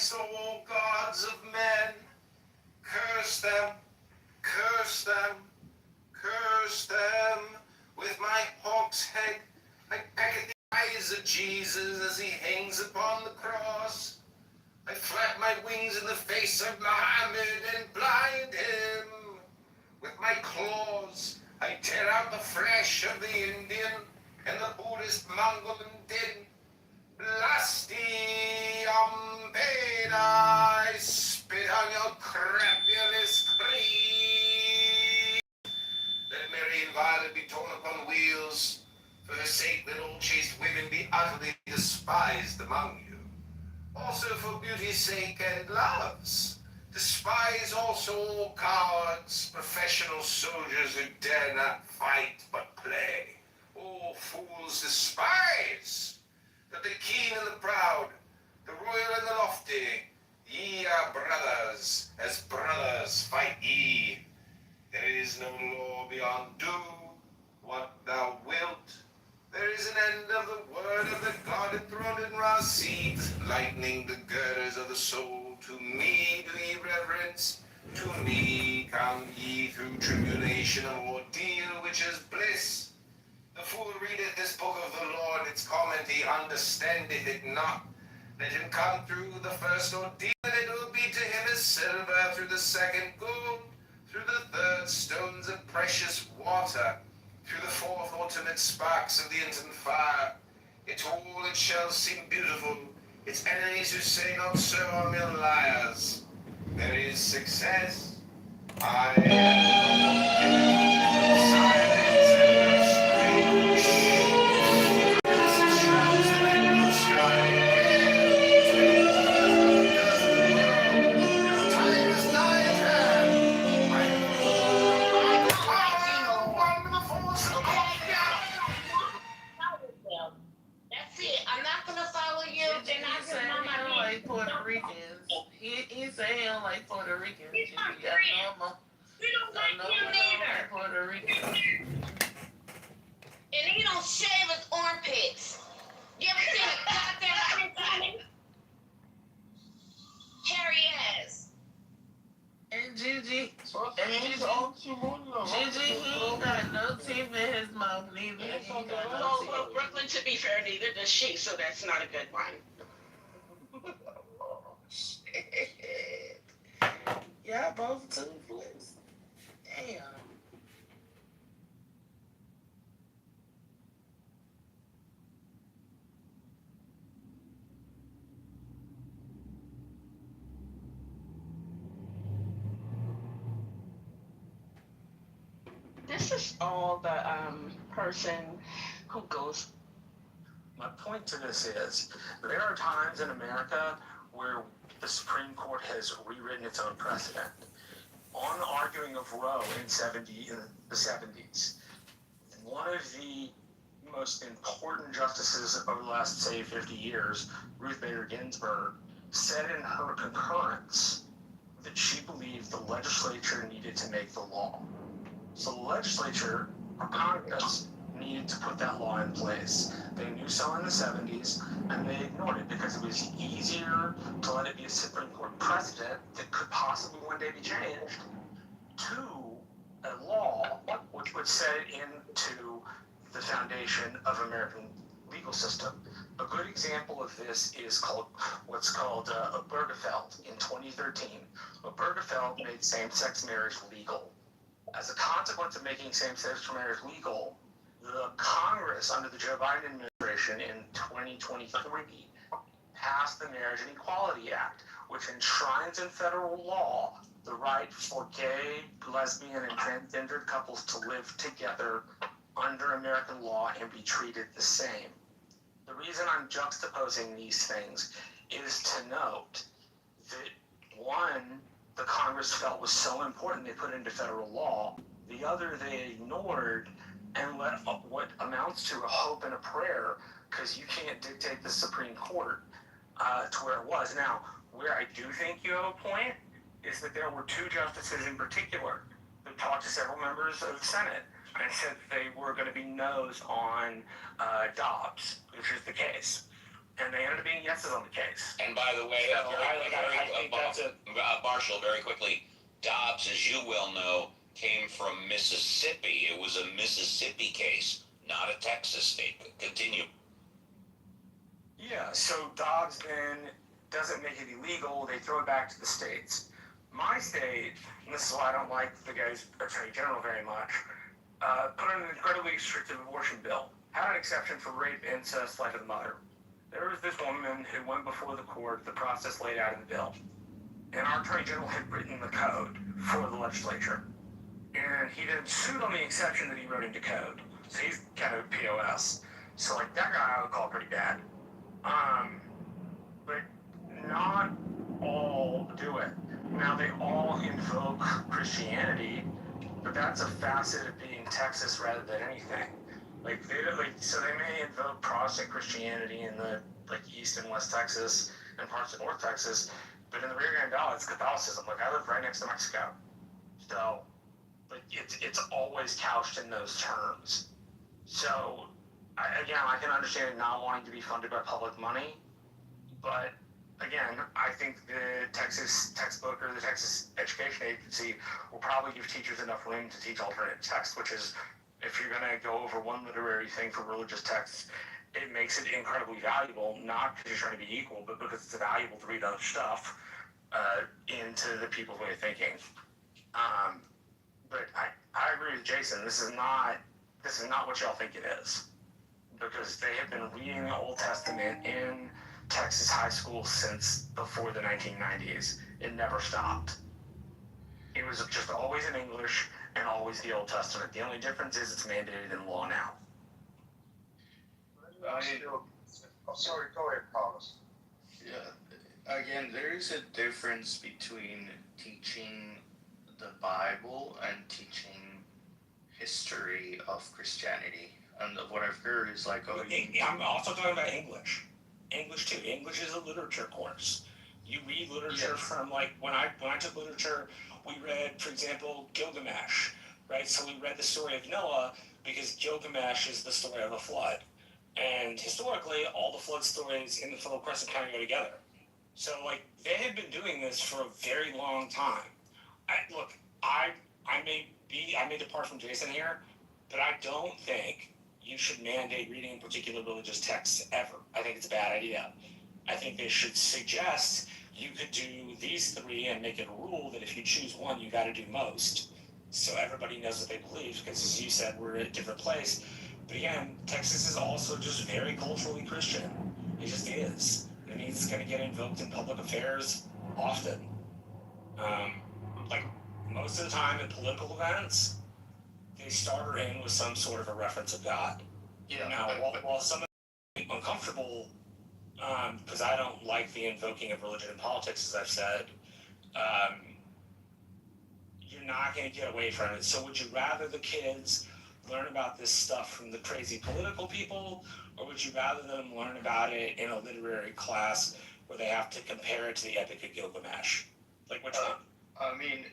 despise all gods of men. Curse them, curse them, curse them. With my hawk's head, I peck at the eyes of Jesus as he hangs upon the cross. I flap my wings in the face of Muhammad and blind him. With my claws, I tear out the flesh of the Indian and the Buddhist Mongol and Din. Blasti Ambeda, I spit on your crapulous creed. Let Mary and Violet be torn upon wheels. For her sake, let all chaste women be utterly despised among you. Also for beauty's sake and love's. Despise also all cowards, professional soldiers who dare not fight but play. All fools despise. That the keen and the proud, the royal and the lofty, ye are brothers, as brothers fight ye. There is no law beyond do what thou wilt. There is an end of the word of the God enthroned in Rasid, lightening the girders of the soul. To me do ye reverence, to me come ye through tribulation of ordeal, which is bliss. The fool readeth this book of the Lord, its comment he understandeth it not. Let him come through the first ordeal, and it will be to him as silver, through the second gold, through the third stones of precious water, through the fourth ultimate sparks of the instant fire. It shall seem beautiful. Its enemies who say not so are mere liars. There is success. I am silence and strange. Innocent shrouds in the blue sky. The time is nigh at hand. I am the power, one with the force of That's it. I'm not gonna follow you. They're not gonna know my name. Like Puerto Ricans. He's saying like Puerto Ricans. He's not Yeah, Korean. We don't like him neither. Puerto Ricans. And he don't shave his armpits. You ever seen a goddamn Korean? Hairy ass. And Gigi, he ain't got no teeth in his mouth neither. He ain't got no teeth. Well, Brooklyn, to be fair, neither does she, so that's not a good one. Oh, shit. Y'all both toothless. Damn. This is all the person who goes. My point to this is, there are times in America where the Supreme Court has rewritten its own precedent. On the arguing of Roe in the 70s, one of the most important justices over the last, say, 50 years, Ruth Bader Ginsburg, said in her concurrence that she believed the legislature needed to make the law. So the legislature, or Congress, needed to put that law in place. They knew so in the 70s, and they ignored it because it was easier to let it be a Supreme Court precedent that could possibly one day be changed to a law which would set it into the foundation of American legal system. A good example of this is what's called Obergefell in 2013. Obergefell made same-sex marriage legal. As a consequence of making same-sex marriage legal, the Congress, under the Joe Biden administration in 2023, passed the Marriage and Equality Act, which enshrines in federal law the right for gay, lesbian, and transgendered couples to live together under American law and be treated the same. The reason I'm juxtaposing these things is to note that, one, the Congress felt was so important they put into federal law. The other they ignored and let what amounts to a hope and a prayer, because you can't dictate the Supreme Court to where it was. Now, where I do think you have a point is that there were two justices in particular that talked to several members of the Senate and said that they were going to be no's on Dobbs, which is the case. and they ended up being yeses on the case. And by the way, So I think that's it. Marshall, very quickly, Dobbs, as you well know, came from Mississippi. It was a Mississippi case, not a Texas statement. Continue. Yeah, so Dobbs then doesn't make it illegal. They throw it back to the states. My state, and this is why I don't like the guy's attorney general very much, put in an incredibly restrictive abortion bill. Had an exception for rape, incest, life of the mother. There was this woman who went before the court, the process laid out in the bill. And our attorney general had written the code for the legislature. And he then sued on the exception that he wrote into code. So he's kind of POS. So like that guy I would call pretty bad. But not all do it. Now they all invoke Christianity, but that's a facet of being Texas rather than anything. Like they may invoke Protestant Christianity in the East and West Texas and parts of North Texas, but in the Rio Grande Valley it's Catholicism. Like I live right next to Mexico, so it's always couched in those terms. So I can understand not wanting to be funded by public money, but again, I think the Texas textbook or the Texas Education Agency will probably give teachers enough room to teach alternate text, which is, if you're going to go over one literary thing for religious texts, it makes it incredibly valuable, not because you're trying to be equal, but because it's valuable to read other stuff into the people's way of thinking. But I agree with Jason. This is not what y'all think it is, because they have been reading the Old Testament in Texas high school since before the 1990s. It never stopped. It was just always in English and always the Old Testament. The only difference is it's mandated in law now. Sorry, go ahead, Carlos. Yeah, again, there is a difference between teaching the Bible and teaching history of Christianity. And what I've heard is like, I'm also talking about English. English too. English is a literature course. You read literature from when I took literature, we read, for example, Gilgamesh, right? So we read the story of Noah because Gilgamesh is the story of a flood. And historically, all the flood stories in the Fertile Crescent kind of go together. So they had been doing this for a very long time. I may depart from Jason here, but I don't think you should mandate reading particular religious texts ever. I think it's a bad idea. I think they should suggest you could do these three and make it a rule that if you choose one, you got to do most. So everybody knows what they believe, because as you said, we're in a different place. But again, Texas is also just very culturally Christian. It just is. It means it's going to get invoked in public affairs often. Most of the time in political events, they start or end with some sort of a reference of God. yeah, Now, while some of them are uncomfortable, because I don't like the invoking of religion in politics, as I've said, you're not going to get away from it. So would you rather the kids learn about this stuff from the crazy political people, or would you rather them learn about it in a literary class where they have to compare it to the Epic of Gilgamesh? Which one? I mean,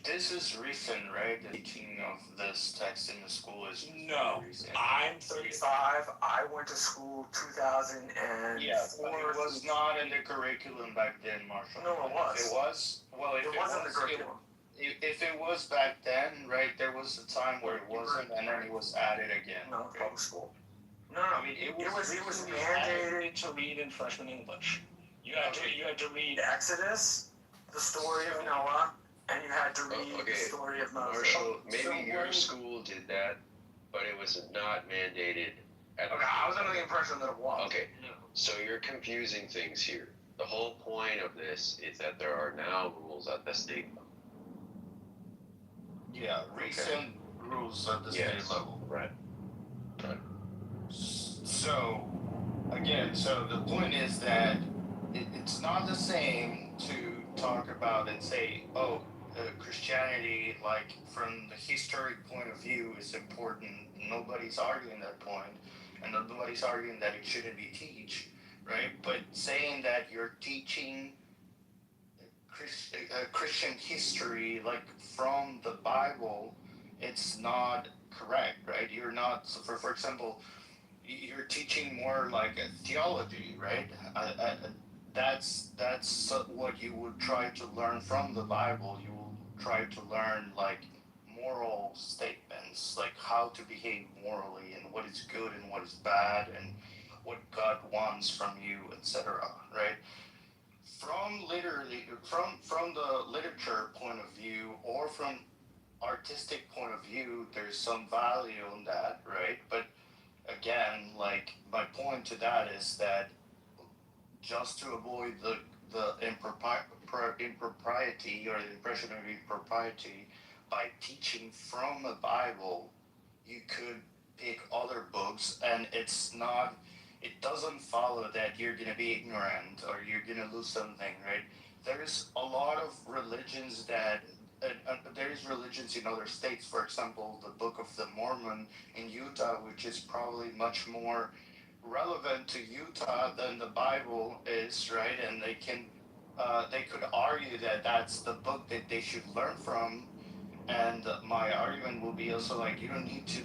this is recent, right? The teaching of this text in the school is No, recent. I'm 35. I went to school 2004. Yeah, but it was not in the curriculum back then, Marshall. No, it was. If it was, well, if It wasn't the curriculum. If it was back then, right, there was a time where it wasn't, and then it was added again. No, public school. No, I mean, it was mandated to read in freshman English. You had to read Exodus, the story of Noah, and you had to read the story of Moses. Marshall, maybe So your school did that, but it was not mandated. I was under the impression that it was. Okay, so you're confusing things here. The whole point of this is that there are now rules at the state level. Yeah, recent rules at the state level. Right. So, again, the point is that it's not the same to talk about and say, Christianity, from the historic point of view, is important. Nobody's arguing that point, and nobody's arguing that it shouldn't be taught, right? But saying that you're teaching Christian history, from the Bible, it's not correct, right? You're not, for example, you're teaching more like a theology, right? That's what you would try to learn from the Bible. You will try to learn like moral statements, like how to behave morally and what is good and what is bad and what God wants from you, etc. Right? From the literature point of view or from artistic point of view, there's some value in that, right? But again, like my point to that is that just to avoid the impropriety or the impression of impropriety by teaching from the Bible, you could pick other books, and it doesn't follow that you're going to be ignorant or you're going to lose something, right? There's a lot of religions that there is religions in other states. For example, the Book of the Mormon in Utah, which is probably much more relevant to Utah than the Bible is, right? And they could argue that that's the book that they should learn from. And my argument will be also like you don't need to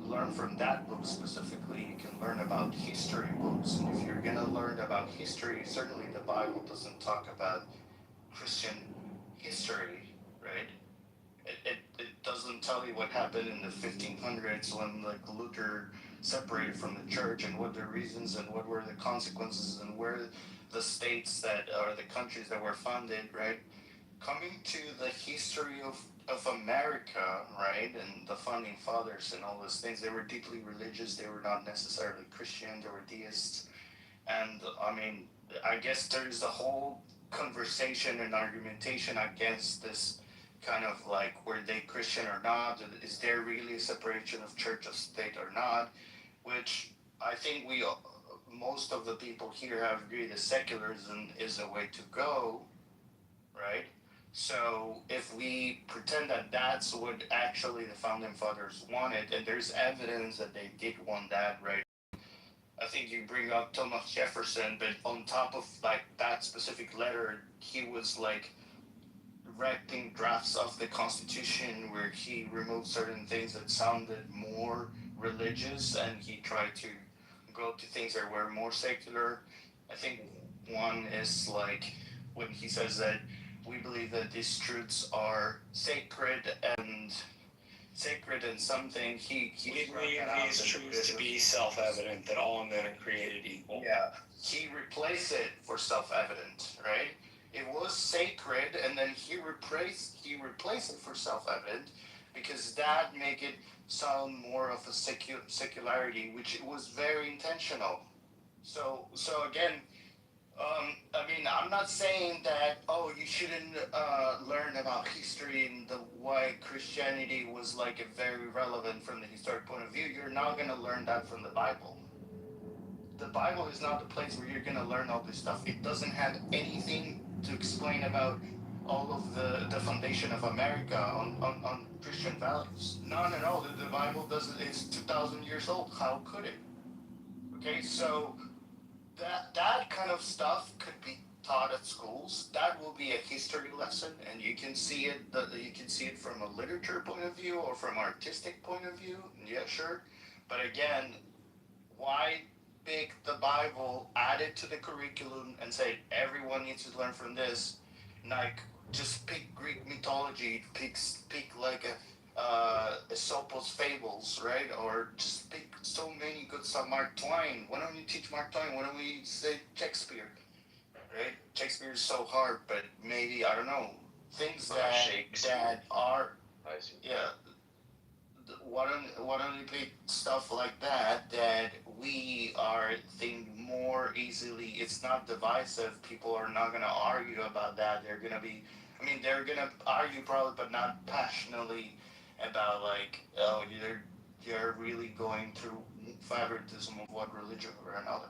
learn from that book specifically. You can learn about history books, and if you're gonna learn about history, certainly the Bible doesn't talk about Christian history, right? It doesn't tell you what happened in the 1500s when like Luther separated from the church and what the reasons and what were the consequences and where the states that or the countries that were founded, right? Coming to the history of America, right, and the founding fathers and all those things, they were deeply religious. They were not necessarily Christian. They were deists. And I mean, I guess there's a whole conversation and argumentation against this kind of like were they Christian or not? Is there really a separation of church of state or not? Which I think most of the people here have agreed that secularism is a way to go, right? So if we pretend that that's what actually the founding fathers wanted, and there's evidence that they did want that, right? I think you bring up Thomas Jefferson, but on top of like that specific letter, he was like writing drafts of the Constitution where he removed certain things that sounded more religious, and he tried to go to things that were more secular. I think one is like when he says that we believe that these truths are sacred and something. We believe these truths to be self-evident that all men are created equal. Yeah, he replaced it for self-evident, right? It was sacred, and then he replaced it for self-evident because that make it sound more of a secularity, which it was very intentional. So again, I mean, I'm not saying that you shouldn't learn about history and the why Christianity was like a very relevant from the historic point of view. You're not gonna learn that from the Bible. The Bible is not the place where you're gonna learn all this stuff. It doesn't have anything to explain about all of the foundation of America on Christian values. None at all. The Bible doesn't. It's 2,000 years old. How could it? Okay, so that kind of stuff could be taught at schools. That will be a history lesson, and you can see it. You can see it from a literature point of view or from artistic point of view. Yeah, sure. But again, why pick the Bible, add it to the curriculum, and say everyone needs to learn from this? Like just pick Greek mythology, pick like Aesop's fables, right? Or just pick so many good stuff. Mark Twain. Why don't you teach Mark Twain? Why don't we say Shakespeare? Right? Shakespeare is so hard, but maybe I don't know things that are. I see. Yeah. Why don't you pick stuff like that we are think more easily? It's not divisive. People are not gonna argue about that. They're gonna be. I mean, they're gonna argue probably, but not passionately about like, oh, you're really going through favoritism of one religion or another.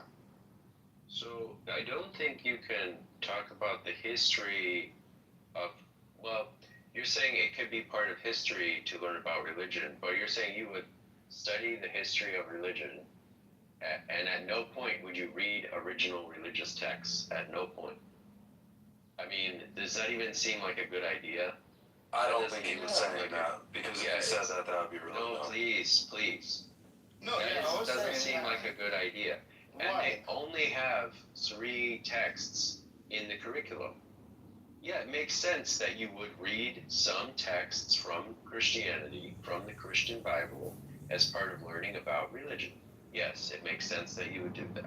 So I don't think you can talk about the history of, well, you're saying it could be part of history to learn about religion, but you're saying you would study the history of religion, and at no point would you read original religious texts. At no point. I mean, does that even seem like a good idea? I don't think he would say that, because if he said that, that would be really No, dumb. please. No, That yeah, I was doesn't saying seem like a good idea. And why? they only have 3 texts in the curriculum. Yeah, it makes sense that you would read some texts from Christianity, from the Christian Bible, as part of learning about religion. Yes, it makes sense that you would do that.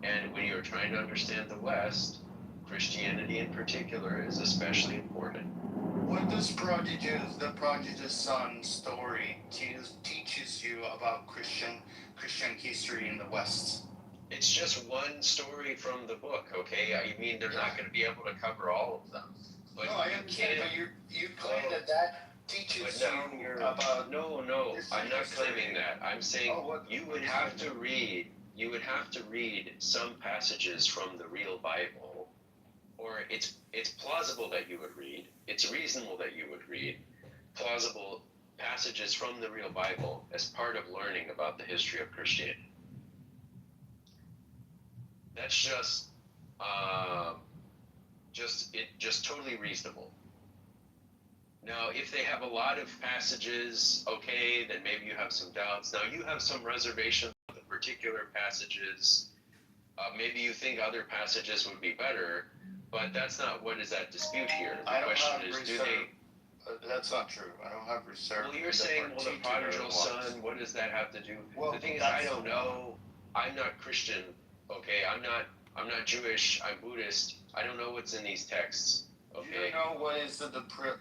And when you're trying to understand the West, Christianity in particular is especially important. What does the Prodigal's Son story teaches you about Christian history in the West? It's just one story from the book, okay? I mean, they're not going to be able to cover all of them. But No, I you understand, can't. but you claim that teaches But now you you're about. no, I'm not claiming that. I'm saying you would have to read some passages from the real Bible, or it's plausible that you would read. It's reasonable that you would read plausible passages from the real Bible as part of learning about the history of Christianity. That's just totally reasonable. Now, if they have a lot of passages, okay, then maybe you have some doubts. Now, you have some reservations on the particular passages. Maybe you think other passages would be better, but that's not what is at dispute here. The question is, do they? That's not true. I don't have reserve. Well, you're saying, well, the prodigal son, what does that have to do? Well, the thing is, I don't know. I'm not Christian, okay? I'm not Jewish. I'm Buddhist. I don't know what's in these texts. Okay. You know what is the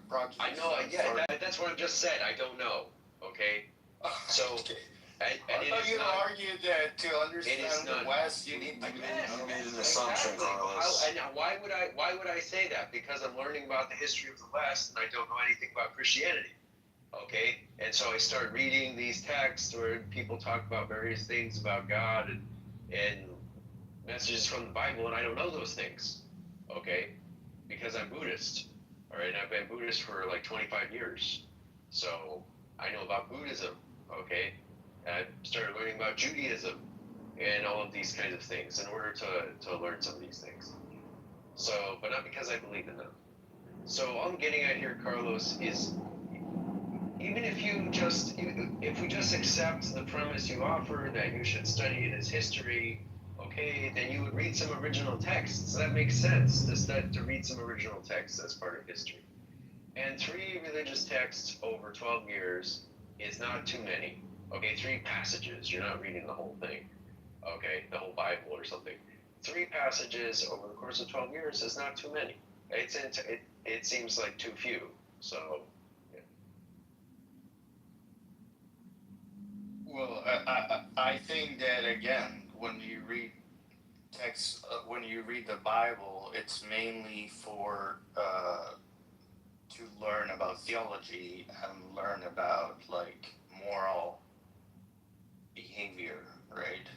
project? I know. Yeah, that's what I just said. I don't know. Okay. So, okay. and I thought you argued that to understand the West, you need to. You made an assumption, Carlos. And why would I say that? Because I'm learning about the history of the West, and I don't know anything about Christianity. Okay. And so I start reading these texts where people talk about various things about God and messages from the Bible, and I don't know those things. Okay. Because I'm Buddhist, all right, and I've been Buddhist for like 25 years, so I know about Buddhism, okay, and I started learning about Judaism and all of these kinds of things in order to learn some of these things, so, but not because I believe in them. So all I'm getting at here, Carlos, is even if we just accept the premise you offer that you should study it as history, okay, then you would read some original texts. That makes sense to read some original texts as part of history. And 3 religious texts over 12 years is not too many. Okay, 3 passages. You're not reading the whole thing. Okay, the whole Bible or something. 3 passages over the course of 12 years is not too many. It seems like too few. So. Yeah. Well, I think that again, when you read text, when you read the Bible, it's mainly for to learn about theology and learn about like moral behavior, right?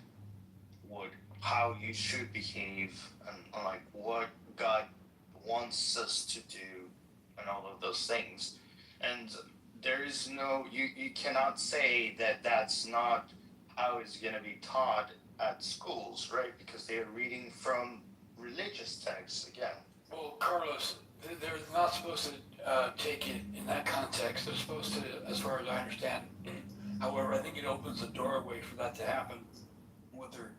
How you should behave and like what God wants us to do and all of those things. And there is no you cannot say that that's not how it's going to be taught at schools, right? Because they are reading from religious texts again. Well, Carlos, they're not supposed to take it in that context. They're supposed to, as far as I understand. However, I think it opens the doorway for that to happen. What they're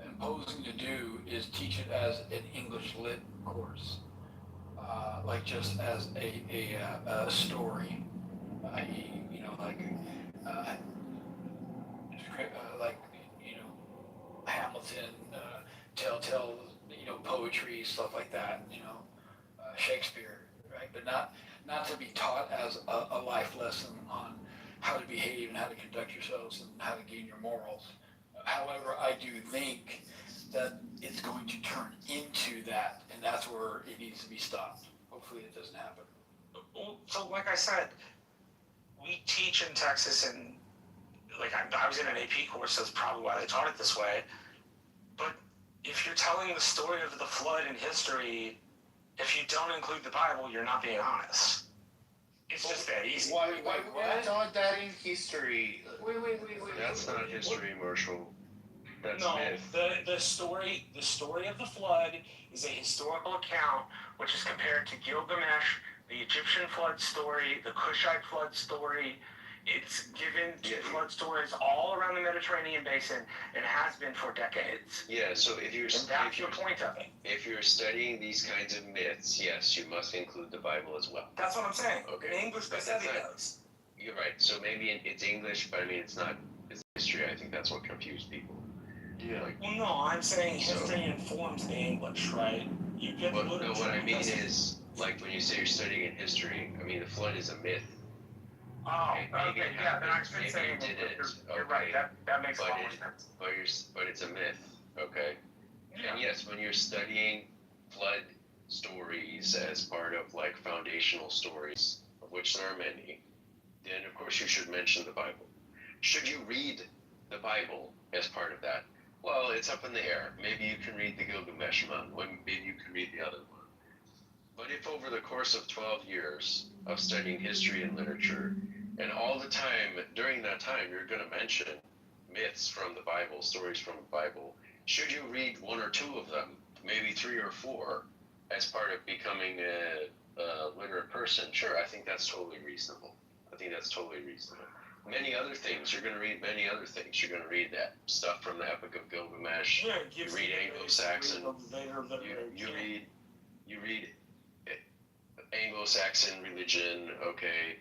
imposing to do is teach it as an English lit course, like just as a story, i.e., like Hamilton, tell poetry, stuff like that, Shakespeare, right? But not to be taught as a life lesson on how to behave and how to conduct yourselves and how to gain your morals. However, I do think that it's going to turn into that, and that's where it needs to be stopped. Hopefully it doesn't happen. So like I said, we teach in Texas, and like I was in an AP course, so that's probably why they taught it this way. But if you're telling the story of the flood in history, if you don't include the Bible, you're not being honest. It's just that easy. Why would you taught that in history? Wait. That's not history, Marshall. That's No, myth. the story of the flood is a historical account which is compared to Gilgamesh, the Egyptian flood story, the Kushite flood story, It's given to flood stories all around the Mediterranean basin and has been for decades. Yeah, so if you're And that's the point of it. if you're studying these kinds of myths, yes, you must include the Bible as well. That's what I'm saying. Okay. In English, But Pacific that's not- does. You're right. So maybe it's English, but I mean it's not. It's history. I think that's what confused people. Yeah. Well, no, I'm saying history informs the English, right? You get But no, literature. what I mean because- is, like when you say you're studying in history, I mean the flood is a myth. Oh, maybe okay, it yeah, then I happened, should maybe say it didn't. you're right. Okay. That makes a But lot more it- sense. But it's a myth. Okay. Yeah. And yes, when you're studying flood stories as part of like foundational stories, of which there are many, then of course you should mention the Bible. Should you read the Bible as part of that? Well, it's up in the air. Maybe you can read the Gilgamesh one, maybe you can read the other one. But if over the course of 12 years of studying history and literature, and all the time, during that time, you're going to mention myths from the Bible, stories from the Bible, should you read one or two of them, maybe three or four, as part of becoming a literate person? Sure, I think that's totally reasonable. I think that's totally reasonable. Many other things, you're going to read many other things. You're going to read that stuff from the Epic of Gilgamesh. Yeah, You read Anglo-Saxon. You read Anglo-Saxon religion, okay.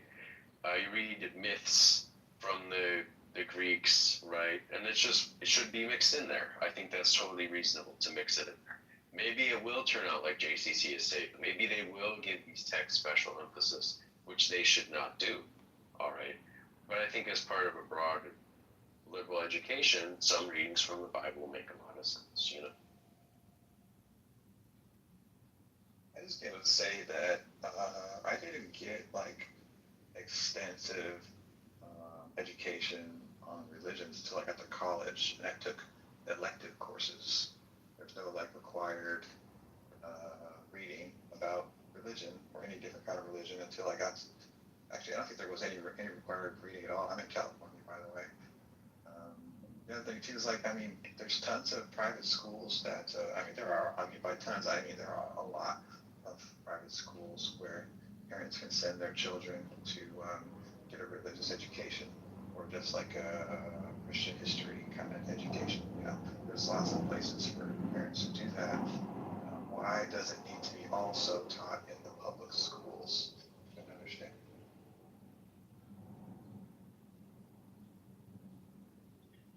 You read myths from the Greeks, right? And it should be mixed in there. I think that's totally reasonable to mix it in there. Maybe it will turn out like JCC is saying. Maybe they will give these texts special emphasis, which they should not do, all right? But I think as part of a broad liberal education, some readings from the Bible make a lot of sense, you know? I just going to say that I didn't get like extensive education on religions until I got to college, and I took elective courses. There's no like required reading about religion or any different kind of religion until I got. Actually, I don't think there was any required reading at all. I'm in California, by the way. The other thing too is like, I mean, there's tons of private schools that, by tons, I mean there are a lot of private schools where parents can send their children to get a religious education, or just like a Christian history kind of education. You know, there's lots of places for parents to do that. Why does it need to be also taught in the public schools? I don't understand.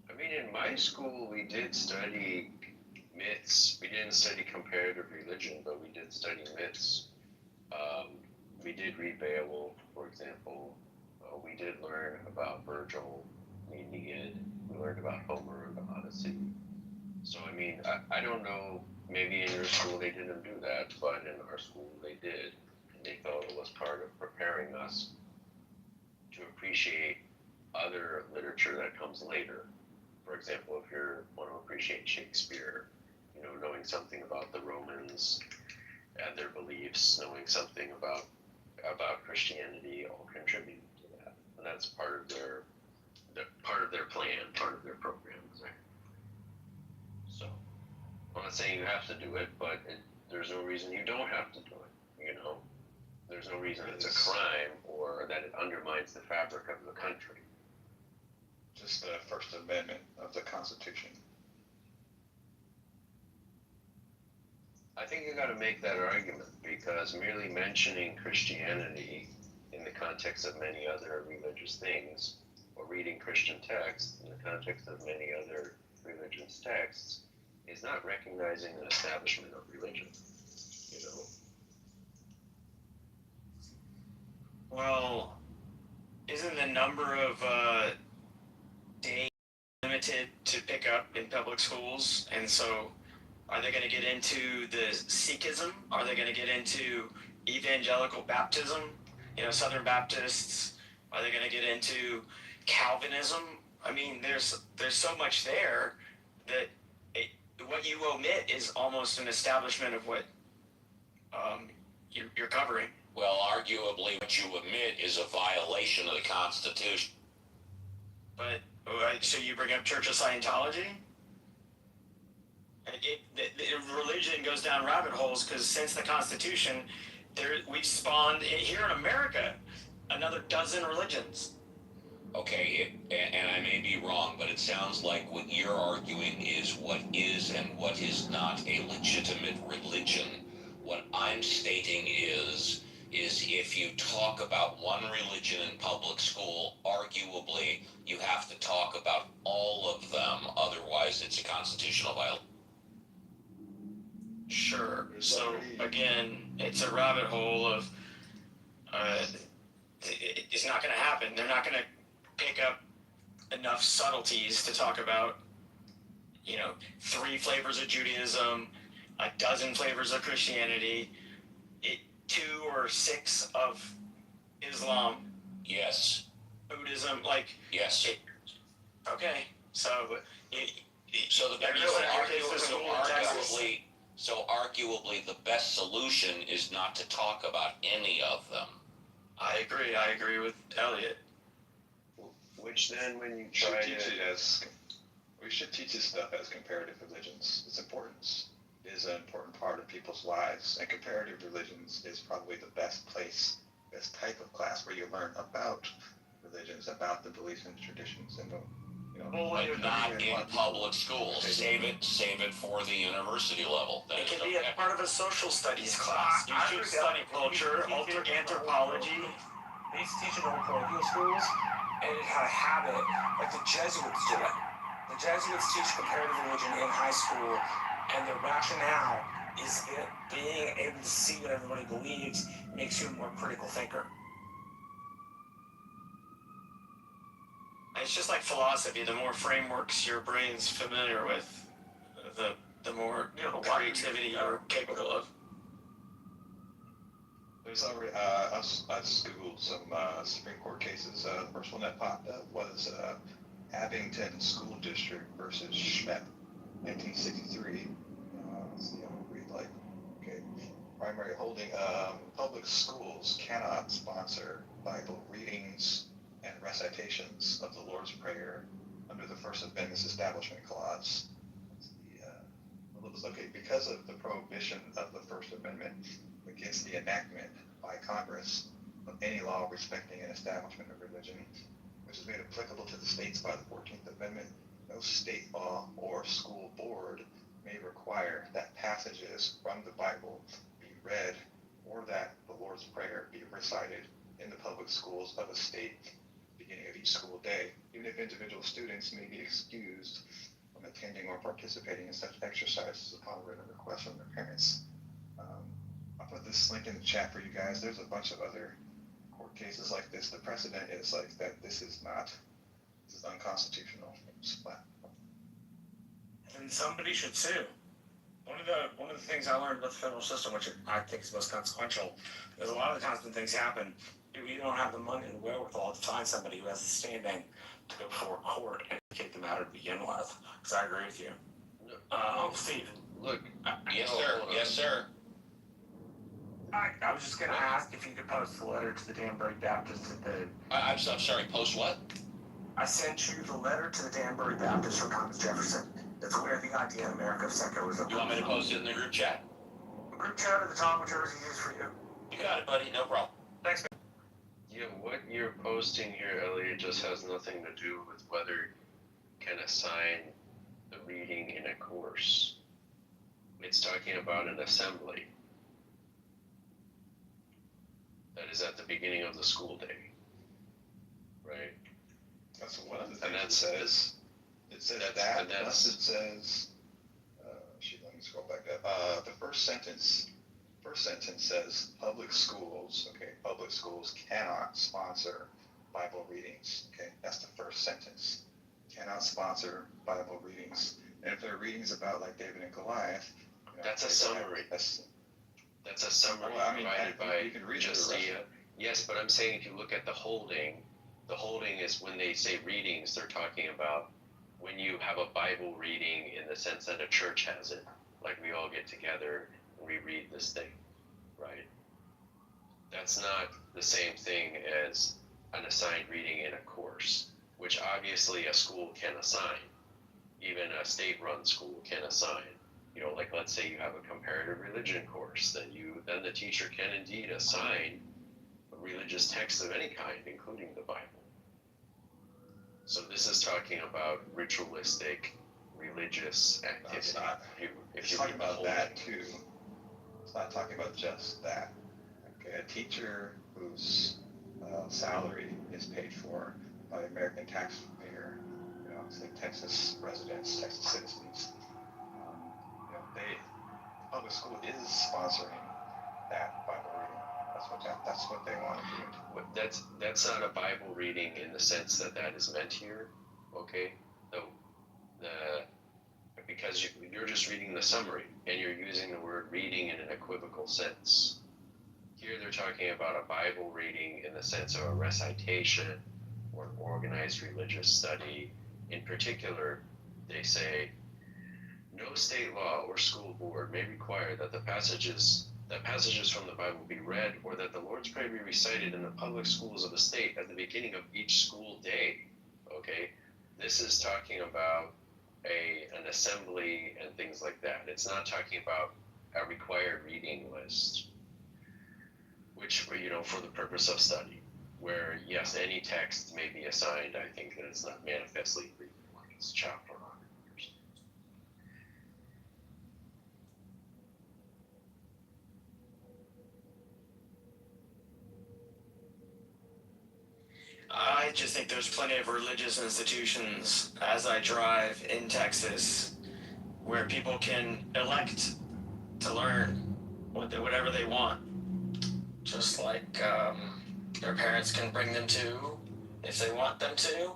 I mean, in my school, we did study myths. We didn't study comparative religion, but we did study myths. We did read Beowulf, for example. We did learn about Virgil, the Aeneid. We learned about Homer and the Odyssey. So, I mean, I don't know, maybe in your school they didn't do that, but in our school they did. And they felt it was part of preparing us to appreciate other literature that comes later. For example, if you want to appreciate Shakespeare, you know, knowing something about the Romans and their beliefs, knowing something about Christianity, all contribute to that. And that's part of their plan, part of their program. Right? So, I'm not saying you have to do it, but there's no reason you don't have to do it. You know, there's no reason it's a crime or that it undermines the fabric of the country. Just the First Amendment of the Constitution. I think you got to make that argument, because merely mentioning Christianity in the context of many other religious things, or reading Christian texts in the context of many other religious texts, is not recognizing an establishment of religion, you know? Well, isn't the number of days limited to pick up in public schools? And so are they going to get into the Sikhism? Are they going to get into evangelical baptism? You know, Southern Baptists? Are they going to get into Calvinism? I mean, there's so much there that what you omit is almost an establishment of what you're covering. Well, arguably, what you omit is a violation of the Constitution. But so you bring up Church of Scientology? The religion goes down rabbit holes because since the Constitution, we've spawned here in America another dozen religions. Okay, and I may be wrong, but it sounds like what you're arguing is what is and what is not a legitimate religion. What I'm stating is if you talk about one religion in public school, arguably you have to talk about all of them, otherwise it's a constitutional violation. Sure. So again, it's a rabbit hole of it's not going to happen. They're not going to pick up enough subtleties to talk about, 3 flavors of Judaism, a dozen flavors of Christianity, 2 or 6 of Islam, Yes, Buddhism, yes. okay, so So the They're so gonna send your kids to arguably, school in Texas. so arguably the best solution is not to talk about any of them. I agree with Elliot. Which then, when you We should try teach to, it as we should teach this stuff as comparative religions. It's important. It is an important part of people's lives, and comparative religions is probably the best place, best type of class where you learn about religions, about the beliefs and traditions, and But not in public schools. Save it for the university level. It can be a part of a social studies class. You should study culture, anthropology. They used to teach it in parochial schools, and it had a habit, like the Jesuits do it. The Jesuits teach comparative religion in high school, and the rationale is that being able to see what everybody believes makes you a more critical thinker. It's just like philosophy. The more frameworks your brain's familiar with, the more creativity you're capable of. There's already, I just Googled some Supreme Court cases. The first one that popped up was Abington School District versus Schmepp, 1963. Let's see, I'll read primary holding. Public schools cannot sponsor Bible readings and recitations of the Lord's Prayer under the First Amendment's Establishment Clause. Because of the prohibition of the First Amendment against the enactment by Congress of any law respecting an establishment of religion, which is made applicable to the states by the 14th Amendment, no state law or school board may require that passages from the Bible be read or that the Lord's Prayer be recited in the public schools of a state beginning of each school day, even if individual students may be excused from attending or participating in such exercises upon written request from their parents. I'll put this link in the chat for you guys. There's a bunch of other court cases like this. The precedent is that this is unconstitutional. And somebody should sue. One of the things I learned about the federal system, which I think is most consequential, is a lot of the times when things happen, you don't have the money and the wherewithal to find somebody who has the standing to go before court and take the matter to begin with. Because I agree with you. Steve. look, Yes, sir. Yes, sir. I was just going to ask if you could post the letter to the Danbury Baptist at the... I'm sorry. Post what? I sent you the letter to the Danbury Baptist from Thomas Jefferson. That's where the idea in America of secularism. You want me to post it in the group chat? Group chat at the top, whichever is easiest for you. You got it, buddy. No problem. Thanks, yeah, what you're posting here, Elliot, just has nothing to do with whether you can assign the reading in a course. It's talking about an assembly that is at the beginning of the school day, right? That's one of the things And that it says. It says that, that's- plus it says, let me scroll back up. The first sentence says public schools cannot sponsor Bible readings. Okay, that's the first sentence. Cannot sponsor Bible readings. And if there are readings about like David and Goliath, That's a summary. That's a summary provided by you can read Justia. Yes, but I'm saying if you look at the holding is when they say readings, they're talking about when you have a Bible reading in the sense that a church has it. Like we all get together and we read this thing, right? That's not the same thing as an assigned reading in a course, which obviously a school can assign. Even a state-run school can assign. Like let's say you have a comparative religion course, then the teacher can indeed assign a religious text of any kind, including the Bible. So this is talking about ritualistic, religious activity. No, it's not. If It's you talking read the about whole that thing. too. It's not talking about just that. Okay, a teacher whose salary is paid for by the American taxpayer, say Texas residents, Texas citizens, public school is sponsoring that Bible reading. That's what they want to do. That's not a Bible reading in the sense that is meant here, okay? Because you're just reading the summary and you're using the word reading in an equivocal sense. Here they're talking about a Bible reading in the sense of a recitation or an organized religious study. In particular, they say, no state law or school board may require that passages from the Bible be read or that the Lord's Prayer be recited in the public schools of the state at the beginning of each school day. Okay? This is talking about an assembly and things like that. It's not talking about a required reading list, which, for the purpose of study, where, yes, any text may be assigned. I think that it's not manifestly reading like it's chapter on. I just think there's plenty of religious institutions as I drive in Texas where people can elect to learn whatever they want. Just like their parents can bring them to if they want them to.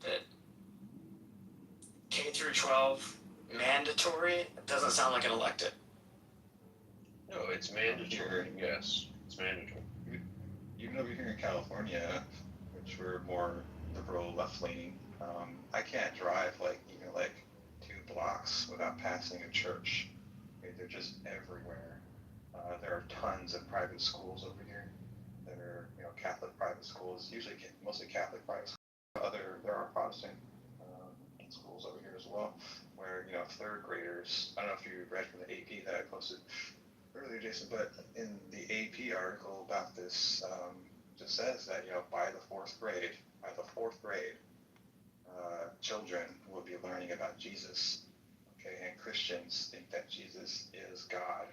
That K through 12 mandatory, it doesn't sound like an elected. No, it's mandatory. Yes, it's mandatory. Even over here in California, which we're more liberal, left-leaning, I can't drive like 2 blocks without passing a church. They're just everywhere. There are tons of private schools over here that are, Catholic private schools, usually mostly Catholic private schools. There are Protestant schools over here as well, where, third graders, I don't know if you read from the AP that I posted earlier, Jason, but in the AP article about this, just says that, by the fourth grade, children will be learning about Jesus. Okay, and Christians think that Jesus is God,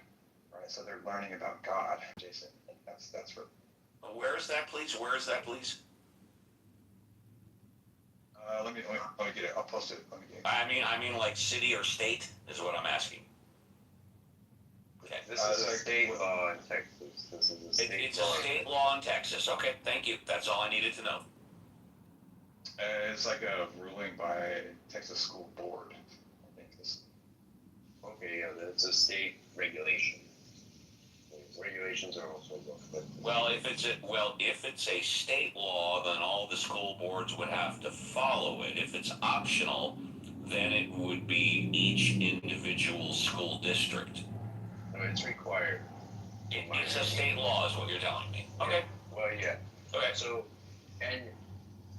right? So they're learning about God, Jason. That's what. Where is that, please? Where is that, please? Let me get it. I'll post it. Let me get it. I mean, like city or state is what I'm asking. Okay. This is a state law in Texas. It's a state law in Texas. Okay, thank you. That's all I needed to know. It's like a ruling by Texas School Board. I think this. Okay, yeah, it's a state regulation. Regulations are also good. Well, if it's a state law, then all the school boards would have to follow it. If it's optional, then it would be each individual school district. No, it's required. It's a state law, is what you're telling me. Okay. Well, yeah. Okay. So, and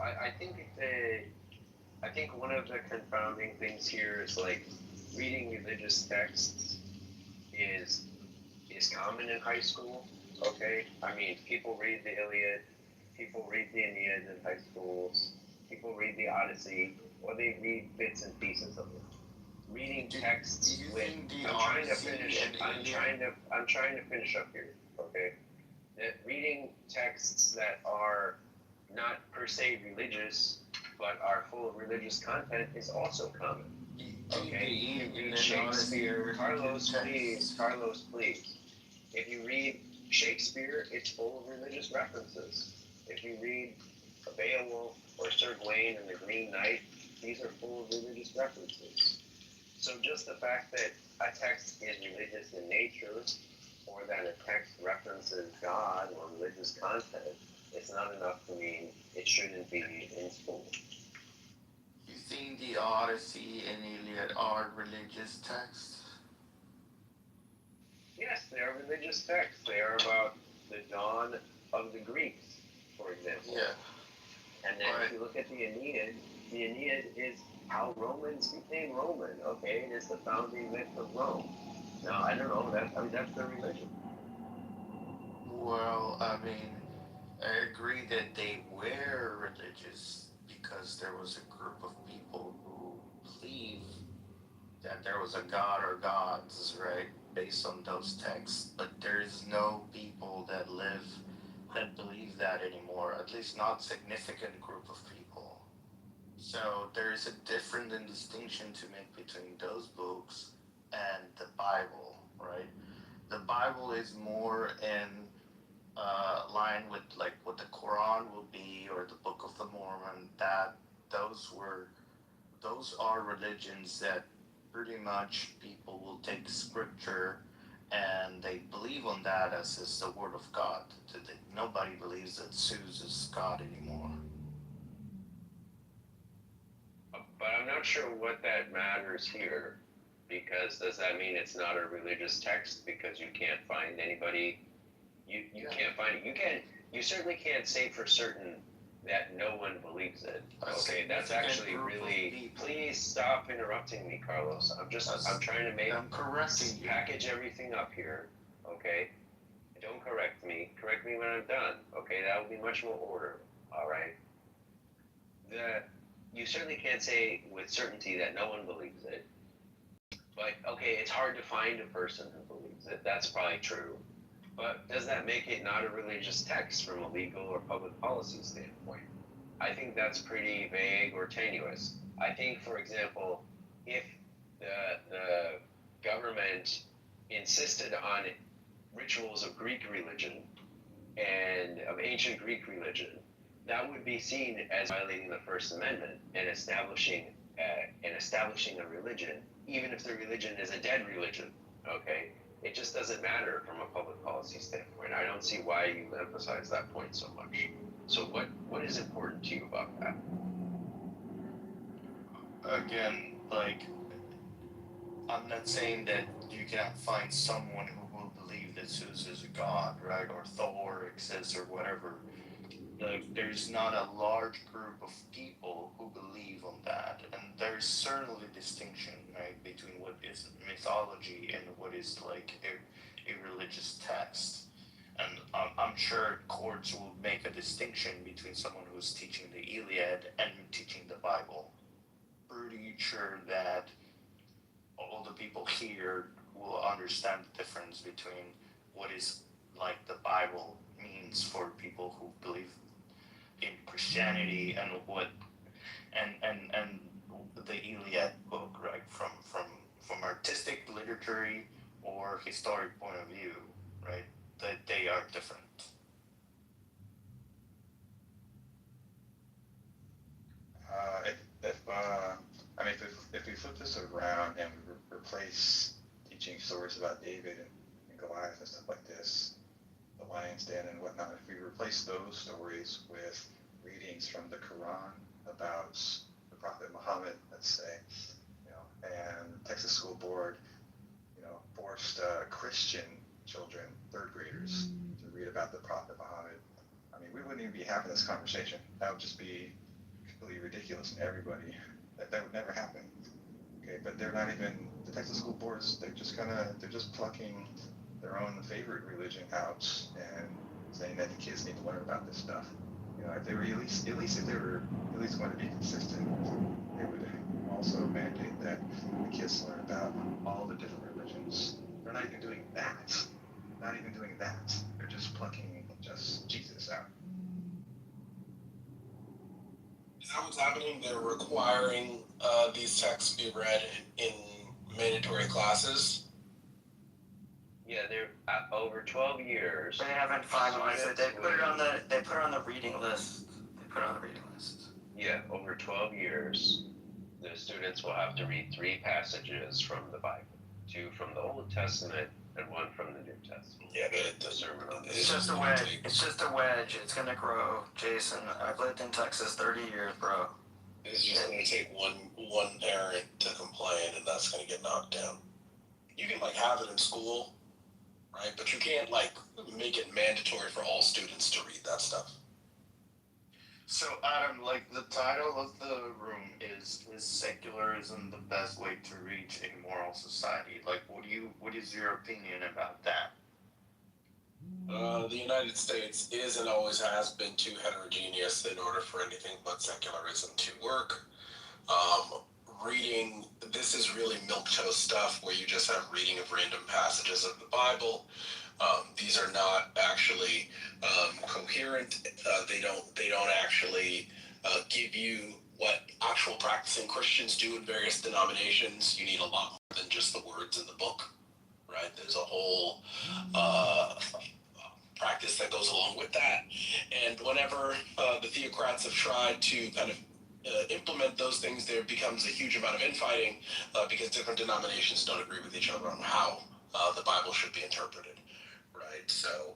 I think I think one of the confounding things here is like reading religious texts is common in high school. Okay, I mean, people read the Iliad, people read the Aeneid in high schools, people read the Odyssey, or they read bits and pieces of it. Reading texts I'm trying to finish up here. Okay, that reading texts that are not per se religious, but are full of religious content is also common. Okay, you read Shakespeare, Carlos, please. If you read Shakespeare, it's full of religious references. If you read Beowulf or Sir Gawain and the Green Knight, these are full of religious references. So just the fact that a text is religious in nature, or that a text references God or religious content, it's not enough to mean it shouldn't be in school. You think the Odyssey and Iliad are religious texts? Yes, they are religious texts. They are about the dawn of the Greeks, for example. Yeah. And then if you look at the Aeneid is how Romans became Roman, okay? It is the founding myth of Rome. Now, I don't know, that's their religion. Well, I mean, I agree that they were religious because there was a group of people who believe that there was a god or gods, right, based on those texts. But there is no people that live that believe that anymore, at least not significant group of people. So there is a difference and distinction to make between those books and the Bible, right? The Bible is more in line with like what the Quran will be or the Book of the Mormon. That those were those are religions that pretty much people will take scripture and they believe on that as is the word of God. Nobody believes that Zeus is God anymore. But I'm not sure what that matters here, because does that mean it's not a religious text because you can't find anybody? You can't find it. You certainly can't say for certain that no one believes it. Okay, that's actually really. Please stop interrupting me, Carlos. I'm trying to make. I'm correcting you. Package everything up here. Okay, don't correct me. Correct me when I'm done. Okay, that would be much more order. All right. You certainly can't say with certainty that no one believes it. But okay, it's hard to find a person who believes it. That's probably true. But does that make it not a religious text from a legal or public policy standpoint? I think that's pretty vague or tenuous. I think, for example, if the government insisted on rituals of Greek religion and of ancient Greek religion, that would be seen as violating the First Amendment and establishing a religion, even if the religion is a dead religion. Okay, it just doesn't matter from a public policy standpoint. I don't see why you emphasize that point so much. So what is important to you about that? Again, like, I'm not saying that you cannot find someone who will believe that Zeus is a god, right, or Thor exists or whatever. Like, there's not a large group of people who believe on that, and there's certainly distinction, right, between what is mythology and what is like a religious text. And I'm sure courts will make a distinction between someone who's teaching the Iliad and teaching the Bible. Pretty sure that all the people here will understand the difference between what is like the Bible means for people who believe in Christianity and what and the Iliad book, right, from artistic literary or historic point of view, right, that they are different. If we flip this around and we replace teaching stories about David and Goliath and stuff like this, the lion's den and whatnot, if we replace those stories with readings from the Quran about the Prophet Muhammad, let's say, and Texas School Board, forced Christian children, third graders, to read about the Prophet Muhammad, I mean, we wouldn't even be having this conversation. That would just be completely ridiculous, and everybody, that would never happen. Okay, but they're not even, the Texas School Boards, they're just plucking their own favorite religion out and saying that the kids need to learn about this stuff. If they were at least if they were at least going to be consistent, they would also mandate that the kids learn about all the different religions. They're not even doing that. Not even doing that. They're just plucking just Jesus out. Is that what's happening? They're requiring these texts be read in mandatory classes? Yeah, they're over 12 years. They haven't finalized it. They put it on the reading list. They put it on the reading list. Yeah, over 12 years, the students will have to read 3 passages from the Bible, 2 from the Old Testament and 1 from the New Testament. Yeah, but the sermon on the It's just a wedge. It's just a wedge. It's gonna grow, Jason. I've lived in Texas 30 years, bro. it's just going to take one parent to complain, and that's going to get knocked down. You can like have it in school, right? But you can't like make it mandatory for all students to read that stuff. So Adam, like the title of the room is secularism the best way to reach a moral society? Like, what is your opinion about that? The United States is and always has been too heterogeneous in order for anything but secularism to work. Reading, this is really milquetoast stuff where you just have reading of random passages of the Bible. These are not actually coherent. They don't actually give you what actual practicing Christians do in various denominations. You need a lot more than just the words in the book, right? There's a whole practice that goes along with that. And whenever the theocrats have tried to kind of implement those things, there becomes a huge amount of infighting because different denominations don't agree with each other on how the Bible should be interpreted, right? So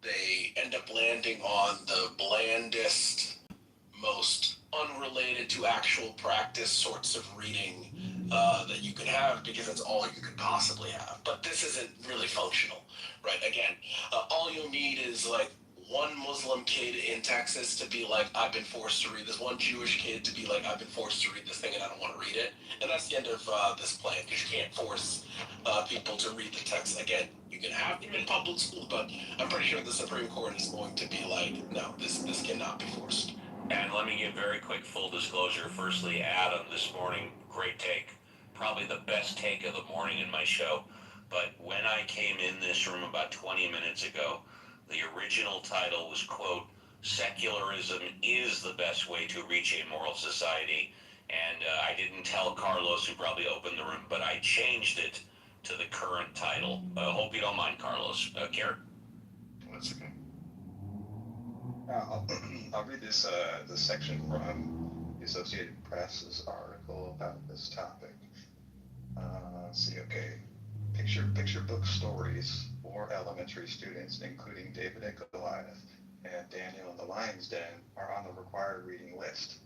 they end up landing on the blandest, most unrelated to actual practice sorts of reading that you could have because that's all you could possibly have. But this isn't really functional, right? Again, all you'll need is like one Muslim kid in Texas to be like, I've been forced to read this, one Jewish kid to be like, I've been forced to read this thing and I don't want to read it. And that's the end of this plan, because you can't force people to read the text. Again, you can have them in public school, but I'm pretty sure the Supreme Court is going to be like, no, this cannot be forced. And let me give very quick full disclosure. Firstly, Adam, this morning, great take. Probably the best take of the morning in my show. But when I came in this room about 20 minutes ago, the original title was, quote, "Secularism is the best way to reach a moral society." And I didn't tell Carlos, who probably opened the room, but I changed it to the current title. Hope you don't mind, Carlos. Garrett? That's okay. I'll read this section from the Associated Press's article about this topic. Let's see, okay. Picture book stories for elementary students, including David and Goliath and Daniel in the Lion's Den, are on the required reading list.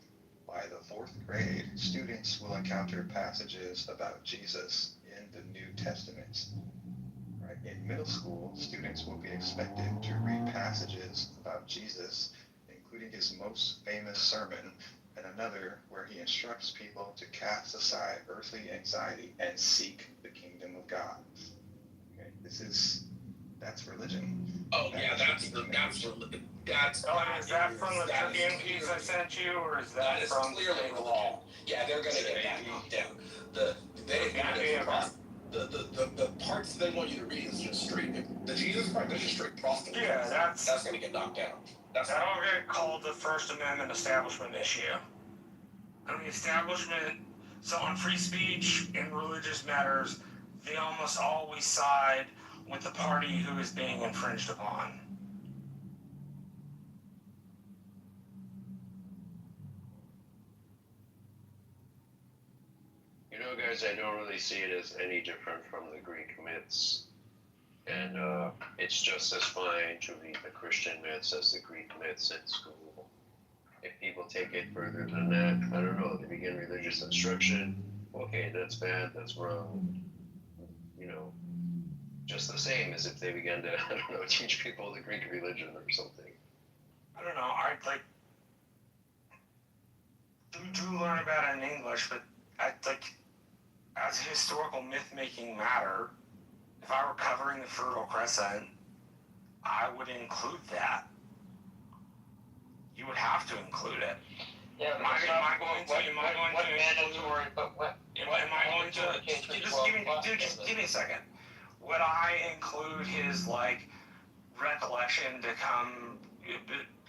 By the 4th grade, students will encounter passages about Jesus in the New Testament. Right? In middle school, students will be expected to read passages about Jesus, including his most famous sermon, and another where he instructs people to cast aside earthly anxiety and seek the kingdom of God. Okay, that's religion. Oh yeah, that's religion. Is that from the Tribune piece I sent you, or is that from clearly the law? Yeah, they're gonna get that knocked down. The parts they want you to read is just straight. The Jesus part, that's just straight prostitution. Yeah, that's gonna get knocked down. That'll get called the First Amendment establishment issue. And the establishment, so on free speech and religious matters, they almost always side with the party who is being infringed upon. You know, guys, I don't really see it as any different from the Greek myths. And it's just as fine to read the Christian myths as the Greek myths in school. If people take it further than that, I don't know, they begin religious instruction. Okay, that's bad, that's wrong. You know, just the same as if they began to, I don't know, teach people the Greek religion or something. I don't know, I like, do learn about it in English, but I like, as a historical myth-making matter, if I were covering the Fertile Crescent, I would include that. You would have to include it. Yeah, Am I going to? Just give me a second. Would I include his, like, recollection to come,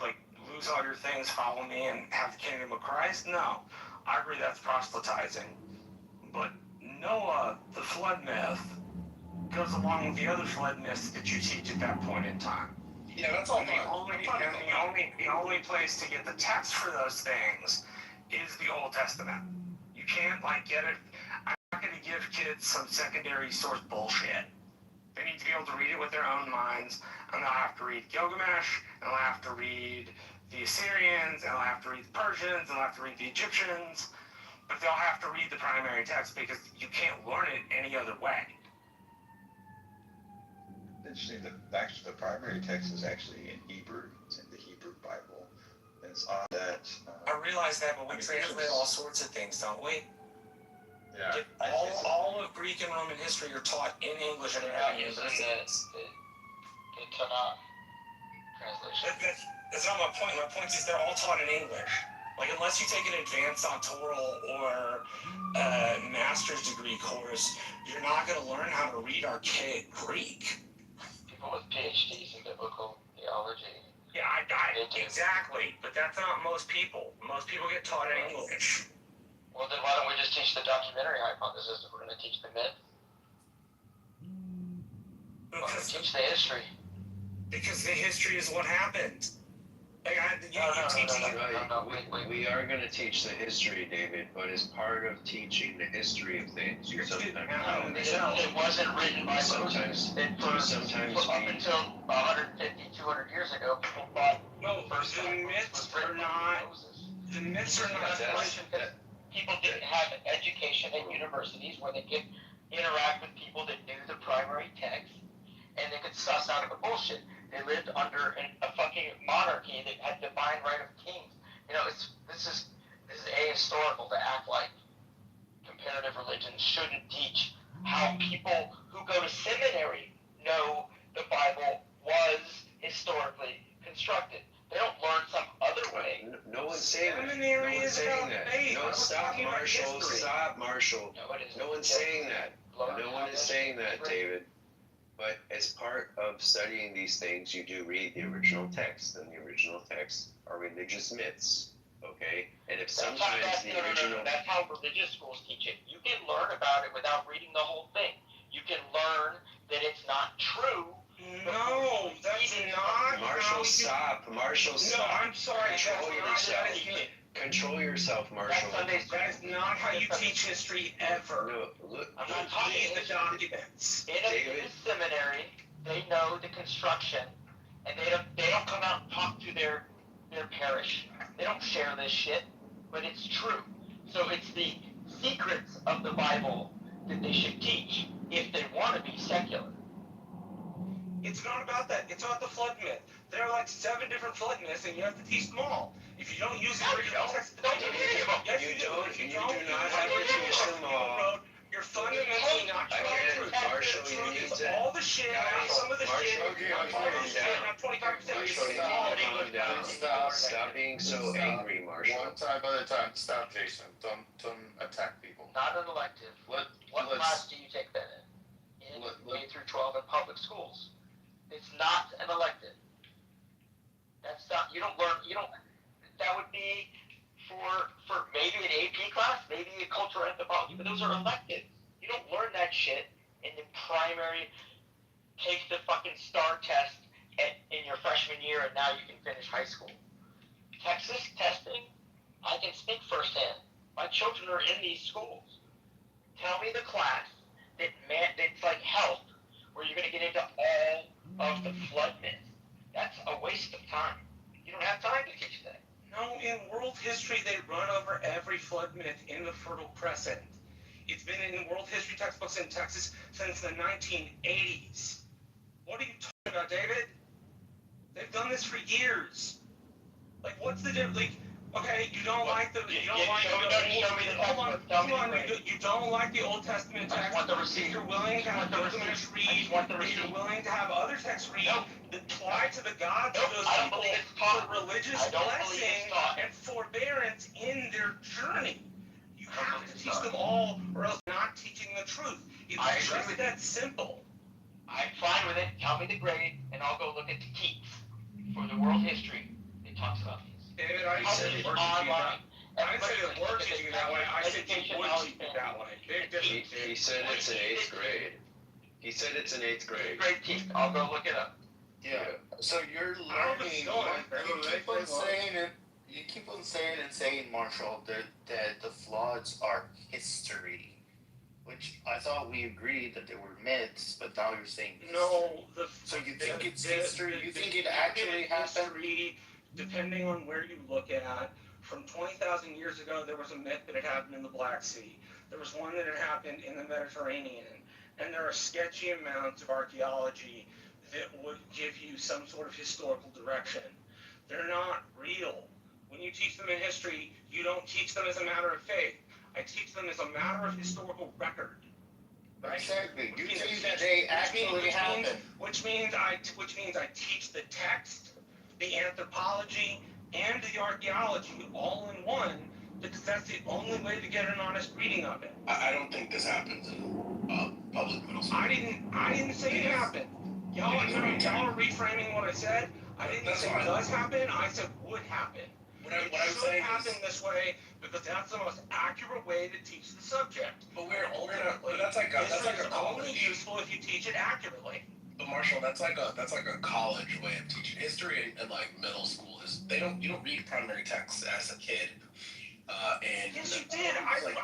like, lose all your things, follow me, and have the kingdom of Christ? No. I agree that's proselytizing. But Noah, the flood myth, goes along with the other flood myths that you teach at that point in time. Yeah, that's all. The only place to get the text for those things is the Old Testament. You can't get it. I'm not going to give kids some secondary source bullshit. They need to be able to read it with their own minds, and they'll have to read Gilgamesh, and they'll have to read the Assyrians, and they'll have to read the Persians, and they'll have to read the Egyptians, but they'll have to read the primary text because you can't learn it any other way. Interesting that actually the primary text is actually in Hebrew. It's in the Hebrew Bible. And it's odd that... I realize that, but we translate all sorts of things, don't we? Yeah. All of Greek and Roman history are taught in English at American universities. the Tanakh translation. That's not my point. My point is they're all taught in English. Like, unless you take an advanced doctoral or master's degree course, you're not going to learn how to read archaic Greek. People with PhDs in biblical theology. Yeah, exactly. But that's not most people. Most people get taught in English. Well, then why don't we just teach the documentary hypothesis if we're going to teach the myth? Why don't we teach the history? Because the history is what happened. We are going to teach the history, David, but as part of teaching the history of things, you sometimes it wasn't written by sometimes up until 150, 200 years ago. People thought the myths are not. The myths are not. People didn't have education at universities where they could interact with people that knew the primary text, and they could suss out the bullshit. They lived under a fucking monarchy that had divine right of kings. You know, this is ahistorical to act like comparative religions shouldn't teach how people who go to seminary know the Bible was historically constructed. They don't learn some other way. No one's saying that. Seminary is about faith. No, stop, Marshall. Stop, Marshall. No one's saying that. No one is saying that, David. But as part of studying these things, you do read the original text, and the original texts are religious myths, okay? And if sometimes the original... That's how religious schools teach it. You can learn about it without reading the whole thing. You can learn that it's not true. No, that's not. Marshall, stop. Marshall, stop. No, I'm sorry. Control yourself, Marshall. That is not how you teach history ever. No, look. I'm not talking the documents. In a seminary, they know the construction, and they don't come out and talk to their parish. They don't share this shit, but it's true. So it's the secrets of the Bible that they should teach if they want to be secular. It's not about that. It's about the flood myth. There are like 7 different flood myths, and you have to teach them all. If you don't use the original text, don't do any of them. Yes, you do. If you don't have to teach them all, you're fundamentally not telling the truth. Marshall, you need to... all the shit, not some of the shit, not 25%. Stop being so angry, Marshall. One time at a time. Stop, Jason. Don't attack people. Not an elective. What class do you take that in? K through 12 in public schools. It's not an elective. That's not, that would be for maybe an AP class, maybe a cultural anthropology, but those are electives. You don't learn that shit in the primary, take the fucking STAR test in your freshman year and now you can finish high school. Texas testing, I can speak firsthand. My children are in these schools. Tell me the class that's like health, where you're going to get into all of the flood myths. That's a waste of time. You don't have time to teach that. No, in world history, they run over every flood myth in the Fertile Crescent. It's been in world history textbooks in Texas since the 1980s. What are you talking about, David? They've done this for years. Like, what's the difference? Like, okay, you don't like the Old Testament text. If you're willing to have Gilgamesh read, if you're willing to have other texts read that apply to the gods of those people for religious blessing and forbearance in their journey. You have to teach them all, or else you're not teaching the truth. It's just that simple. I'm fine with it. Tell me the grade, and I'll go look at the Keats for the world history. It talks about these. David, I said it online. I said it we're teaching it that way. I said you would teach it that way. Big difference. He said it's in 8th grade. He said it's in 8th grade. Grade Keats. I'll go look it up. Yeah. So you're learning. You keep on saying, Marshall, that the floods are history. Which I thought we agreed that they were myths, but now you're saying history. No. So you think it's history? You think it actually happened? Depending on where you look at, from 20,000 years ago, there was a myth that had happened in the Black Sea. There was one that had happened in the Mediterranean. And there are sketchy amounts of archaeology that would give you some sort of historical direction. They're not real. When you teach them in history, you don't teach them as a matter of faith. I teach them as a matter of historical record. Exactly. You see that they actually happen. Which means I teach the text, the anthropology, and the archaeology all in one, because that's the only way to get an honest reading of it. I don't think this happens in public middle school. I didn't say it happened. Y'all are reframing what I said. I didn't say it does happen. I said would happen. What I'm Should saying happen is, this way because that's the most accurate way to teach the subject. but that's like a only college. useful if you teach it accurately. But Marshall, that's like a college way of teaching history, and like middle school is you don't read primary texts as a kid. And yes, you did. I read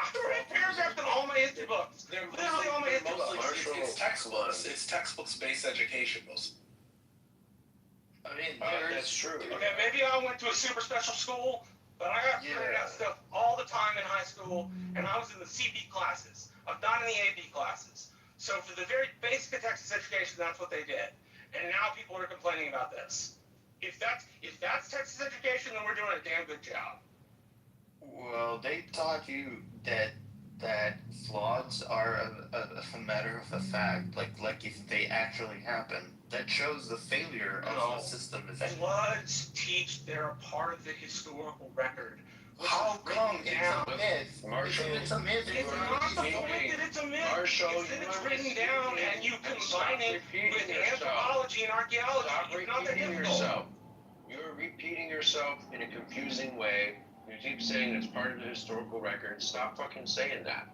paragraphs in all my history books. They're literally all my history books. It's textbooks. It's textbooks-based education. I mean, that's true. Okay, maybe I went to a super special school, but I got figured out stuff all the time in high school, and I was in the CP classes. I'm not in the AB classes. So for the very basic of Texas education, that's what they did. And now people are complaining about this. If that's Texas education, then we're doing a damn good job. Well, they taught you that floods are a matter of a fact, like if they actually happen. That shows the failure of the system. Floods teach they're a part of the historical record. How come it's a myth? Marshall, It's a myth. It's not the point that it's a myth. Marshall, it's that it's written down and you combine it with anthropology and archaeology. It's not that difficult. You're repeating yourself in a confusing way. You keep saying it's part of the historical record. Stop fucking saying that.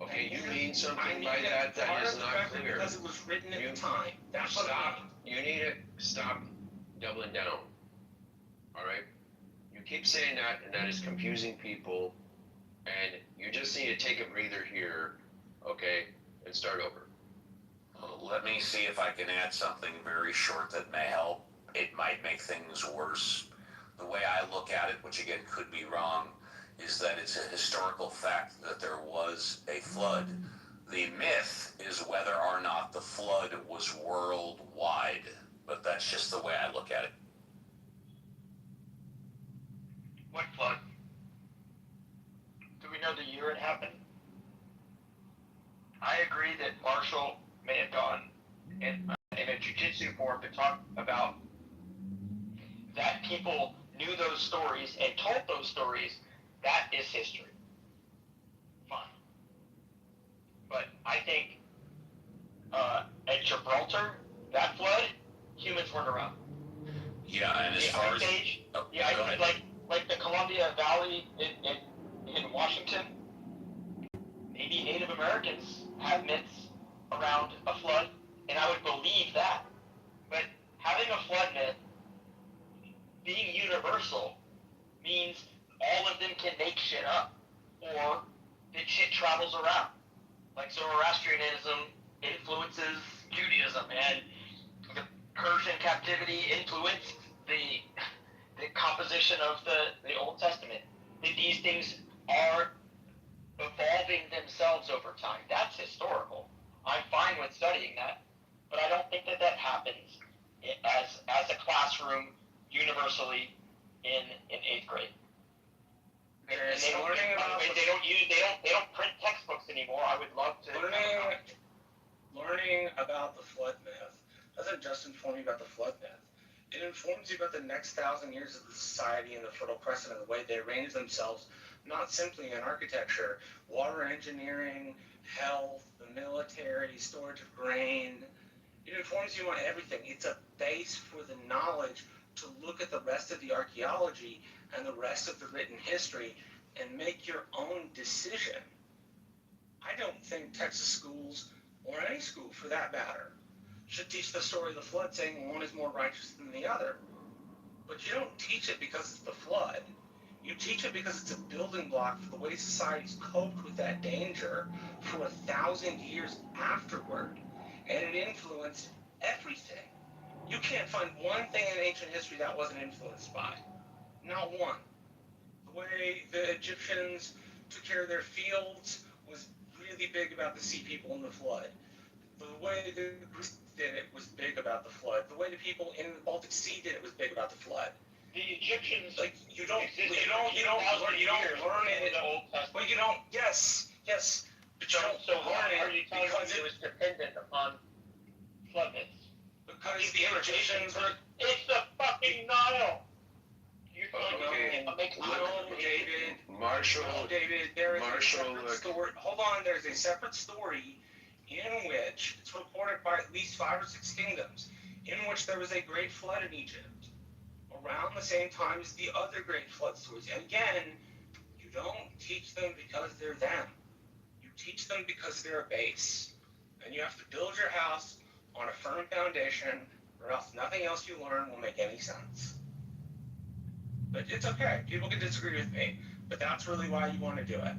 Okay, you mean something by that is not clear. Because it was written at the time. That's what I mean. You need to stop doubling down. All right? You keep saying that, and that is confusing people. And you just need to take a breather here, okay, and start over. Let me see if I can add something very short that may help. It might make things worse. The way I look at it, which again could be wrong, is that it's a historical fact that there was a flood. The myth is whether or not the flood was worldwide, but that's just the way I look at it. What flood? Do we know the year it happened? I agree that Marshall may have gone in a jiu-jitsu form to talk about that people knew those stories and told those stories. That is history. Fine. But I think at Gibraltar, that flood, humans weren't around. Yeah, and as far as... I think like the Columbia Valley in Washington, maybe Native Americans have myths around a flood, and I would believe that. But having a flood myth being universal means all of them can make shit up, or that shit travels around. Like Zoroastrianism influences Judaism, and the Persian captivity influenced the composition of the Old Testament. That these things are evolving themselves over time. That's historical. I'm fine with studying that, but I don't think that happens as a classroom universally in 8th grade. And they don't print textbooks anymore. I would love to. Learning about the flood myth doesn't just inform you about the flood myth. It informs you about the next 1,000 years of the society and the Fertile Crescent and the way they arrange themselves, not simply in architecture, water engineering, health, the military, storage of grain. It informs you on everything. It's a base for the knowledge to look at the rest of the archaeology and the rest of the written history and make your own decision. I don't think Texas schools, or any school for that matter, should teach the story of the flood saying one is more righteous than the other. But you don't teach it because it's the flood. You teach it because it's a building block for the way societies coped with that danger for 1,000 years afterward. And it influenced everything. You can't find one thing in ancient history that wasn't influenced by. Not one. The way the Egyptians took care of their fields was really big about the sea people in the flood. The way the Greeks did it was big about the flood. The way the people in the Baltic Sea did it was big about the flood. The Egyptians, like you don't learn it. Well, you don't. Yes, So why are you telling me it was dependent upon flood myths? Because the Egyptians were. It's the fucking Nile. You're Okay. David. Marshall. David. There is Marshall, a separate story. Hold on. There's a separate story in which it's reported by at least 5 or 6 kingdoms, in which there was a great flood in Egypt around the same time as the other great flood stories. And again, you don't teach them because they're them. You teach them because they're a base. And you have to build your house on a firm foundation, or else nothing else you learn will make any sense. But it's okay. People can disagree with me. But that's really why you want to do it.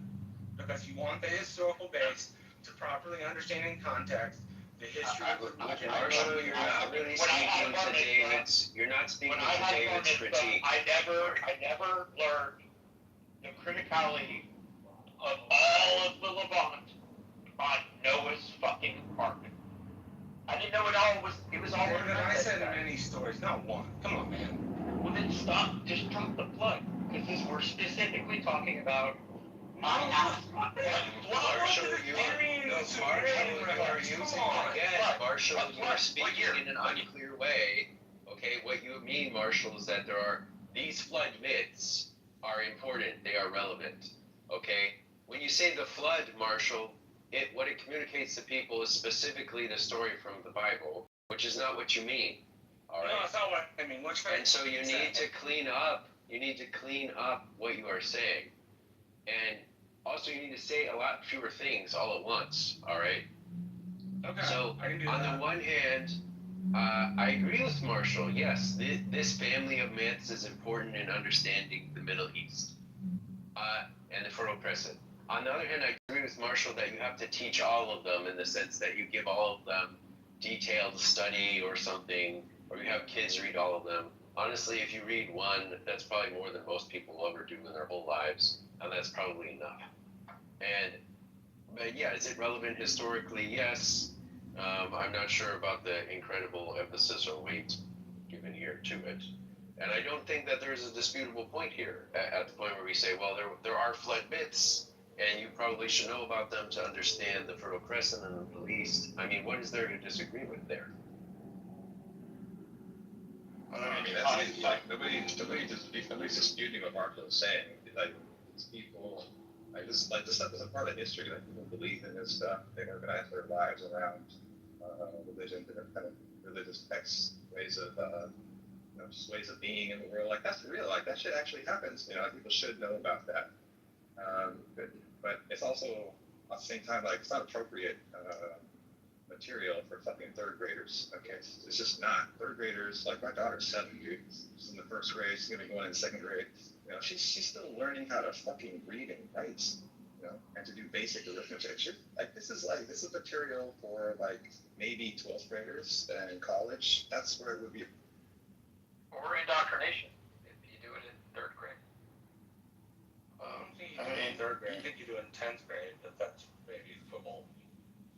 Because you want the historical base to properly understand in context the history of the region. Marshall, you're not really speaking to David's. You're not speaking to David's critique. I never learned the criticality of all of the Levant on Noah's fucking Ark. I didn't know it was all. More than I said in many stories, not one. Come on, man. Well, then just drop the flood, because we're specifically talking about my house. Marshall, you are speaking in an unclear way. Okay, what you mean, Marshall, is that there are these flood myths are important. They are relevant. Okay, when you say the flood, Marshall, what it communicates to people is specifically the story from the Bible, which is not what you mean. All right. No, that's not what I mean. And so you need to clean up. You need to clean up what you are saying, and also you need to say a lot fewer things all at once. All right. Okay. So I can do on that. the one hand, I agree with Marshall. Yes, this family of myths is important in understanding the Middle East and the Fertile Crescent. On the other hand, I agree with Marshall that you have to teach all of them in the sense that you give all of them detailed study or something, or you have kids read all of them. Honestly, if you read one, that's probably more than most people will ever do in their whole lives, and that's probably enough. But yeah, is it relevant historically? Yes. I'm not sure about the incredible emphasis or weight given here to it. And I don't think that there's a disputable point here at the point where we say, well, there are flood myths, and you probably should know about them to understand the Fertile Crescent and the Middle East. I mean, what is there to disagree with there? I mean, that's like nobody's disputing what Marco is saying. Like these people, this stuff is a part of history. Like people believe in this stuff. They organize their lives around religion, different kind of religious texts, ways of just ways of being in the world. Like that's real. Like that shit actually happens. People should know about that. But it's also at the same time like it's not appropriate material for fucking third graders. Okay, it's just not. Third graders, like my daughter's 7, dude. She's in the first grade. She's gonna be going in second grade. She's still learning how to fucking read and write. And to do basic arithmetic. This is material for like maybe 12th graders in college. That's where it would be. Or indoctrination, if you do it in 3rd grade. I mean, in 3rd grade. I think you do it in 10th grade, but that's maybe football.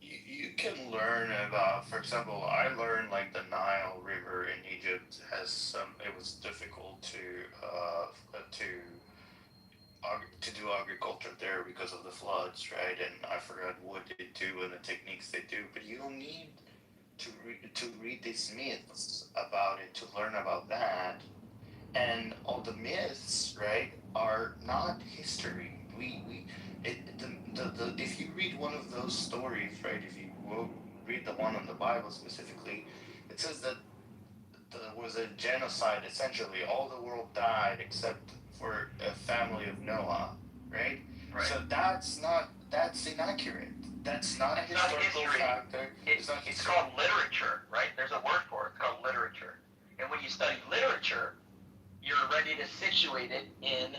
You can learn about, for example, I learned like the Nile River in Egypt has some. It was difficult to do agriculture there because of the floods, right? And I forgot what they do and the techniques they do, but you don't need to read these myths about it to learn about that. And all the myths, right, are not history. If you read one of those stories, right, if you will read the one in the Bible specifically, it says that there was a genocide. Essentially, all the world died except for a family of Noah, right? So that's inaccurate. That's not a historical factor. It's called literature, right? There's a word for it. It's called literature. And when you study literature, you're ready to situate it in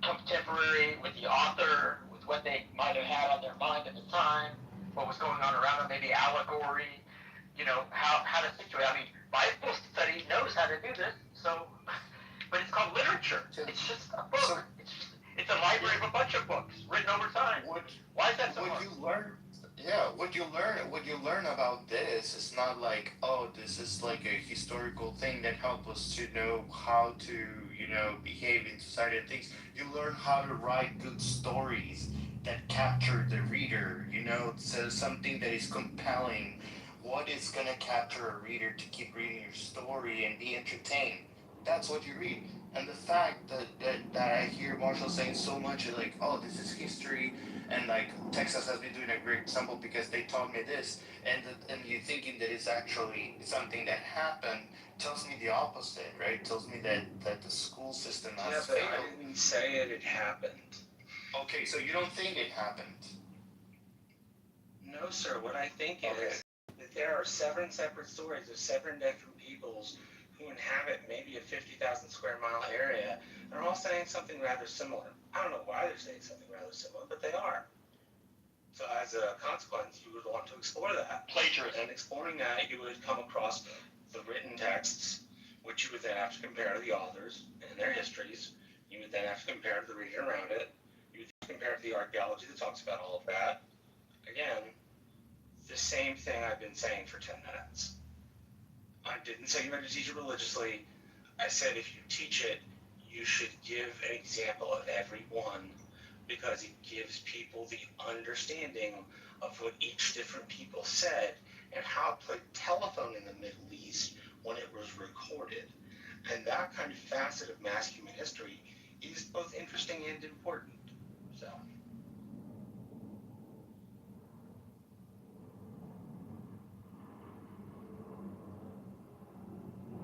contemporary with the author, with what they might have had on their mind at the time, what was going on around them, maybe allegory, how to situate. I mean, Bible study knows how to do this, so, but it's called literature. It's just a book. It's a library of a bunch of books written over time. Why is that so hard? What you learn about this is not like, oh, this is like a historical thing that helps us to know how to, behave in society and things. You learn how to write good stories that capture the reader, you know, so something that is compelling. What is going to capture a reader to keep reading your story and be entertained? That's what you read. And the fact that I hear Marshall saying so much, like, oh, this is history, and like Texas has been doing a great example because they taught me this, and you thinking that it's actually something that happened, tells me the opposite, right? Tells me that the school system has Yeah, but failed. I didn't say it happened. Okay, so you don't think it happened? No, sir. What I think is that there are 7 separate stories of 7 different peoples who inhabit maybe a 50,000 square mile area. They're all saying something rather similar. I don't know why they're saying something rather similar, but they are. So as a consequence, you would want to explore that. Plagiarism. And exploring that, you would come across the written texts, which you would then have to compare to the authors and their histories. You would then have to compare to the region around it. You would compare to the archaeology that talks about all of that. Again, the same thing I've been saying for 10 minutes. I didn't say you had to teach it religiously. I said if you teach it, you should give an example of every one, because it gives people the understanding of what each different people said and how it played telephone in the Middle East when it was recorded. And that kind of facet of mass human history is both interesting and important. So.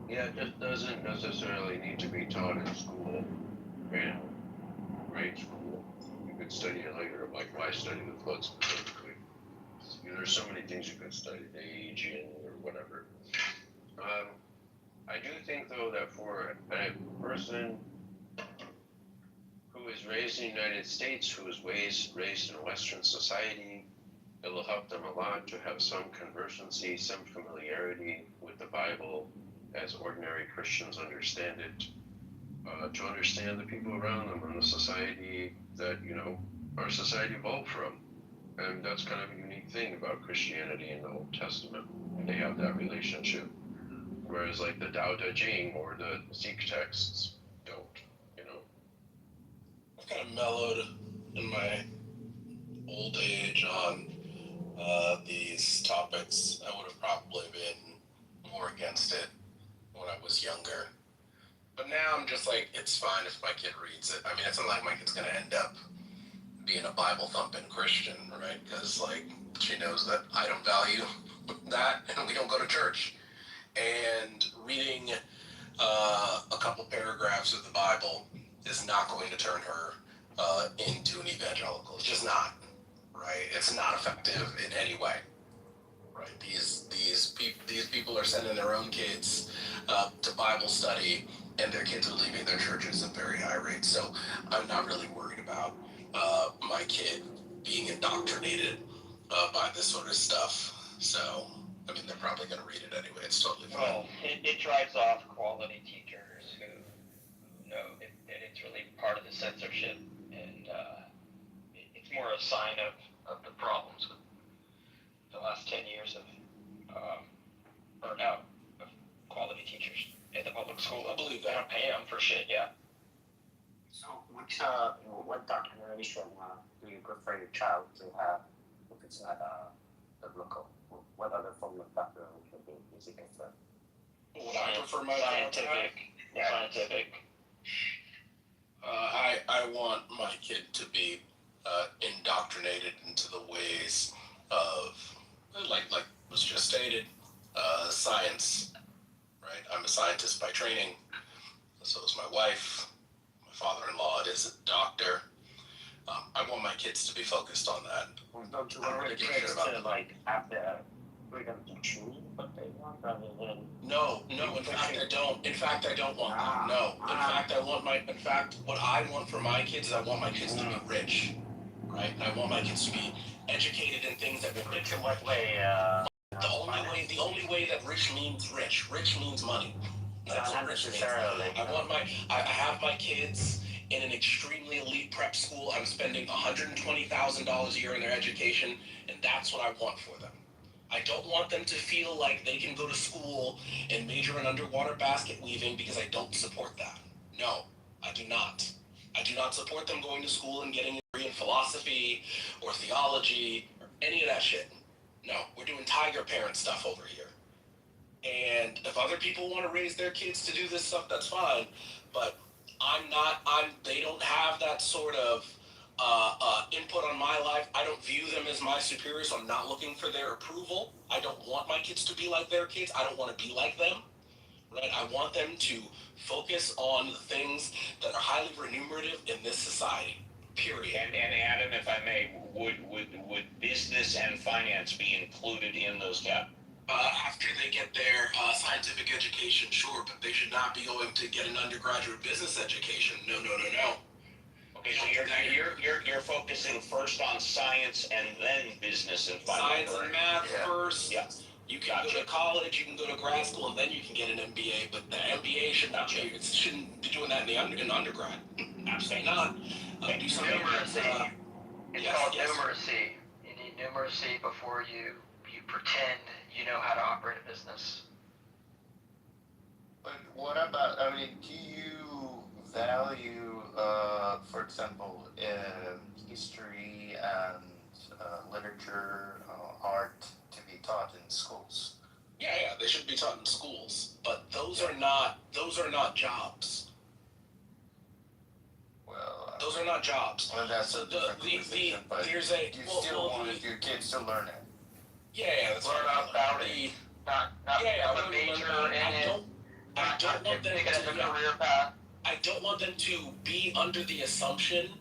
Yeah, it just doesn't necessarily need to be taught in school, in grade school. You could study it later, like why study the flood specifically? You know, there's so many things you could study, the aging or whatever. I do think though that for a person who is raised in the United States, who is raised in Western society, it will help them a lot to have some conversancy, some familiarity with the Bible as ordinary Christians understand it, to understand the people around them and the society that, you know, our society evolved from. And that's kind of a unique thing about Christianity in the Old Testament. They have that relationship. Whereas like the Tao Te Ching or the Sikh texts don't, you know. I've kind of mellowed in my old age on these topics. I would have probably been more against it when I was younger. But now I'm just like, it's fine if my kid reads it. I mean, it's not like my kid's going to end up being a Bible thumping Christian, right? Because like she knows that I don't value that, and we don't go to church. And reading a couple paragraphs of the Bible is not going to turn her into an evangelical. It's just not, right? It's not effective in any way, right? These people are sending their own kids to Bible study, and their kids are leaving their churches at very high rates. So I'm not really worried about my kid being indoctrinated by this sort of stuff. So, I mean, they're probably going to read it anyway. It's totally fine. Well, it drives off quality teachers who know that it's really part of the censorship, and it's more a sign of the problems with the last 10 years of burnout of quality teachers at the public school. I believe They that. don't pay them for shit, yeah. So, what documentation do you prefer your child to have if it's not biblical? What other form of documentation is it prefer? What I prefer my child to have? Scientific. I want my kid to be indoctrinated into the ways of, like was just stated, science, right? I'm a scientist by training, so is my wife. My father-in-law is a doctor. I want my kids to be focused on that. Well, don't you I don't want really your give a shit kids about to them. like have the freedom to choose what they want rather than? No, in fact I don't. In fact, I don't want that. No. In fact, what I want for my kids is I want my kids to be rich, right? And I want my kids to be educated in things that will Rich in what way? The only way that rich means rich. Rich means money. That's Not what rich means. necessarily. I have my kids in an extremely elite prep school. I'm spending $120,000 a year in their education, and that's what I want for them. I don't want them to feel like they can go to school and major in underwater basket weaving because I don't support that. No, I do not. I do not support them going to school and getting a degree in philosophy or theology or any of that shit. No, we're doing tiger parent stuff over here. And if other people want to raise their kids to do this stuff, that's fine. But they don't have that sort of input on my life. I don't view them as my superiors, so I'm not looking for their approval. I don't want my kids to be like their kids. I don't want to be like them, right? I want them to focus on the things that are highly remunerative in this society, period. And Adam, if I may, would business and finance be included in those caps? After they get their scientific education, sure, but they should not be going to get an undergraduate business education. No. Okay, so you're focusing first on science and then business and finance. Science and math first. Yeah. You can go to college, you can go to grad school, and then you can get an MBA. But the MBA should not be. It shouldn't be doing that in undergrad. Absolutely not. Do something. Numeracy. It's called numeracy. You need numeracy before you pretend you know how to operate a business. But what about, I mean, do you value, for example, history and literature, art to be taught in schools? Yeah, they should be taught in schools, but those are not jobs. Well, those are not jobs. Well, that's a different conversation, but there's a, you still want your kids to learn it. Yeah, that's what about bounty? Not a major in it. I don't want them to a career path. I don't want them to be under the assumption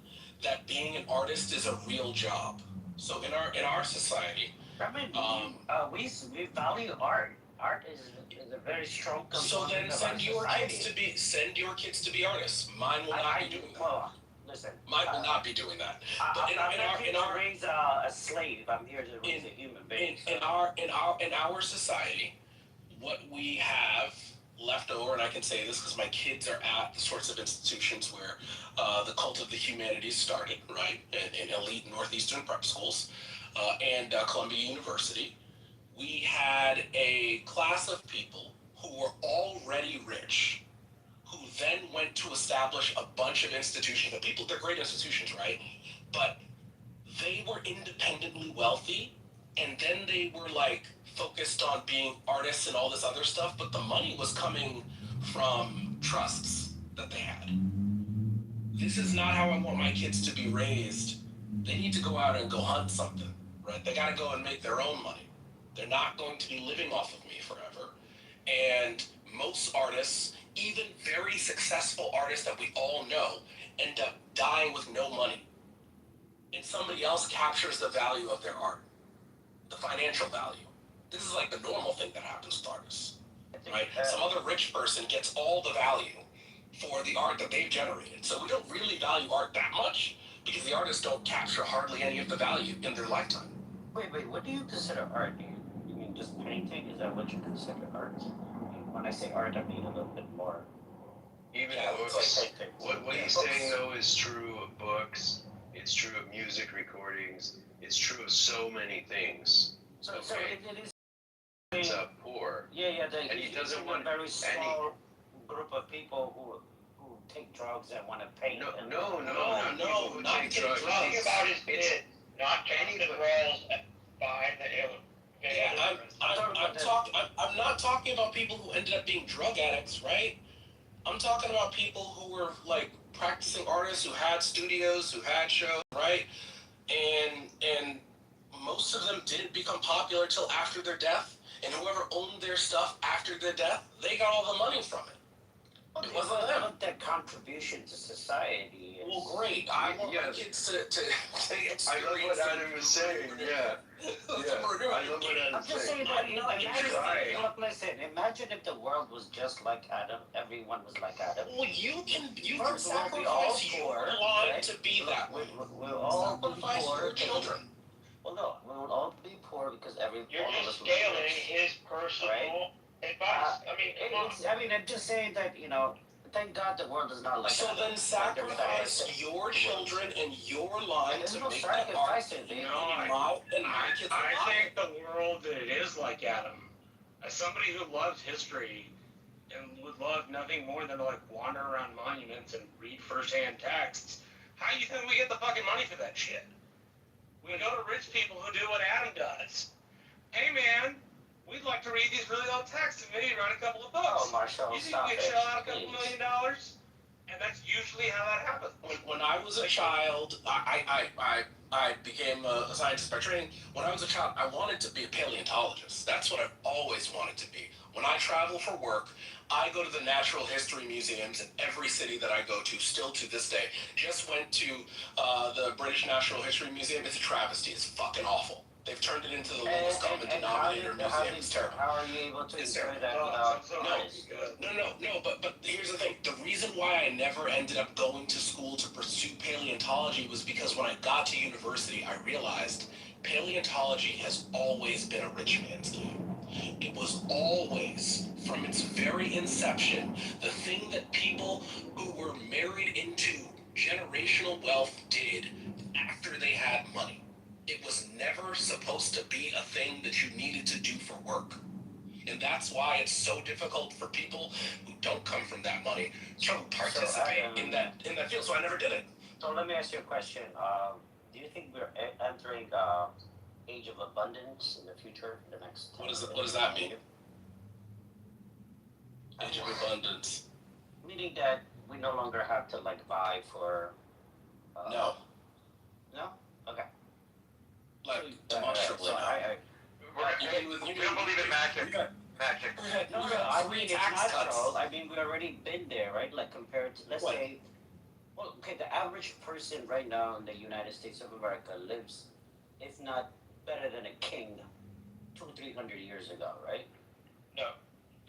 that being an artist is a real job. So in our society, I mean, we value art. Art is a very strong component. So then of send our your society. kids to be artists. Mine will not be doing that. Well, listen. Mine will not be doing that. But I'm not here to raise a slave. I'm here to raise a human being. In our society, what we have left over, and I can say this because my kids are at the sorts of institutions where the cult of the humanities started, right? In elite northeastern prep schools and Columbia University. We had a class of people who were already rich, who then went to establish a bunch of institutions. They're great institutions, right? But they were independently wealthy, and then they were like focused on being artists and all this other stuff, but the money was coming from trusts that they had. This is not how I want my kids to be raised. They need to go out and go hunt something, right? They gotta go and make their own money. They're not going to be living off of me forever. And most artists, even very successful artists that we all know, end up dying with no money. And somebody else captures the value of their art, the financial value. This is like the normal thing that happens with artists, right? Some other rich person gets all the value for the art that they've generated. So we don't really value art that much because the artists don't capture hardly any of the value in their lifetime. Wait, what do you consider art? You mean just painting? Is that what you consider art? When I say art, I mean a little bit more. Even books. What he's saying though is true of books. It's true of music recordings. It's true of so many things. So it is. It's poor. Yeah. And he doesn't want a very small group of people who take drugs and want to paint. No. Not take drugs. The thing about his bit, not painting the walls behind the alien. Yeah, I'm not talking about people who ended up being drug addicts, right? I'm talking about people who were like practicing artists who had studios, who had shows, right? And most of them didn't become popular till after their death. And whoever owned their stuff after their death, they got all the money from it. It wasn't them. Their contribution to society. Well, great. I want my kids to experience. I love what Adam was saying. Yeah. I love what Adam I'm just saying that, imagine if the world was just like Adam, everyone was like Adam. Well, you can sacrifice your life to be that way. We'll all be sacrifice poor. your children. Well, no, we will all be poor because You're just scaling his personal advice. I'm just saying that, thank God the world is not like so that. Then sacrifice your children and your line to make that art. I think the world that it is like Adam. As somebody who loves history and would love nothing more than to like wander around monuments and read firsthand texts, How do you think we get the fucking money for that shit? We go to rich people who do what Adam does. Hey man, we'd like to read these really old texts and maybe write a couple of books. Oh, Marshall, You think stop you it, can shell out a couple please. $1 million? And that's usually how that happens. When I was a child, I became a scientist by training. When I was a child, I wanted to be a paleontologist. That's what I've always wanted to be. When I travel for work, I go to the natural history museums in every city that I go to, still to this day. Just went to the British Natural History Museum. It's a travesty. It's fucking awful. They've turned it into the lowest common denominator museum. It's terrible. How are you able to It's enjoy terrible. that without No, but here's the thing. The reason why I never ended up going to school to pursue paleontology was because when I got to university, I realized paleontology has always been a rich man's game. It was always, from its very inception, the thing that people who were married into generational wealth did after they had money. It was never supposed to be a thing that you needed to do for work. And that's why it's so difficult for people who don't come from that money to participate in that field. So I never did it. So let me ask you a question. Do you think we're entering age of abundance in the future, in the next? What does that mean? Age of abundance. Meaning that we no longer have to like vie for. No. No. Okay. Like demonstrably. We don't believe in magic. Magic. No, I mean it's natural. I mean we've already been there, right? Like compared to let's say, well, okay, the average person right now in the United States of America lives, if not better than a king, 200-300 years ago, right? No.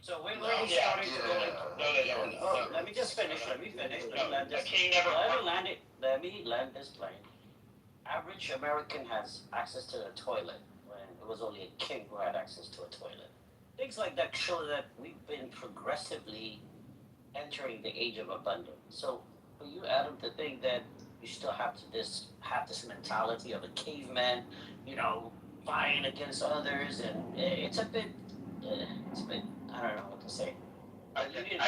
So we're already starting to go into. No, they don't. Oh, let me just finish. Let me finish. Let me land this. A king never. Let me land it. Let me land this plane. Average American has access to a toilet when it was only a king who had access to a toilet. Things like that show that we've been progressively entering the age of abundance. So for you, Adam, to think that you still have to have this mentality of a caveman, you know, vying against others, and it's a bit, I don't know what to say. I think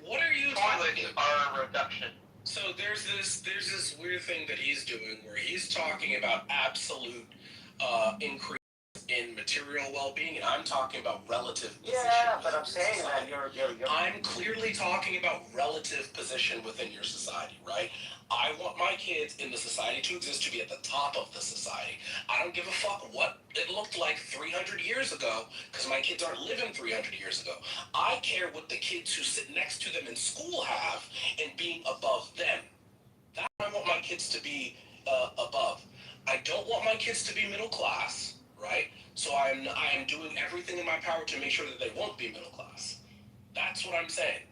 What are you toilets are a reduction. So there's this weird thing that he's doing where he's talking about absolute increase in material well-being, and I'm talking about relative position. Yeah, but I'm saying that you're. I'm clearly talking about relative position within your society, right? I want my kids in the society to exist to be at the top of the society. I don't give a fuck what it looked like 300 years ago, because my kids aren't living 300 years ago. I care what the kids who sit next to them in school have and being above them. That's what I want my kids to be above. I don't want my kids to be middle class, right? So I am doing everything in my power to make sure that they won't be middle class. That's what I'm saying.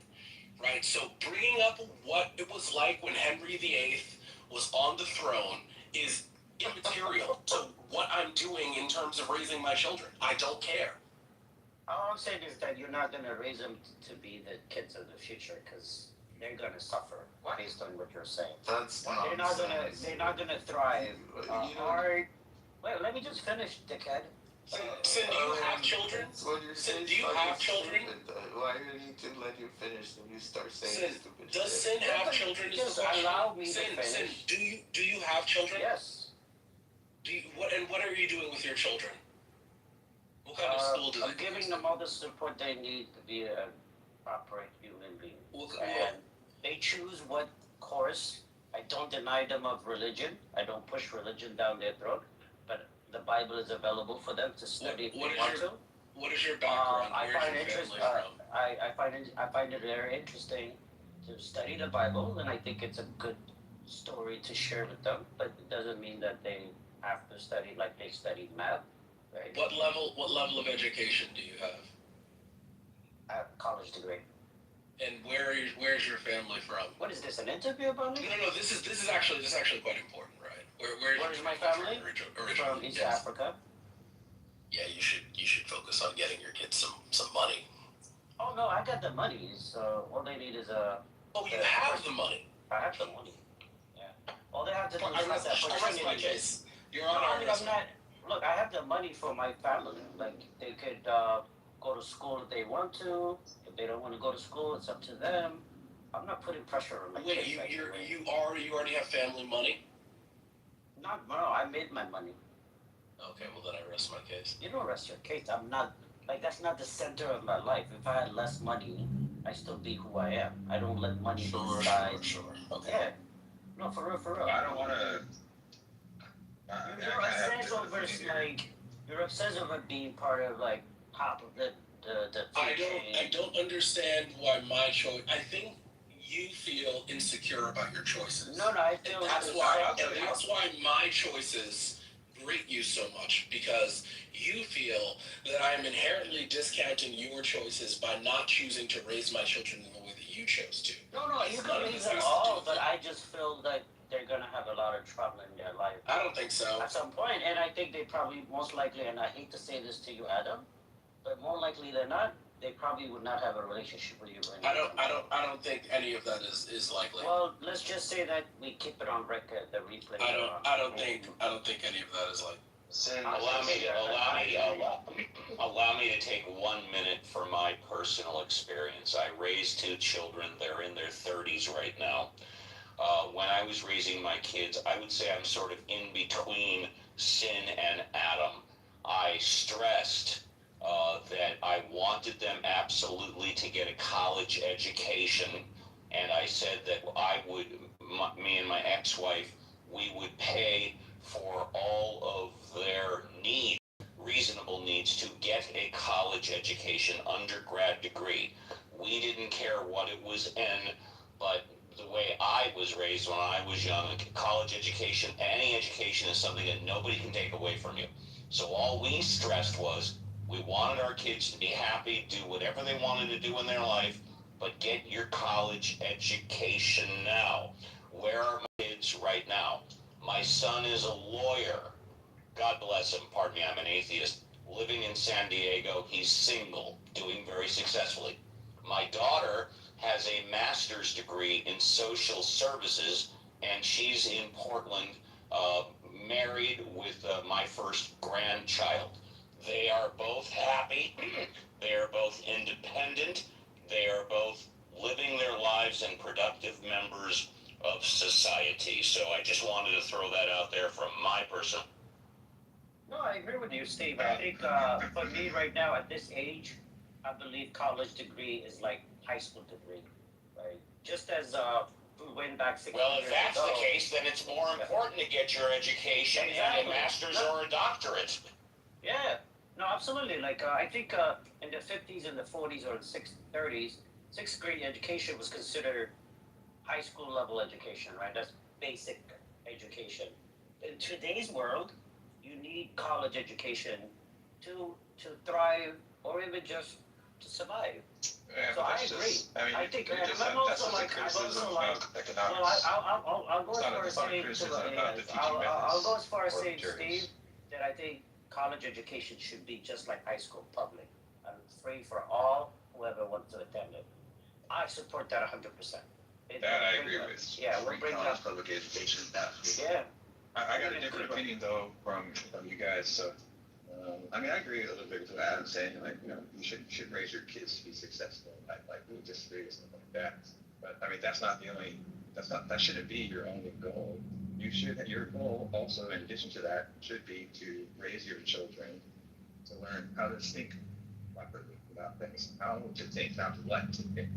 Right, so bringing up what it was like when Henry VIII was on the throne is immaterial to what I'm doing in terms of raising my children. I don't care. All I'm saying is that you're not going to raise them to be the kids of the future because they're going to suffer based on what you're saying. That's they're not going to thrive hard. Wait, let me just finish, dickhead. Sin, do you have children? Sin, do you have children? Why do you need to let you finish and you start saying stupid shit? Does Sin have children? Just allow me to finish. Sin, do you have children? Yes. What are you doing with your children? What kind of school do they I'm giving them all the support they need to be a proper human being. And they choose what course. I don't deny them of religion. I don't push religion down their throat. But the Bible is available for them to study if they want to. What is your background? I find it very interesting to study the Bible, and I think it's a good story to share with them. But it doesn't mean that they have to study like they studied math. Right? What level of education do you have? I have a college degree. And where's your family from? What is this, an interview about me? No. This is actually quite important, right? Where is my family? From East Africa. Yeah, you should focus on getting your kids some money. Oh no, I got the money. So all they need is a. Oh, you have the money. I have the money. Yeah. All they have to do is I rest my case. You're on our list. Look, I have the money for my family. Like they could go to school if they want to. If they don't want to go to school, it's up to them. I'm not putting pressure on my Wait, kids. you already have family money? No, I made my money. Okay, well then I rest my case. You don't rest your case. I'm not, like, that's not the center of my life. If I had less money, I still be who I am. I don't let money decide. Sure. Okay. Yeah. No, for real. I don't want to. You're obsessed over, like, you're obsessed over being part of, like, top of the I don't understand why my choice. I think you feel insecure about your choices. No, I feel that's why my choices grate you so much, because you feel that I am inherently discounting your choices by not choosing to raise my children in the way that you chose to. No, you can raise them all, but I just feel like they're gonna have a lot of trouble in their life. I don't think so. At some point, and I think they probably, most likely, and I hate to say this to you, Adam, but more likely than not, they probably would not have a relationship with you. I don't think any of that is likely. Well, let's just say that we keep it on record, the replay. I don't think any of that is likely. Allow me to take 1 minute for my personal experience. I raised 2 children. They're in their 30s right now. When I was raising my kids, I would say I'm sort of in between Sin and Adam. I stressed that I wanted them absolutely to get a college education, and I said that me and my ex-wife, we would pay for all of their needs, reasonable needs, to get a college education, undergrad degree. We didn't care what it was in, but the way I was raised when I was young, college education, any education is something that nobody can take away from you. So all we stressed was we wanted our kids to be happy, do whatever they wanted to do in their life, but get your college education now. Where are my kids right now? My son is a lawyer. God bless him. Pardon me, I'm an atheist. Living in San Diego. He's single, doing very successfully. My daughter has a master's degree in social services, and she's in Portland, married with my first grandchild. They are both happy. They are both independent. They are both living their lives and productive members of society. So I just wanted to throw that out there from my person. No, I agree with you, Steve. I think for me right now at this age, I believe college degree is like high school degree, right? Just as we went back 6 years ago. Well, if that's the case, then it's more important to get your education and a master's or a doctorate. Yeah, no, absolutely. Like I think in the 50s and the 40s or the 30s, sixth grade education was considered high school level education, right? That's basic education. In today's world, you need college education to thrive or even just to survive. Yeah, so I agree. I think I'm also like, well, I'll go as far as saying, I'll go as far as saying, Steve, that I think college education should be just like high school, public, and free for all whoever wants to attend it. I support that 100%. That I agree with. Yeah, we'll bring college up public education. Yeah. I got a different opinion though from you guys. So, I mean, I agree a little bit with what Adam's saying. Like, you know, you should raise your kids to be successful. Like we disagree with something like that. But I mean, that shouldn't be your only goal. Your goal also, in addition to that, should be to raise your children to learn how to think properly about things, how to think, not what to think.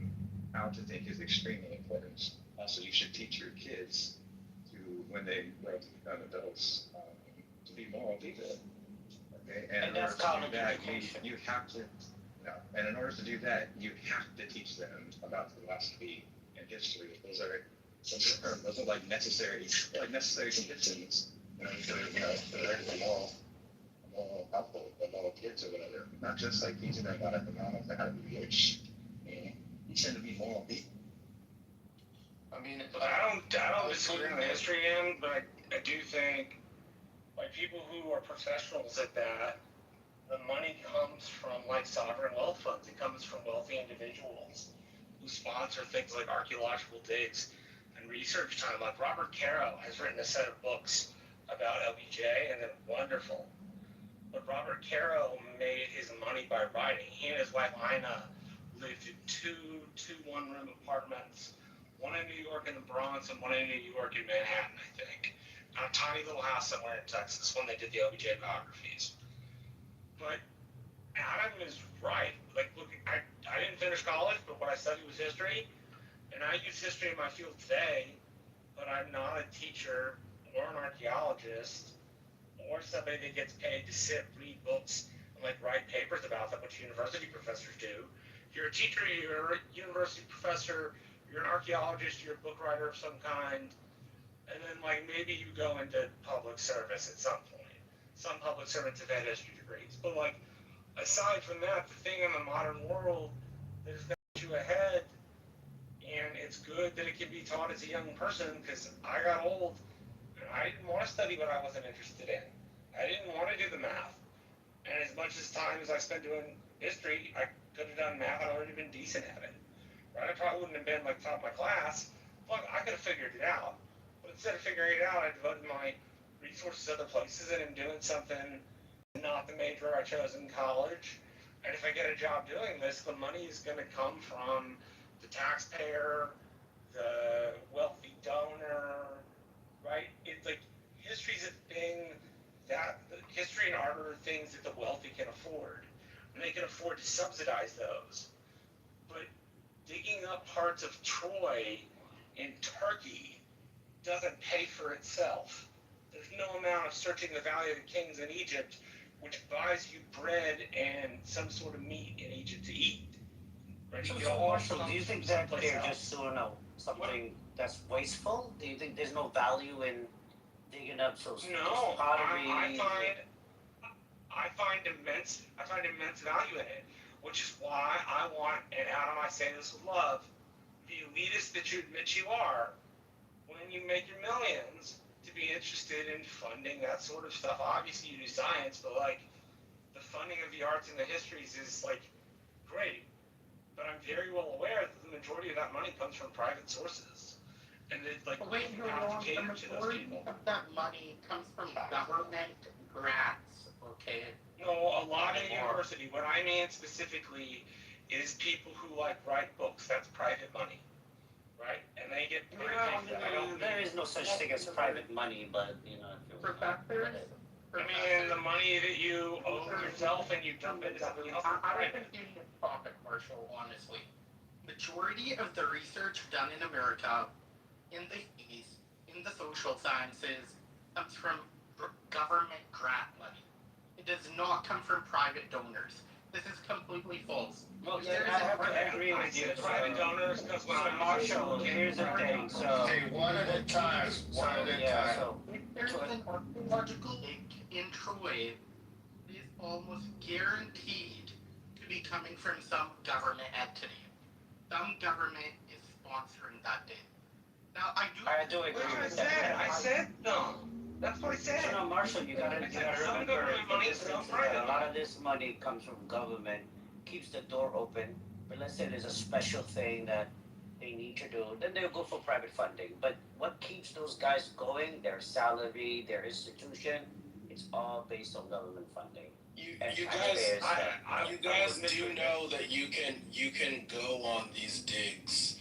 How to think is extremely important. Also, you should teach your kids to, when they grow to become adults, to be moral people. Okay, and in order to do that, you have to. And in order to do that, you have to teach them about philosophy and history. Those are like necessary conditions. To raise a moral household, a moral kids or whatever. Not just like teaching them about economics and how to be rich. You tend to be moral people. I mean, I don't disagree on the history end, but I do think, like, people who are professionals at that, the money comes from, like, sovereign wealth funds. It comes from wealthy individuals who sponsor things like archaeological digs and research time. Like, Robert Caro has written a set of books about LBJ, and they're wonderful. But Robert Caro made his money by writing. He and his wife, Ina, lived in two one-room apartments one in New York in the Bronx and one in New York in Manhattan, I think. On a tiny little house somewhere in Texas when they did the OBJ biographies. But Adam is right. Like, look, I didn't finish college, but what I studied was history, and I use history in my field today, but I'm not a teacher or an archaeologist or somebody that gets paid to sit, read books, and like write papers about them, which university professors do. You're a teacher, you're a university professor, you're an archaeologist, you're a book writer of some kind, and then like maybe you go into public service at some point. Some public servants have had history degrees, but like aside from that, the thing in the modern world that has got you ahead, and it's good that it can be taught as a young person, because I got old and I didn't want to study what I wasn't interested in. I didn't want to do the math. And as much as time as I spent doing history, I could have done math. I'd already been decent at it. Right? I probably wouldn't have been like top of my class, but I could have figured it out. But instead of figuring it out, I devoted my resources other places, and I'm doing something not the major I chose in college. And if I get a job doing this, the money is going to come from the taxpayer, the wealthy donor, right? It's like history's a thing that history and art are things that the wealthy can afford, and they can afford to subsidize those. But digging up parts of Troy in Turkey doesn't pay for itself. There's no amount of searching the Valley of the Kings in Egypt which buys you bread and some sort of meat in Egypt to eat. Right? So, It so all Marshall, do you comes think from that someplace they're else. just doing something that's wasteful? Do you think there's no value in digging up those No, pottery? I find immense value in it, which is why I want, and Adam, I say this with love, the elitist that you admit you are, when you make your millions, to be interested in funding that sort of stuff. Obviously, you do science, but like the funding of the arts and the histories is like great. But I'm very well aware that the majority of that money comes from private sources, and it's like Wait, you have to the cater to those majority people. of that money comes from government grants, okay? No, a lot of university. What I mean specifically is people who like write books. That's private money, right? And they get paid for that. I don't There mean, is no such thing as private money, but if you Professors? I mean the money that you owe yourself and you dump into something else. I don't think you need to profit, Marshall, honestly. Majority of the research done in America, in the East, in the social sciences, comes from government grant money. It does not come from private donors. This is completely false. Well, yeah, I have to agree with you. Private donors, because when So, Marshall, here's the thing. So, Okay, one at a time. One at a yeah, time. so If there's an archaeological dig in Troy, it is almost guaranteed to be coming from some government entity. Some government is sponsoring that dig. Now, I do agree That's with what that. I said no. That's what I said. So, no, Marshall, you gotta Some remember government money, the some difference is private that a lot money. of this money comes from government, keeps the door open. But let's say there's a special thing that they need to do, then they'll go for private funding. But what keeps those guys going, their salary, their institution, it's all based on government funding. You And guys, taxpayers, you guys do know that you can go on these digs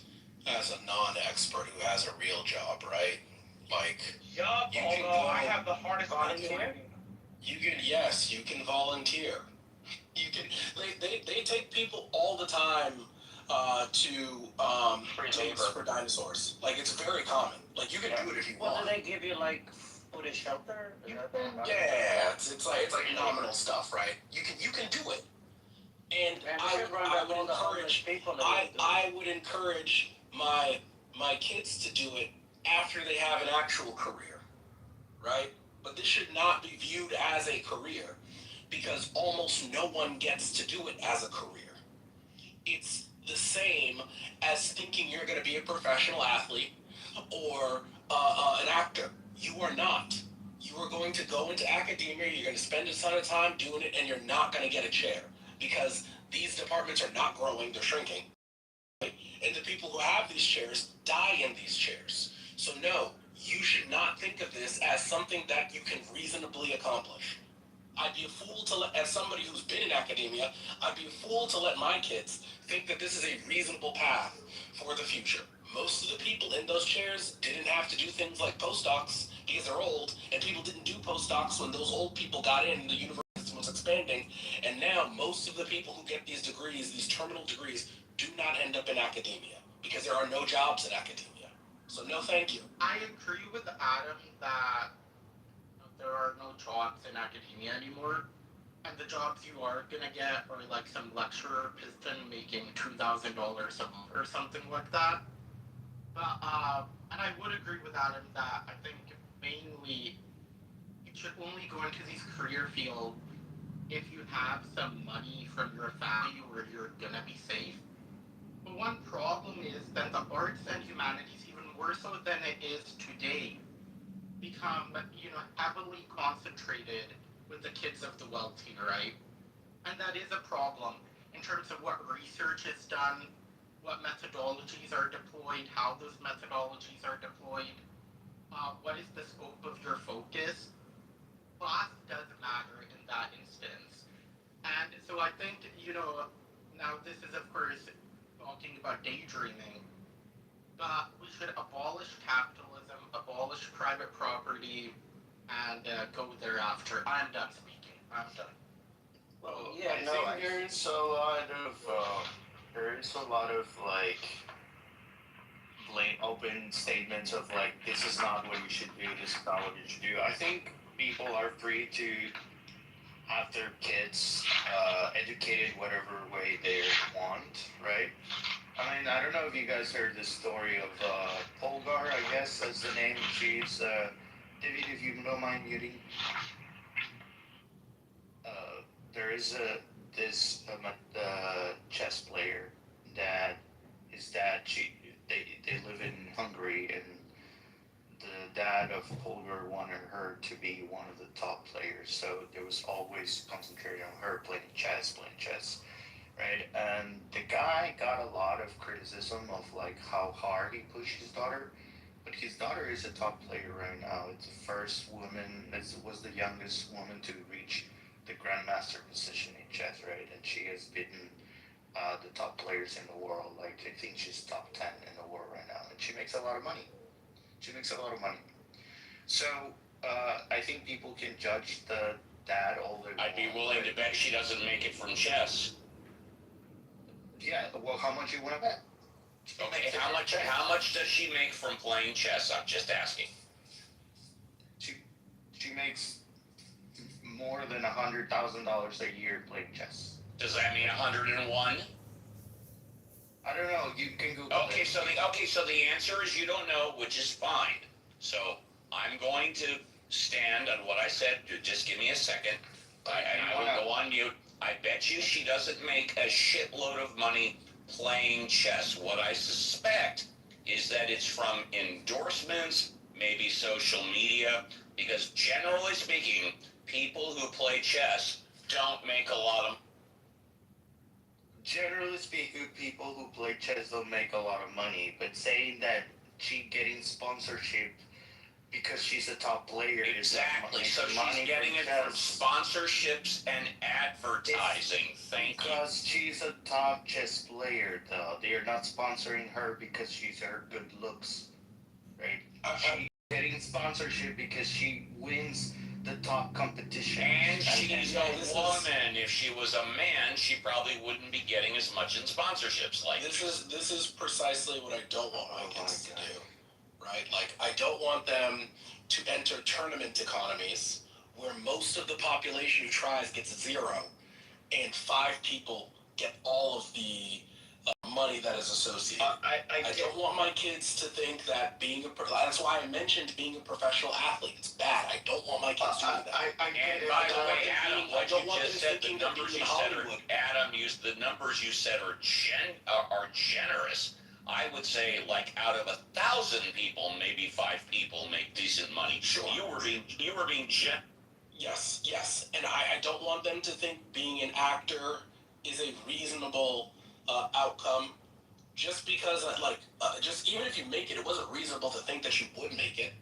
as a non-expert who has a real job, right? Like, Yup, you can although go I have the hardest time finding. You can volunteer. You can. They take people all the time to digs for dinosaurs. Like, it's very common. Like, you can do it if you Well, want. do they give you like food and shelter? Yeah, it's like nominal stuff, right? You can do it. And I would encourage my kids to do it after they have an actual career, right? But this should not be viewed as a career, because almost no one gets to do it as a career. It's the same as thinking you're going to be a professional athlete or an actor. You are not. You are going to go into academia, you're going to spend a ton of time doing it, and you're not going to get a chair, because these departments are not growing, they're shrinking. And the people who have these chairs die in these chairs. So no, you should not think of this as something that you can reasonably accomplish. I'd be a fool to let, as somebody who's been in academia, I'd be a fool to let my kids think that this is a reasonable path for the future. Most of the people cares didn't have to do things like postdocs because they're old, and people didn't do postdocs when those old people got in. The university system was expanding, and now most of the people who get these degrees, these terminal degrees, do not end up in academia because there are no jobs in academia. So no, thank you. I agree with Adam that there are no jobs in academia anymore. And the jobs you are gonna get are like some lecturer piston making $2,000 a month or something like that. But and I would agree with Adam that I think mainly you should only go into these career fields if you have some money from your family where you're gonna be safe. But one problem is that the arts and humanities, even more so than it is today, become heavily concentrated with the kids of the wealthy, right? And that is a problem in terms of what research is done, what methodologies are deployed, how those methodologies are deployed, what is the scope of your focus. Class does matter in that instance. And so I think, now this is of course talking about daydreaming, but we should abolish capitalism, abolish private property, and go thereafter. I'm done speaking. I'm done. Well, I think there is a lot of like open statements of like, this is not what you should do, this is not what you should do. I think people are free to have their kids educated whatever way they want, right? I mean, I don't know if you guys heard the story of Polgar, I guess that's the name. She's David, if you don't mind muting. There is this chess player that his dad, they live in Hungary, and the dad of Polgar wanted her to be one of the top players, so there was always concentrating on her playing chess, right? And the guy got a lot of criticism of like how hard he pushed his daughter, but his daughter is a top player right now. It's the first woman, was the youngest woman to reach the grandmaster position in chess, right? And she has beaten the top players in the world. Like, I think she's top 10 in the world right now, and she makes a lot of money. So I think people can judge the dad all they want. I'd be willing to bet she doesn't make it from chess. Yeah, well, how much you want to bet? Okay, how much does she make from playing chess? I'm just asking. She makes more than $100,000 a year playing chess. Does that mean 101? I don't know. You can Google Okay, it. So the answer is you don't know, which is fine. So I'm going to stand on what I said. Just give me a second. I will go on mute. I bet you she doesn't make a shitload of money playing chess. What I suspect is that it's from endorsements, maybe social media, because generally speaking, people who play chess don't make a lot of. Generally speaking, people who play chess don't make a lot of money, but saying that she getting sponsorship because she's a top player Exactly. So she's getting it from sponsorships and advertising. Because she's a top chess player, though. They are not sponsoring her because she's her good looks, right? She's getting sponsorship because she wins the top competition. And she's a woman. If she was a man, she probably wouldn't be getting as much in sponsorships. Like This is precisely what I don't want my kids to do. Right? Like, I don't want them to enter tournament economies where most of the population who tries gets 0 and 5 people get all of the money that is associated. I don't want my kids to think that that's why I mentioned being a professional athlete. It's bad. I don't want my kids doing that. And by the way, Adam, what you just said, the numbers you said are, Adam, the numbers you said are generous. I would say, like, out of 1,000 people, maybe 5 people make decent money. Sure. You were being Yes. And I don't want them to think being an actor is a reasonable outcome. Just because, just even if you make it wasn't reasonable to think that you would make it.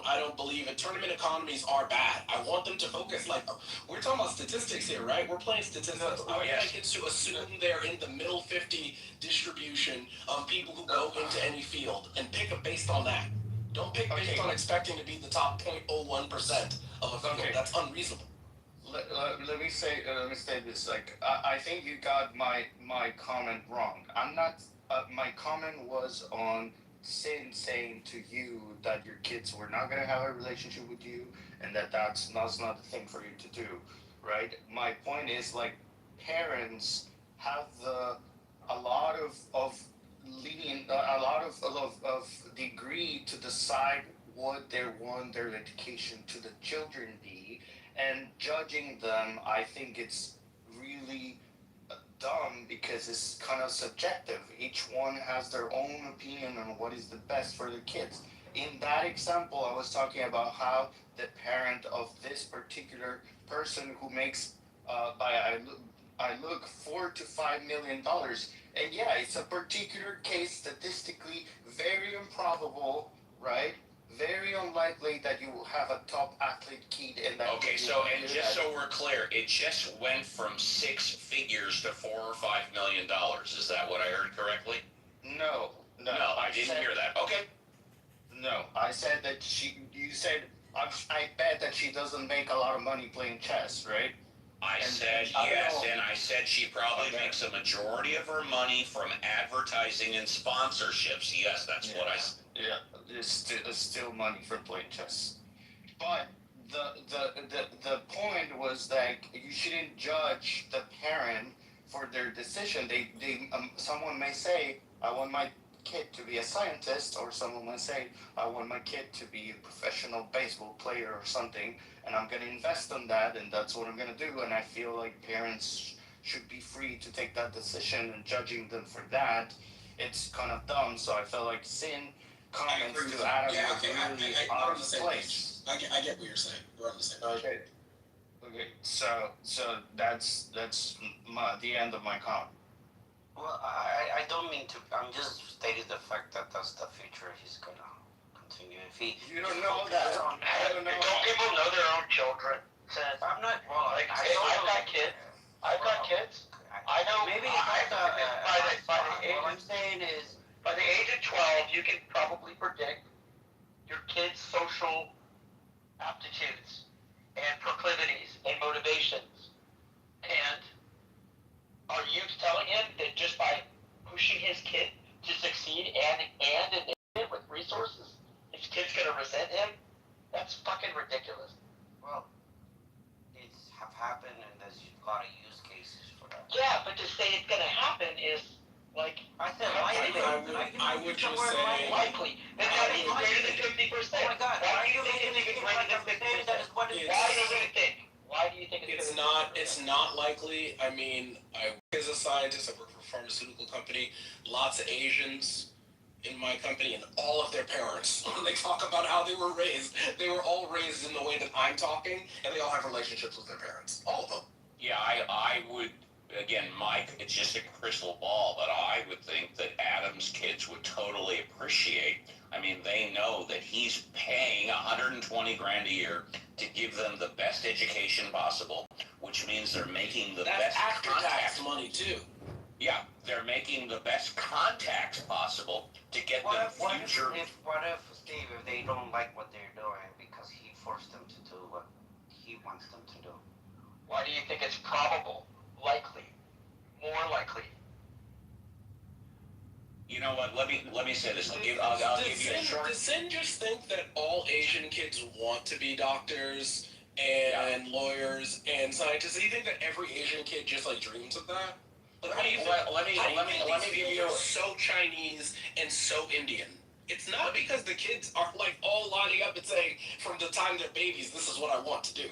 I don't believe it. Tournament economies are bad. I want them to focus. Like, we're talking about statistics here, right? We're playing statistics. I want my kids to assume they're in the middle 50 distribution on people who go into any field and pick it based on that. Don't pick based on expecting to be the top 0.01% of a field. Okay. That's unreasonable. Let me say this. Like, I think you got my comment wrong. I'm not. My comment was on saying to you that your kids were not gonna have a relationship with you, and that's not the thing for you to do, right? My point is, like, parents have a lot of lenient, a lot of degree to decide what they want their education to the children be, and judging them, I think it's really dumb because it's kind of subjective. Each one has their own opinion on what is the best for their kids. In that example, I was talking about how the parent of this particular person who makes I look $4 to $5 million, and yeah, it's a particular case, statistically very improbable, right? Very unlikely that you will have a top athlete kid and that. Okay, so and just so we're clear, it just went from 6 figures to $4 or $5 million. Is that what I heard correctly? No. No, I didn't hear that. Okay. No, I said that you said, I bet that she doesn't make a lot of money playing chess, right? I said yes, and I said she probably makes a majority of her money from advertising and sponsorships. Yes, that's what I said. Yeah, it's still money for playing chess. But the point was that you shouldn't judge the parent for their decision. Someone may say, I want my kid to be a scientist, or someone might say, I want my kid to be a professional baseball player or something, and I'm going to invest in that, and that's what I'm going to do. And I feel like parents should be free to take that decision, and judging them for that, it's kind of dumb. So I felt like Sin comments to Adam was really out of place. I get what you're saying. We're on the same page. Okay. So that's the end of my comment. Well, I don't mean to. I'm just stating the fact that that's the future he's gonna continue. If he, you don't know that. I don't know. Don't people know their own children? I'm not. Well, like, I've got kids. I know. Maybe by the age. What I'm saying is, by the age of 12, you can probably predict your kid's social aptitudes and proclivities and motivations. And are you telling him that just by pushing his kid to succeed and with resources, his kid's gonna resent him? That's fucking ridiculous. Well, it's have happened, and there's a lot of use cases for that. Yeah, but to say it's gonna happen is like I said likely. I would just say likely. Then that is greater than 50%. Oh my God! Why do you think it's even greater than 50%? Why do you think? Why do you think it's not? It's not likely. I mean, as a scientist, I work for a pharmaceutical company. Lots of Asians in my company, and all of their parents, when they talk about how they were raised, they were all raised in the way that I'm talking, and they all have relationships with their parents. All of them. Yeah, I would. Again, Mike, it's just a crystal ball, but I would think that Adam's kids would totally appreciate. I mean, they know that he's paying $120 grand a year to give them the best education possible, which means they're making the best after-tax money too. Yeah, they're making the best contacts possible to get them future. What if, Steve, if they don't like what they're doing because he forced them to do what he wants them to do? Why do you think it's probable? Likely, more likely. You know what? Let me say this. I'll give you a short. Does Sin just think that all Asian kids want to be doctors and lawyers and scientists? Do you think that every Asian kid just like dreams of that? Like, Let me give you so Chinese and so Indian. It's not because the kids are like all lining up and saying from the time they're babies, this is what I want to do.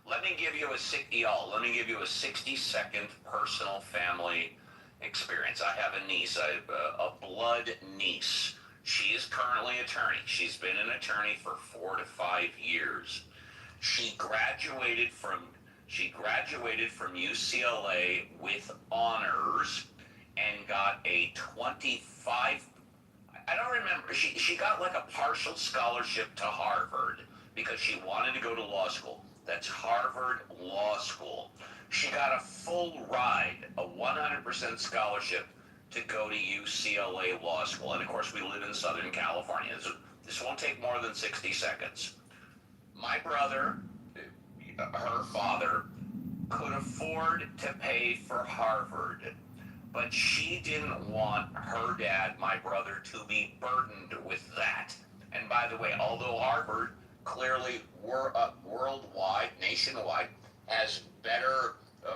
Let me give you a 60-second personal family experience. I have a niece, a blood niece. She is currently an attorney. She's been an attorney for 4 to 5 years. She graduated from UCLA with honors and got a 25. I don't remember. She got like a partial scholarship to Harvard because she wanted to go to law school. That's Harvard Law School. She got a full ride, a 100% scholarship to go to UCLA Law School. And of course, we live in Southern California. This won't take more than 60 seconds. My brother, her father, could afford to pay for Harvard, but she didn't want her dad, my brother, to be burdened with that. And by the way, although Harvard clearly worldwide, nationwide, has better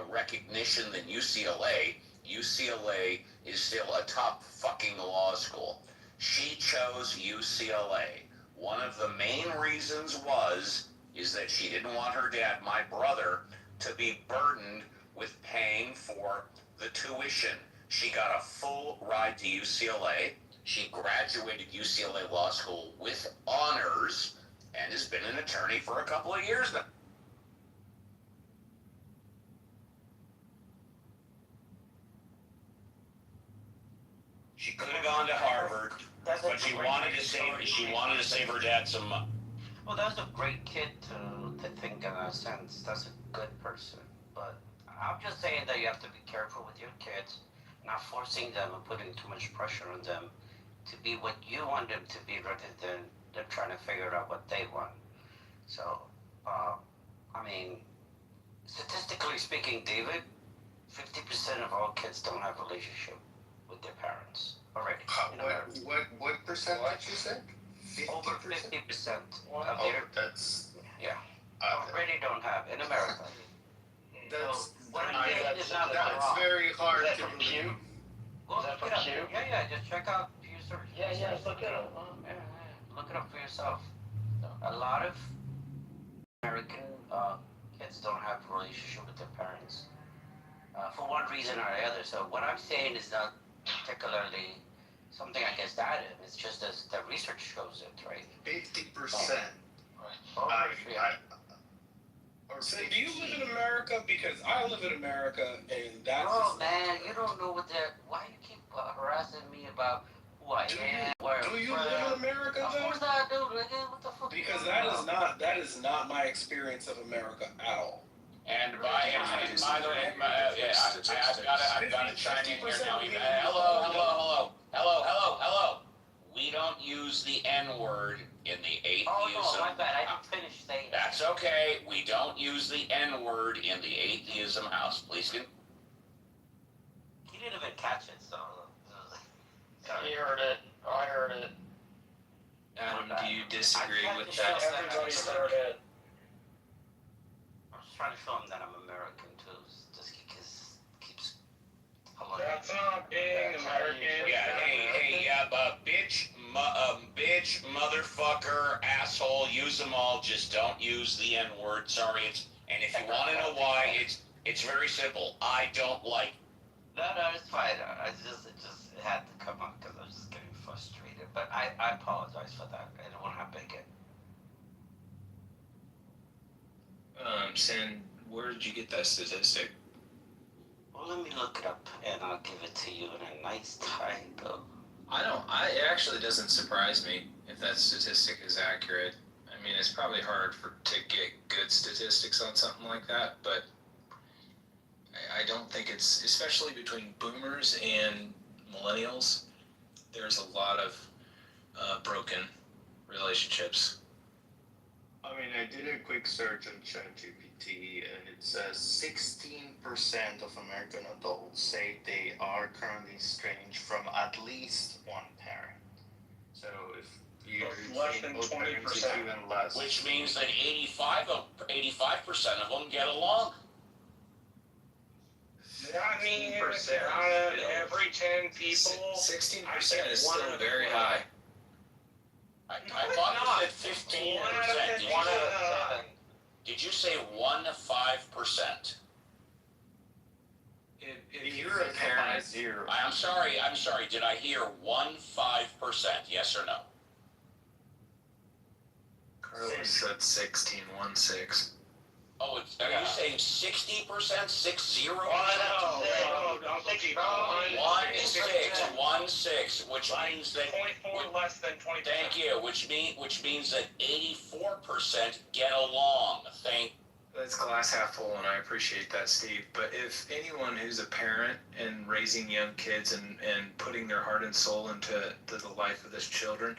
recognition than UCLA, UCLA is still a top fucking law school. She chose UCLA. One of the main reasons is that she didn't want her dad, my brother, to be burdened with paying for the tuition. She got a full ride to UCLA. She graduated UCLA Law School with honors and has been an attorney for a couple of years now. She could have gone to Harvard, but she wanted to save her dad some money. Well, that's a great kid to think in a sense. That's a good person. But I'm just saying that you have to be careful with your kids, not forcing them and putting too much pressure on them to be what you want them to be rather than them trying to figure out what they want. So, I mean, statistically speaking, David, 50% of all kids don't have a relationship with their parents already. What percentage you said? 50%? Over 50% Wow. of their, That's already don't have in America. that's What a kid is not that's very hard Is that to from believe. Pew? Well, Is that from look it Pew? up. Yeah, just check out Pew Search. Yeah, look it up. Look it up for yourself. A lot of American kids don't have a relationship with their parents for one reason or the other. So what I'm saying is not particularly something against Adam. It's just as the research shows it, right? 50%. So do you live in America? Because I live in America, and that's. Oh man, you don't know what they're. Why you keep harassing me about who I am? Do you live in America Of though? course I do, nigga. What the fuck? Because that is not my experience of America at all. And by the way, I've got to chime in here now. Hello. We don't use the N-word in the atheism. Oh no, my bad. I didn't finish saying that. That's okay. We don't use the N-word in the atheism house. Please can. He didn't even catch it, so. He heard it. I heard it. Adam, do you disagree with that? Everybody's heard it. I was trying to show him that I'm American too, just because he keeps. That's not being American. Yeah, bitch, motherfucker, asshole, use them all. Just don't use the N-word. Sorry, and if you want to know why, it's very simple. I don't like. No, it's fine. It just had to come up because I was just getting frustrated. But I apologize for that. I don't want to happen again. Sin, where did you get that statistic? Well, let me look it up and I'll give it to you in a nice time, though. It actually doesn't surprise me if that statistic is accurate. I mean, it's probably hard to get good statistics on something like that, but I don't think it's, especially between boomers and millennials, there's a lot of broken relationships. I mean, I did a quick search on ChatGPT, and it says 16% of American adults say they are currently estranged from at least one parent. So if you're less than 20%, even less. Which means that 85% of them get along. I mean, out of every 10 people, 16% is still very high. I thought you said 15%. One out of 7. Did you say 1-5%? If you're a parent, zero. I'm sorry. Did I hear 1-5%? Yes or no? Carlos said 16. Oh, are you saying 60%? 60? No, don't think you 1-6, which means that 0.4 less than 20%. Thank you. Which means that 84% get along. That's glass half full, and I appreciate that, Steve. But if anyone who's a parent and raising young kids and putting their heart and soul into the life of these children,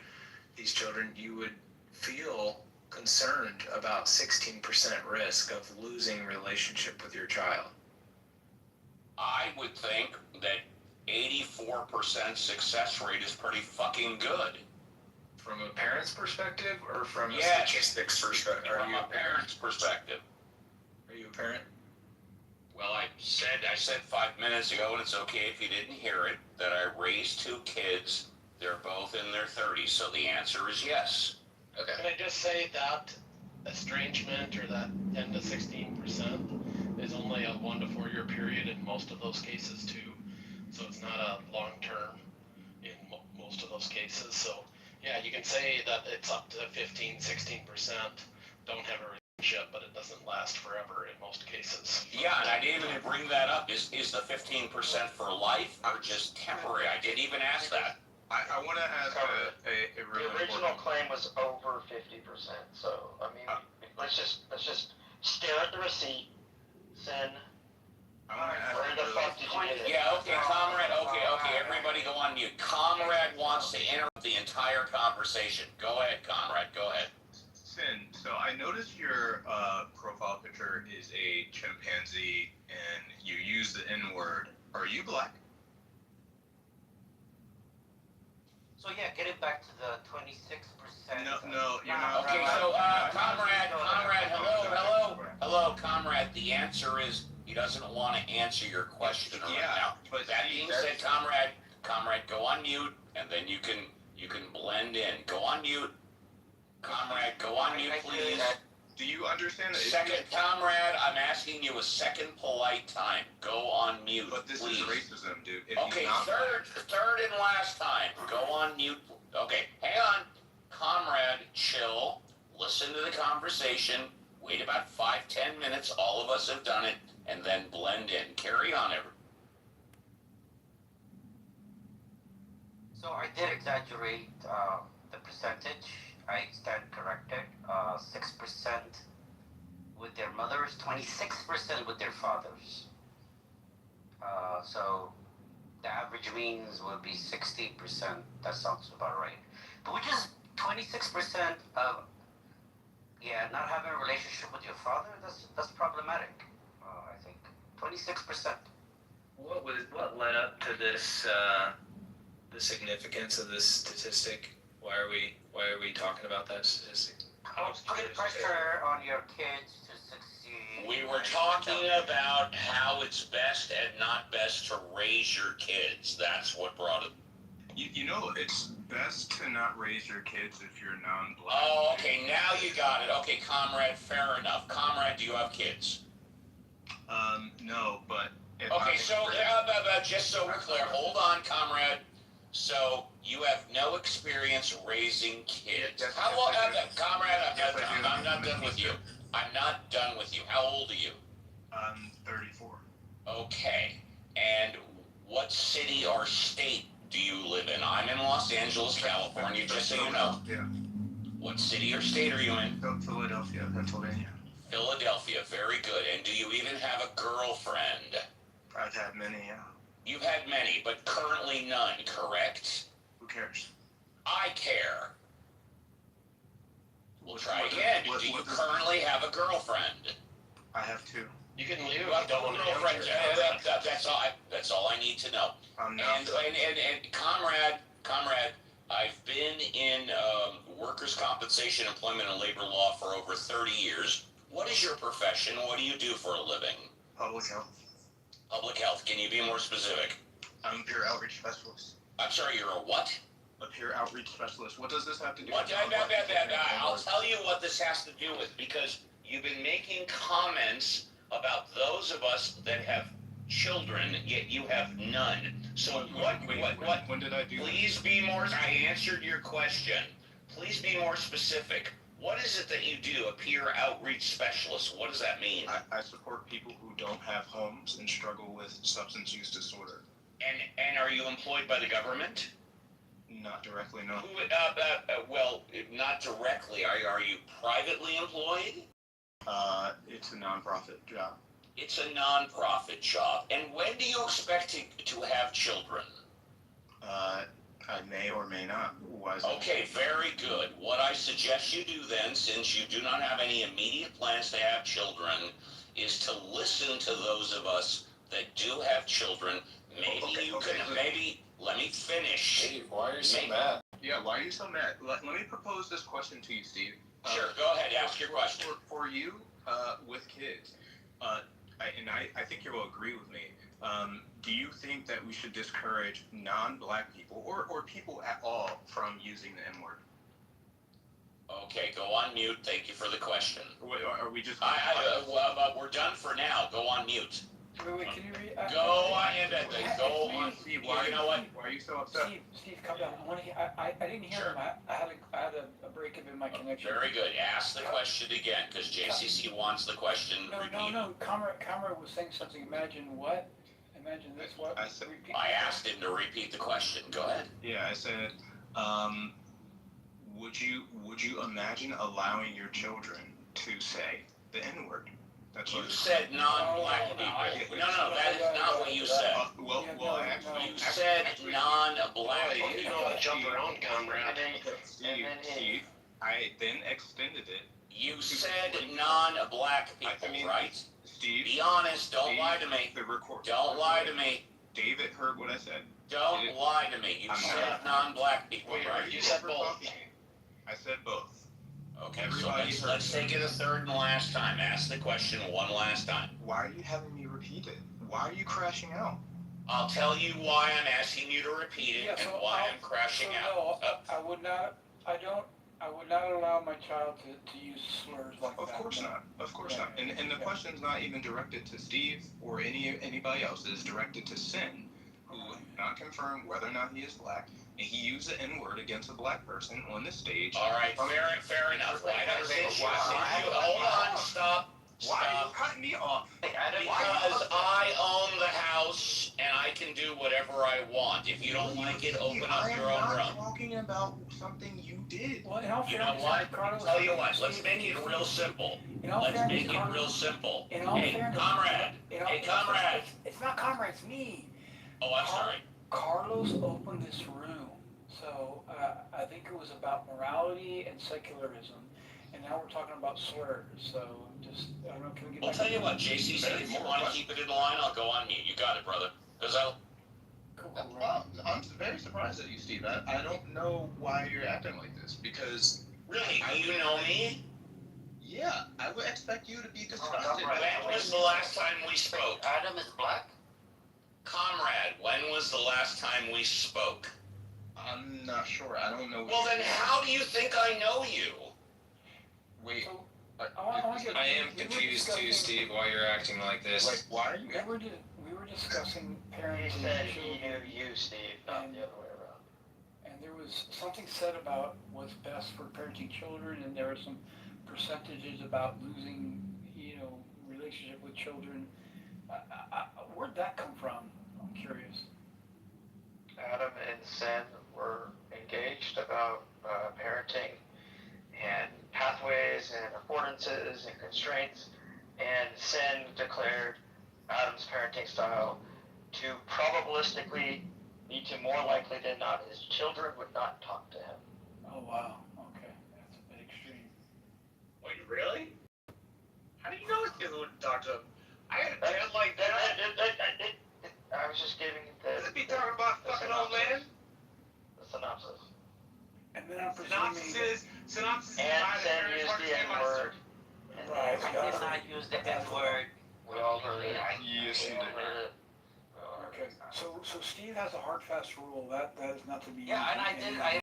you would feel concerned about 16% risk of losing relationship with your child. I would think that 84% success rate is pretty fucking good. From a parent's perspective or from a Yes. statistics perspective? From a parent's perspective. Are you a parent? Well, I said 5 minutes ago, and it's okay if you didn't hear it, that I raised 2 kids. They're both in their 30s, so the answer is yes. Okay. Can I just say that estrangement, or that 10 to 16%, is only a 1 to 4 year period in most of those cases too. So it's not a long term in most of those cases. So yeah, you can say that it's up to 15, 16% don't have a relationship, but it doesn't last forever in most cases. Yeah, and I didn't even bring that up. Is the 15% for life or just temporary? I didn't even ask that. I want to ask a really The original important. claim was over 50%. So I mean, let's just stare at the receipt. Sin. Where the fuck did you get it? Yeah, okay, comrade. Okay, everybody go on mute. Comrade wants to interrupt the entire conversation. Go ahead, comrade. Go ahead. Sin, so I noticed your profile picture is a chimpanzee and you use the N-word. Are you black? So yeah, getting back to the 26%. No, you're not. Okay, so comrade, hello, comrade. The answer is he doesn't want to answer your question right now. But that being said, comrade, go on mute, and then you can blend in. Go on mute, comrade. Go on mute, please. Do you understand that? Second, comrade, I'm asking you a second polite time. Go on mute, But this please. is racism, dude. If Okay, he's not third and last time. Go on mute. Okay, hang on. Comrade, chill. Listen to the conversation. Wait about 5-10 minutes. All of us have done it. And then blend in. Carry on, everyone. So I did exaggerate the percentage. I stand corrected. 6% with their mothers, 26% with their fathers. So the average means would be 60%. That sounds about right. But which is 26% of not having a relationship with your father. That's problematic. I think 26%. What led up to this? The significance of this statistic. Why are we talking about that statistic? Putting pressure on your kids to succeed. We were talking about how it's best and not best to raise your kids. That's what brought it. You know, it's best to not raise your kids if you're non-black. Oh, okay, now you got it. Okay, comrade, fair enough. Comrade, do you have kids? No, but okay, so just so we're clear, hold on, comrade. So you have no experience raising kids. How long, comrade? I'm not done with you. I'm not done with you. How old are you? I'm 34. Okay, and what city or state do you live in? I'm in Los Angeles, California, just so you know. Yeah. What city or state are you in? Philadelphia, Pennsylvania. Philadelphia, very good. And do you even have a girlfriend? I've had many, yeah. You've had many, but currently none, correct? Who cares? I care. We'll try again. Do you currently have a girlfriend? I have 2. You can leave. You have a girlfriend. That's all I need to know. I'm not. And comrade, I've been in workers' compensation, employment, and labor law for over 30 years. What is your profession? What do you do for a living? Public health. Public health. Can you be more specific? I'm a peer outreach specialist. I'm sorry, you're a what? A peer outreach specialist. What does this have to do What? with I'll tell you what this has to do with, because you've been making comments about those of us that have children, yet you have none. So when did I do Please be more, I answered your question. Please be more specific. What is it that you do, a peer outreach specialist? What does that mean? I support people who don't have homes and struggle with substance use disorder. And are you employed by the government? Not directly, no. Well, not directly. Are you privately employed? It's a nonprofit job. It's a non-profit job. And when do you expect to have children? I may or may not. Okay, very good. What I suggest you do then, since you do not have any immediate plans to have children, is to listen to those of us that do have children. Maybe, let me finish. Steve, why are you so mad? Yeah, why are you so mad? Let me propose this question to you, Steve. Sure, go ahead, ask your question. For you, with kids, I think you will agree with me. Do you think that we should discourage non-black people or people at all from using the N-word? Okay, go on mute. Thank you for the question. Are we just... we're done for now. Go on mute. Wait, can you read? Go on, go on. Steve, You know what? Why are you so upset? Steve, calm down. I didn't hear him. I had a break in my connection. Very good. Ask the question again, because JCC wants the question repeated. No. Comrade was saying something. Imagine what? Imagine this. What? I asked him to repeat the question. Go ahead. Yeah, I said, would you imagine allowing your children to say the N-word? That's You said non-black people. No, that is not what you said. You said non-black people. You don't jump around, comrade. Steve, I then extended it. You said non-black people, right? Steve, be honest. Don't lie to me. Don't lie to me. David heard what I said. Don't lie to me. You said non-black people, right? You said both. I said both. Okay, so let's take it a third and last time. Ask the question one last time. Why are you having me repeat it? Why are you crashing out? I'll tell you why I'm asking you to repeat it and why I'm crashing out. I would not allow my child to use slurs like that. Of course not. Of course not. And the question's not even directed to Steve or anybody else. It's directed to Sin, who not confirmed whether or not he is black. And he used the N-word against a black person on the stage. All right, fair enough. Hold on, stop. Why are you cutting me off? Because I own the house and I can do whatever I want. If you don't like it, open up your own room. I'm not talking about something you did. Well, you know what? Tell you what, let's make it real simple. Let's make it real simple. Hey, comrade. Hey, comrade. It's not comrade, it's me. Oh, I'm sorry. Carlos opened this room, so I think it was about morality and secularism, and now we're talking about slurs. So just I don't know. Can we get? I'll tell you what, JCC. If you want to keep it in line, I'll go on mute. You got it, brother. Because Well, I'm very surprised at you, Steve. I don't know why you're acting like this. Because really, do you know me? Yeah, I would expect you to be disgusted. When was the last time we spoke? Adam is black? Comrade, when was the last time we spoke? I'm not sure. I don't know. Well, then how do you think I know you? Wait. I am confused too, Steve, why you're acting like this. Like, why are you? We were discussing parenting. He said he knew you, Steve, not the other way around. And there was something said about what's best for parenting children, and there were some percentages about losing, relationship with children. Where'd that come from? I'm curious. Adam and Sen were engaged about parenting and pathways and affordances and constraints, and Sen declared Adam's parenting style to probabilistically lead to more likely than not his children would not talk to him. Oh wow, okay, that's a bit extreme. Wait, really? How do you know his kids wouldn't talk to him? I had a That's- dad like that. I was just giving you the. Could be talking about fucking old man. The synopsis. And then I'm presuming. Synopsis. And Sen used the N-word. Right. I did not use the N-word. We all heard it. Yes, you We all did. heard it. Okay, so Steve has a hard fast rule that is not to be. Yeah, and I did. I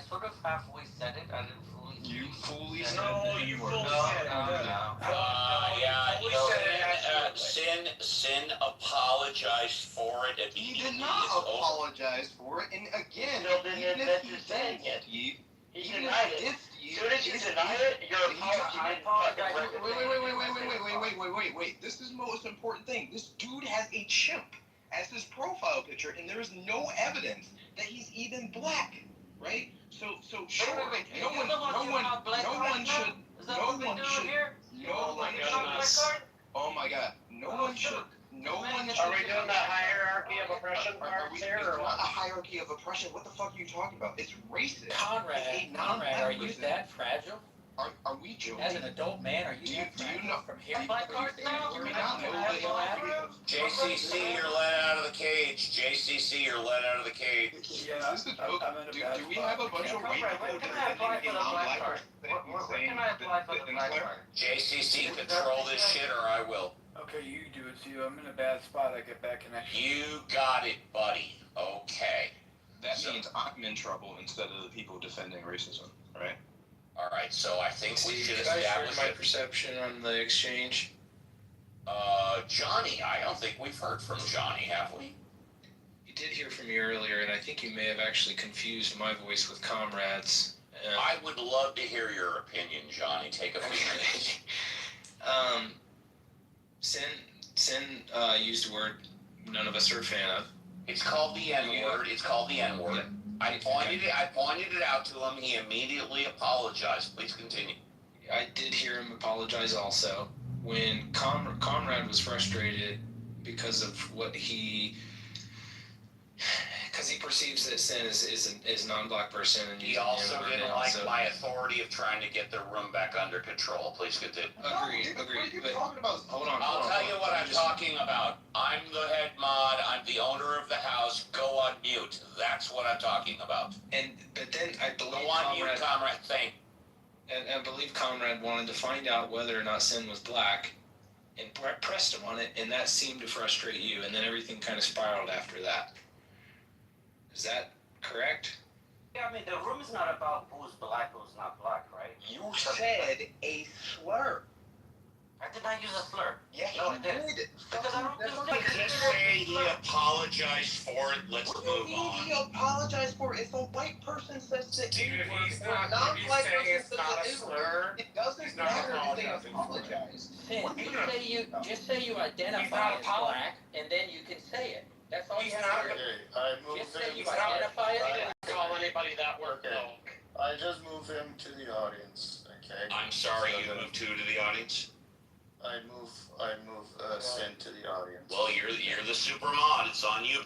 sort of halfway said it. I didn't fully. You fully said said No, it. you fully No, said it. Sin apologized for it at the He beginning. did not apologize for it, and again, Still didn't even admit if he to saying did, it. Steve, He even denied if it. he As soon as you deny it, your apology didn't fucking Wait. This is the most important thing. This dude has a chimp as his profile picture, and there is no evidence that he's even black, right? So sure, no one should no one oh my god, no one should. No one should. Are we doing the hierarchy of oppression part here, or It's not what? a hierarchy of oppression. What the fuck are you talking about? It's racist. Conrad, are you that fragile? Are we joking? As an adult man, are you that fragile know from hearing everything do we not know that? JCC, you're let out of the cage. JCC, you're let out of the cage. Yeah, Is this the joke? Do we have a bunch of white people Can I apply for the black card? Where can I apply for the black card? JCC, control this shit or I will. Okay, you do it too. I'm in a bad spot. I get bad connection. You got it, buddy. Okay. That means I'm in trouble instead of the people defending racism, right? All right, so I think we should Did I share establish my it. perception on the exchange? Johnny, I don't think we've heard from Johnny, have we? You did hear from me earlier, and I think you may have actually confused my voice with Comrade's. I would love to hear your opinion, Johnny. Take a few minutes. Sin used a word none of us are a fan of. It's called the N-word. It's called the N-word. Yeah. I pointed it out to him. He immediately apologized. Please continue. I did hear him apologize also. When Conrad was frustrated because of what because he perceives that Sin is a non-black person, and He also didn't like my authority of trying to get the room back under control. Please continue. Agreed. But hold on. I'll tell you what I'm talking about. I'm the head mod. I'm the owner of the house. Go on mute. That's what I'm talking about. But then I believe Go on mute, comrade. Thank. And I believe Conrad wanted to find out whether or not Sin was black, and pressed him on it, and that seemed to frustrate you, and then everything kind of spiraled after that. Is that correct? Yeah, I mean, the room is not about who's black, who's not black, right? You said a slur. I did not use a slur. Yeah, no, I you did. did. Because I don't Just say he apologized for it. Let's What do you move mean on. he apologized for it? If a white person says the Dude, N-word he's or a not. non-black He's saying person it's says not the a N-word, slur. it doesn't He's not matter if they apologizing. apologize. Just say you identify as black, and then you can say it. That's all you have to do. I move Just say him. you identify He as didn't call anybody that word, Okay. though. I just move him to the audience. Okay. I'm sorry So you then moved to the audience. I move Sin to the audience. Well, you're the super mod. It's on you.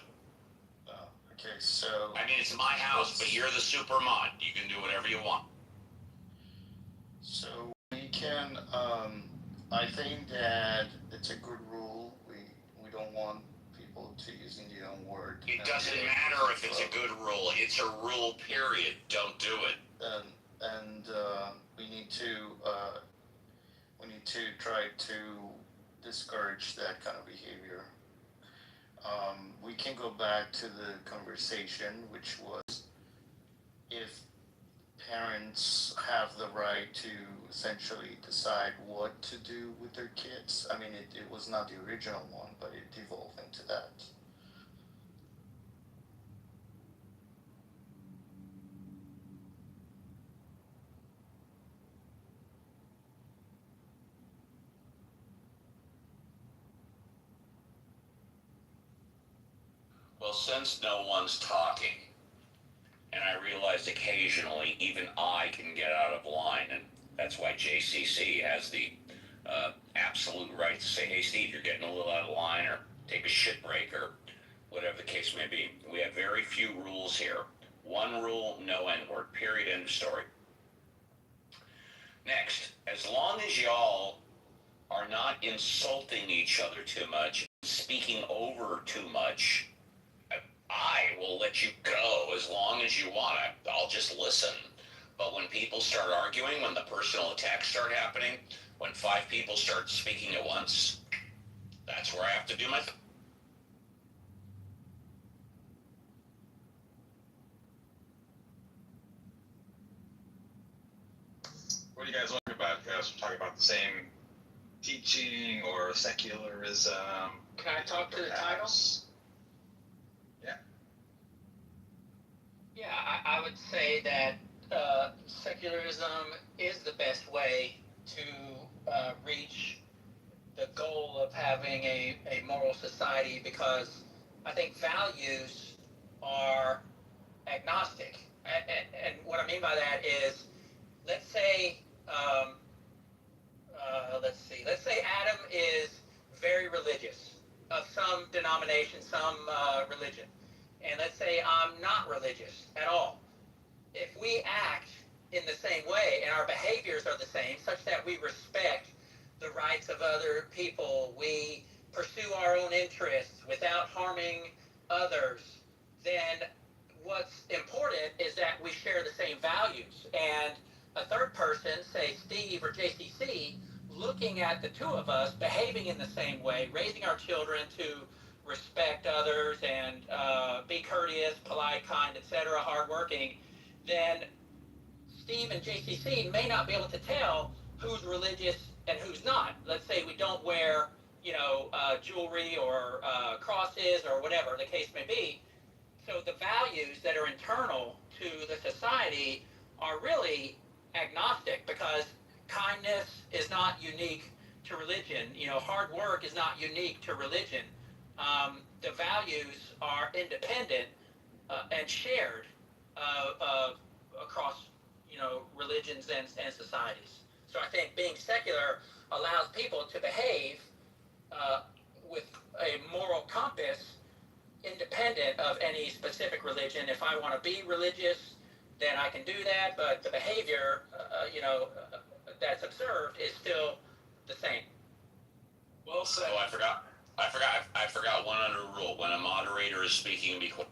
Okay, so I mean, it's my house, but you're the super mod. You can do whatever you want. so we can. I think that it's a good rule. We don't want people to using the N-word. It doesn't matter if it's a good rule. It's a rule, period. Don't do it. And we need to try to discourage that kind of behavior. We can go back to the conversation, which was if parents have the right to essentially decide what to do with their kids. I mean, it was not the original one, but it evolved into that. Well, since no one's talking, and I realize occasionally even I can get out of line, and that's why JCC has the absolute right to say, hey, Steve, you're getting a little out of line, or take a shit break, or whatever the case may be. We have very few rules here. One rule, no N-word, period, end of story. Next, as long as y'all are not insulting each other too much, speaking over too much, I will let you go as long as you want. I'll just listen. But when people start arguing, when the personal attacks start happening, when 5 people start speaking at once, that's where I have to do my thing. What do you guys learn about? You guys talking about the same teaching or secularism? Can I talk to the title? Yeah, I would say that secularism is the best way to reach the goal of having a moral society, because I think values are agnostic. And what I mean by that is, let's say denomination, some religion, and let's say I'm not religious at all. If we act in the same way and our behaviors are the same, such that we respect the rights of other people, we pursue our own interests without harming others, then what's important is that we share the same values. And a third person, say Steve or JCC, looking at the two of us behaving in the same way, raising our children to respect others and be courteous, polite, kind, etc., hardworking, then Steve and JCC may not be able to tell who's religious and who's not. Let's say we don't wear, jewelry or crosses or whatever the case may be. So the values that are internal to the society are really agnostic, because kindness is not unique to religion. Hard work is not unique to religion. The values are independent and shared across religions and societies. So I think being secular allows people to behave with a moral compass independent of any specific religion. If I want to be religious, then I can do that, but the behavior, that's observed is still the same. Well said. Oh, I forgot one other rule. When a moderator is speaking, be quiet.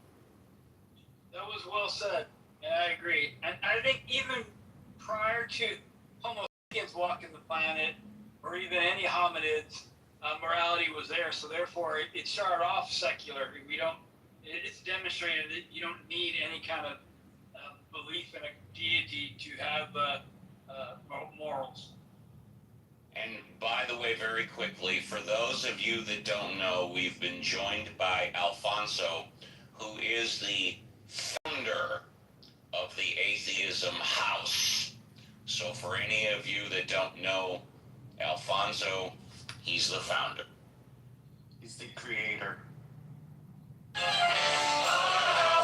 That was well said, and I agree. And I think even prior to Homo sapiens walking the planet, or even any hominids, morality was there. So therefore, it started off secular. It's demonstrated that you don't need any kind of belief in a deity to have morals. And by the way, very quickly, for those of you that don't know, we've been joined by Alfonso, who is the founder of the Atheism House. So for any of you that don't know Alfonso, he's the founder. He's the creator.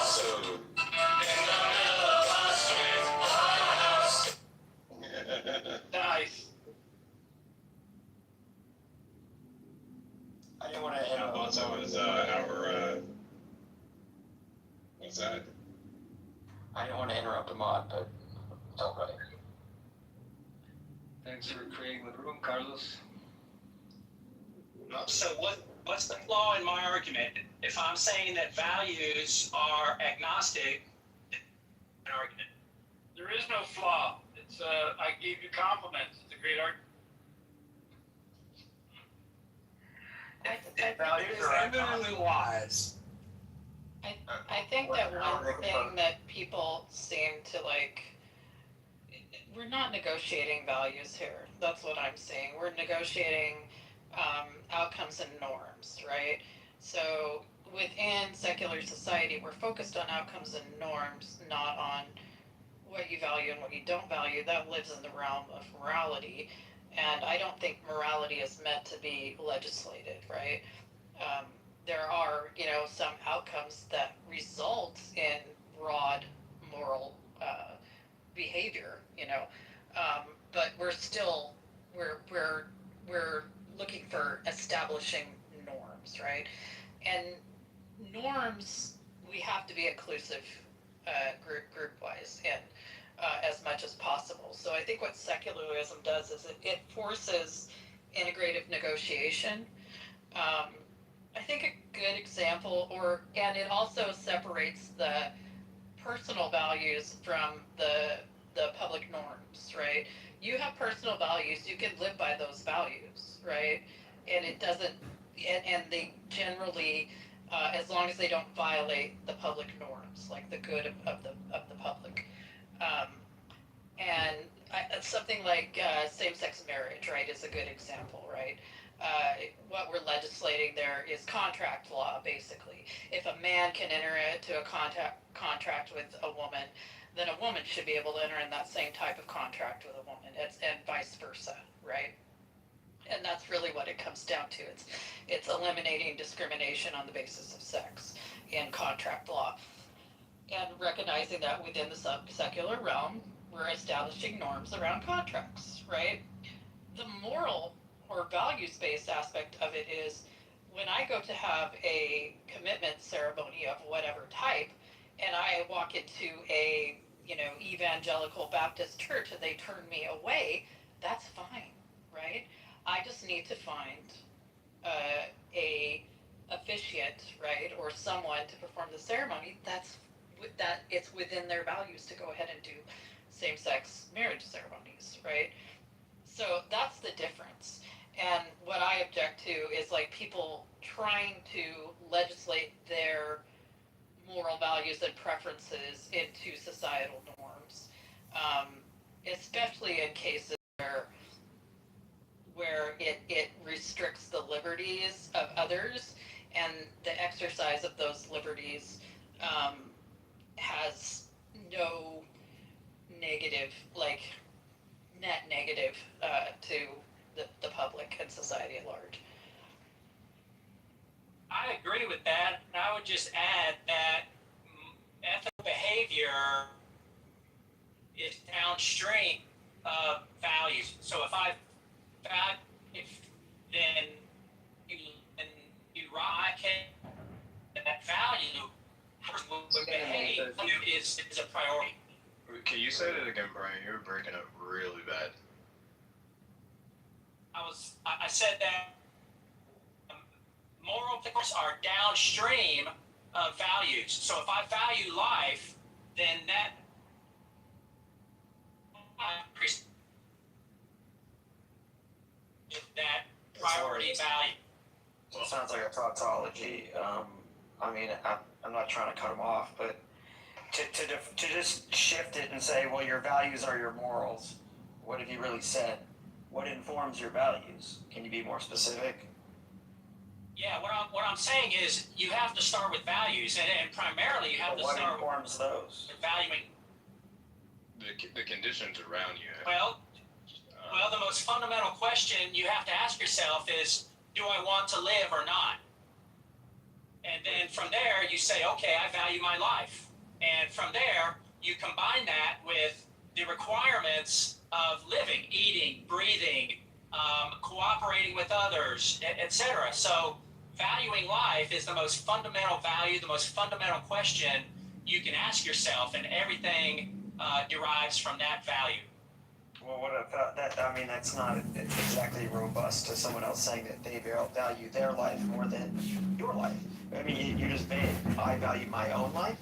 So, Nice. I didn't want to interrupt. Alfonso is our what's that? I didn't want to interrupt the mod, but it's all right. Thanks for creating the room, Carlos. So what's the flaw in my argument? If I'm saying that values are agnostic, an argument. There is no flaw. It's I gave you compliments. It's a great argument. Values are eminently wise. I think that one thing that people seem to we're not negotiating values here. That's what I'm saying. We're negotiating outcomes and norms, right? So within secular society, we're focused on outcomes and norms, not on what you value and what you don't value. That lives in the realm of morality. And I don't think morality is meant to be legislated, right? There are, some outcomes that result in broad moral behavior, but we're looking for establishing norms, right? And norms, we have to be inclusive group wise and as much as possible. So I think what secularism does is it forces integrative negotiation. I think a good example, and it also separates the personal values from the public norms, right? You have personal values, you can live by those values, right? And it doesn't, and they generally, as long as they don't violate the public norms, like the good of the public. Something like same-sex marriage, right, is a good example, right? What we're legislating there is contract law, basically. If a man can enter into a contract with a woman, then a woman should be able to enter in that same type of contract with a woman, and vice versa, right? And that's really what it comes down to. It's eliminating discrimination on the basis of sex in contract law, and recognizing that within the secular realm, we're establishing norms around contracts, right? The moral or values-based aspect of it is when I go to have a commitment ceremony of whatever type, and I walk into a, evangelical Baptist church and they turn me away, that's fine, right? I just need to find a officiant, right, or someone to perform the ceremony that it's within their values to go ahead and do same-sex marriage ceremonies, right? So that's the difference. And what I object to is like people trying to legislate their moral values and preferences into societal norms, especially in cases where it restricts the liberties of others, and the exercise of those liberties has no negative, like net negative to the public and society at large. I agree with that, and I would just add that ethical behavior is downstream of values. So if I I can that value would behave is a priority. Can you say that again, Brian? You were breaking up really bad. I said that moral ethics are downstream of values. So if I value life, then that priority value. So it sounds like a tautology. I'm not trying to cut him off, but to just shift it and say, well, your values are your morals. What have you really said? What informs your values? Can you be more specific? Yeah, what I'm saying is you have to start with values, and primarily you have to start with what informs those? Valuing. The conditions around you. Well, the most fundamental question you have to ask yourself is, do I want to live or not? And then from there, you say, okay, I value my life. And from there, you combine that with the requirements of living, eating, breathing, cooperating with others, etc. So valuing life is the most fundamental value, the most fundamental question you can ask yourself, and everything derives from that value. Well, what about that? I mean, that's not exactly robust to someone else saying that they value their life more than your life. I mean, you're just vague. I value my own life,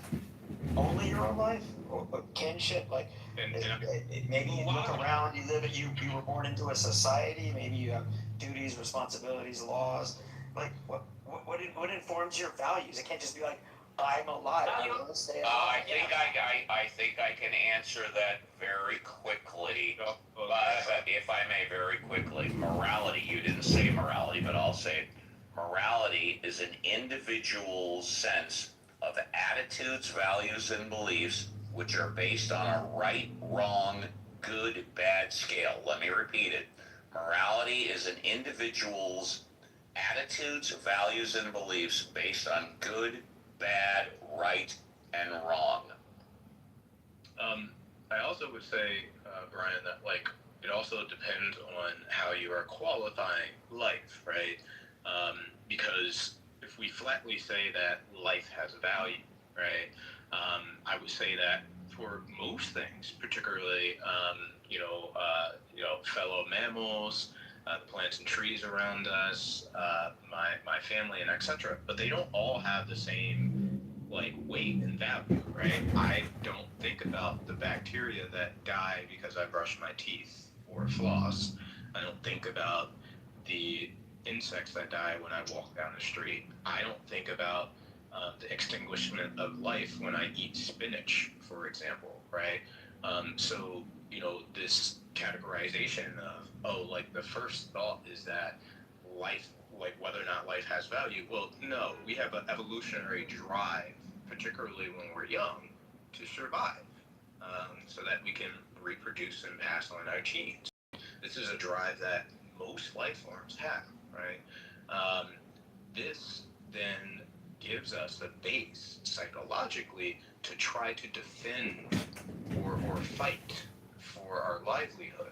only your own life, or kinship. Like, maybe you look around. You were born into a society. Maybe you have duties, responsibilities, laws. Like, what informs your values? It can't just be like, I'm alive. I want to stay alive. I think I can answer that very quickly. But if I may, very quickly. Morality, you didn't say morality, but I'll say it. Morality is an individual's sense of attitudes, values, and beliefs which are based on a right, wrong, good, bad scale. Let me repeat it. Morality is an individual's attitudes, values, and beliefs based on good, bad, right, and wrong. I also would say, Brian, that it also depends on how you are qualifying life, right? Because if we flatly say that life has value, right? I would say that for most things, particularly fellow mammals, the plants and trees around us, my family, and etc. But they don't all have the same weight and value, right? I don't think about the bacteria that die because I brush my teeth or floss. I don't think about the insects that die when I walk down the street. I don't think about the extinguishment of life when I eat spinach, for example, right? So this categorization of the first thought is that life, whether or not life has value. Well, no, we have an evolutionary drive, particularly when we're young, to survive, so that we can reproduce and pass on our genes. This is a drive that most life forms have, right? This then gives us a base psychologically to try to defend or fight for our livelihood.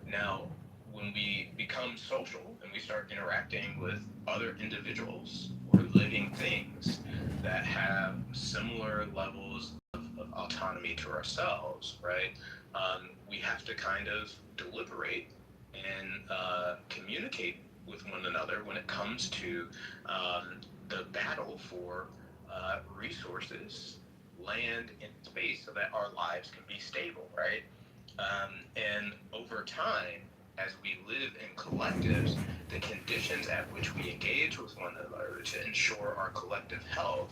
Now, when we become social and we start interacting with other individuals or living things that have similar levels of autonomy to ourselves, right? We have to kind of deliberate and communicate with one another when it comes to the battle for resources, land, and space so that our lives can be stable, right? And over time, as we live in collectives, the conditions at which we engage with one another to ensure our collective health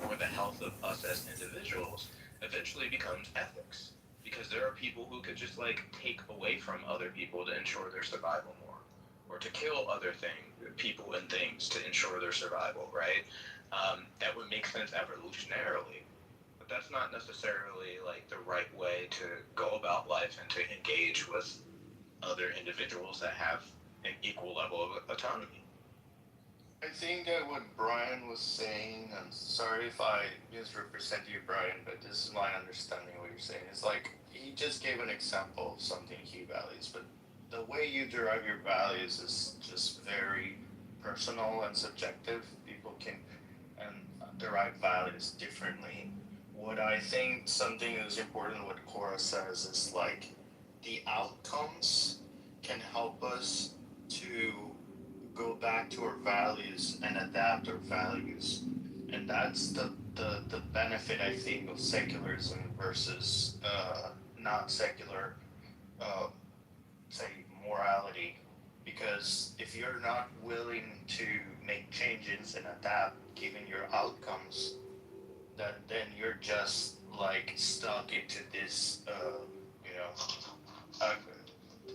or the health of us as individuals eventually becomes ethics. Because there are people who could just like take away from other people to ensure their survival more, or to kill other people and things to ensure their survival, right? That would make sense evolutionarily, but that's not necessarily like the right way to go about life and to engage with other individuals that have an equal level of autonomy. I think that what Brian was saying, and sorry if I misrepresent you, Brian, but this is my understanding of what you're saying. Is like he just gave an example of something he values, but the way you derive your values is just very personal and subjective. People can derive values differently. What I think something that is important, what Cora says, is like the outcomes can help us to go back to our values and adapt our values. And that's the benefit, I think, of secularism versus not secular, uh, say, morality. Because if you're not willing to make changes and adapt given your outcomes, then you're just like stuck into this, uh,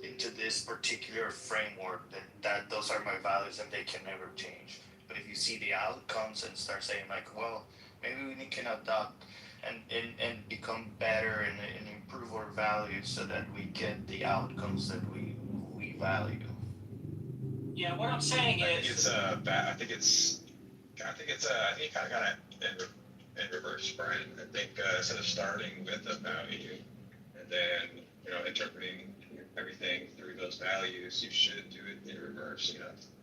into this particular framework that those are my values and they can never change. But if you see the outcomes and start saying like, well, maybe we can adopt and become better and improve our values so that we get the outcomes that we value. Yeah, what I'm saying I think is, it's I think it's I think kind of got it in reverse, Brian. I think instead of starting with a value and then interpreting everything through those values, you should do it in reverse.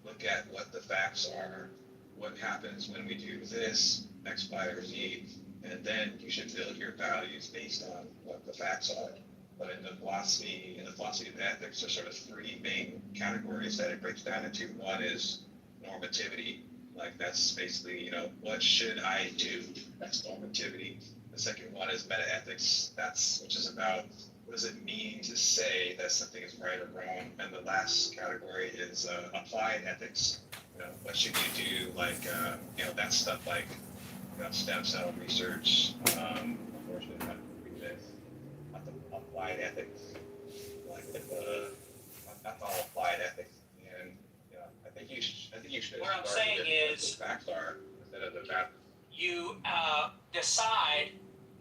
Look at what the facts are, what happens when we do this, X, Y, or Z, and then you should build your values based on what the facts are. But in the philosophy of ethics, there's sort of three main categories that it breaks down into. One is normativity, like that's basically, what should I do? That's normativity. The second one is metaethics, which is about what does it mean to say that something is right or wrong? And the last category is applied ethics. What should you do? Like, that stuff like stem cell research. Unfortunately, not the applied ethics, like that's all applied ethics. And I think you should. what I'm saying is, what the facts are instead of the facts. you decide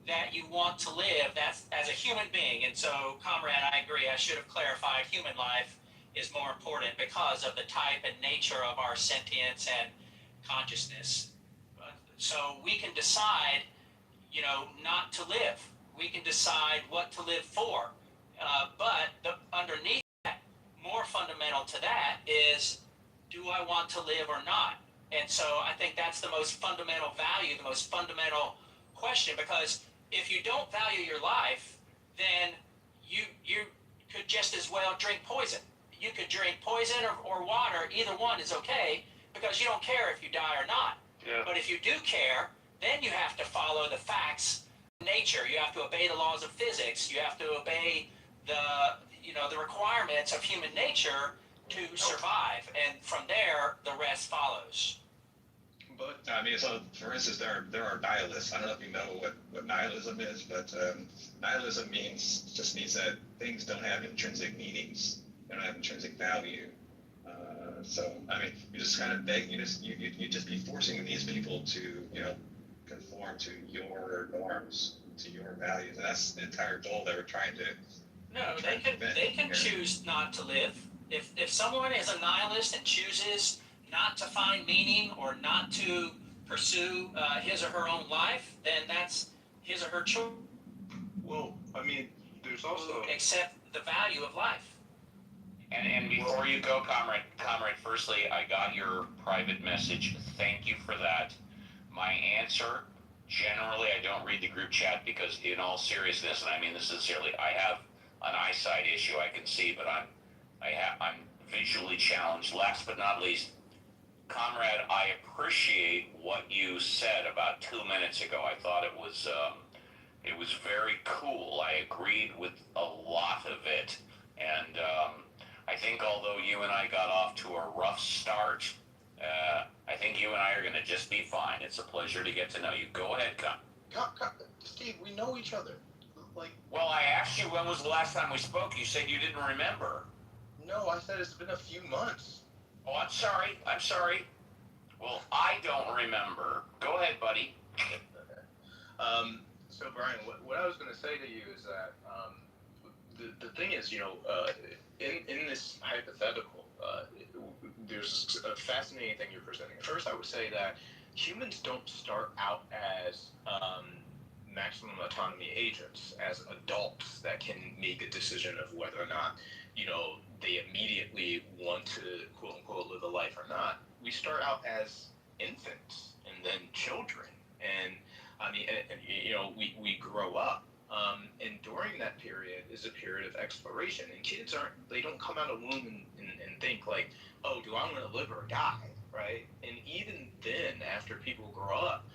that you want to live that's as a human being. And so, comrade, I agree, I should have clarified human life is more important because of the type and nature of our sentience and consciousness. So we can decide, not to live. We can decide what to live for. But underneath that, more fundamental to that is, do I want to live or not? And so I think that's the most fundamental value, the most fundamental question, because if you don't value your life, then you could just as well drink poison. You could drink poison or water, either one is okay, because you don't care if you die or not. Yeah. But if you do care, then you have to follow the facts of nature. You have to obey the laws of physics. You have to obey the requirements of human nature to survive. And from there, the rest follows. But I mean, so for instance, there are nihilists. I don't know if you know what nihilism is, but nihilism just means that things don't have intrinsic meanings. They don't have intrinsic value. So I mean, you just kind of beg. You just be forcing these people to conform to your norms, to your values, and that's the entire goal that we're trying to. No, they can choose not to live. If someone is a nihilist and chooses not to find meaning or not to pursue his or her own life, then that's his or her choice. Well, I mean, there's also accept the value of life. And before you go, comrade, firstly, I got your private message. Thank you for that. My answer, generally, I don't read the group chat because, in all seriousness, and I mean this sincerely, I have an eyesight issue. I can see, but I'm visually challenged. Last but not least, comrade, I appreciate what you said about 2 minutes ago. I thought it was very cool. I agreed with a lot of it, and I think although you and I got off to a rough start, I think you and I are going to just be fine. It's a pleasure to get to know you. Go ahead, Steve, we know each other. Well, I asked you when was the last time we spoke. You said you didn't remember. No, I said it's been a few months. Oh, I'm sorry. Well, I don't remember. Go ahead, buddy. So Brian, what I was going to say to you is that the thing is, in this hypothetical, there's a fascinating thing you're presenting. First, I would say that humans don't start out as maximum autonomy agents, as adults that can make a decision of whether or not, they immediately want to quote unquote live a life or not. We start out as infants and then children, and we grow up. And during that period is a period of exploration. And kids don't come out of the womb and think like, oh, do I want to live or die, right? And even then, after people grow up,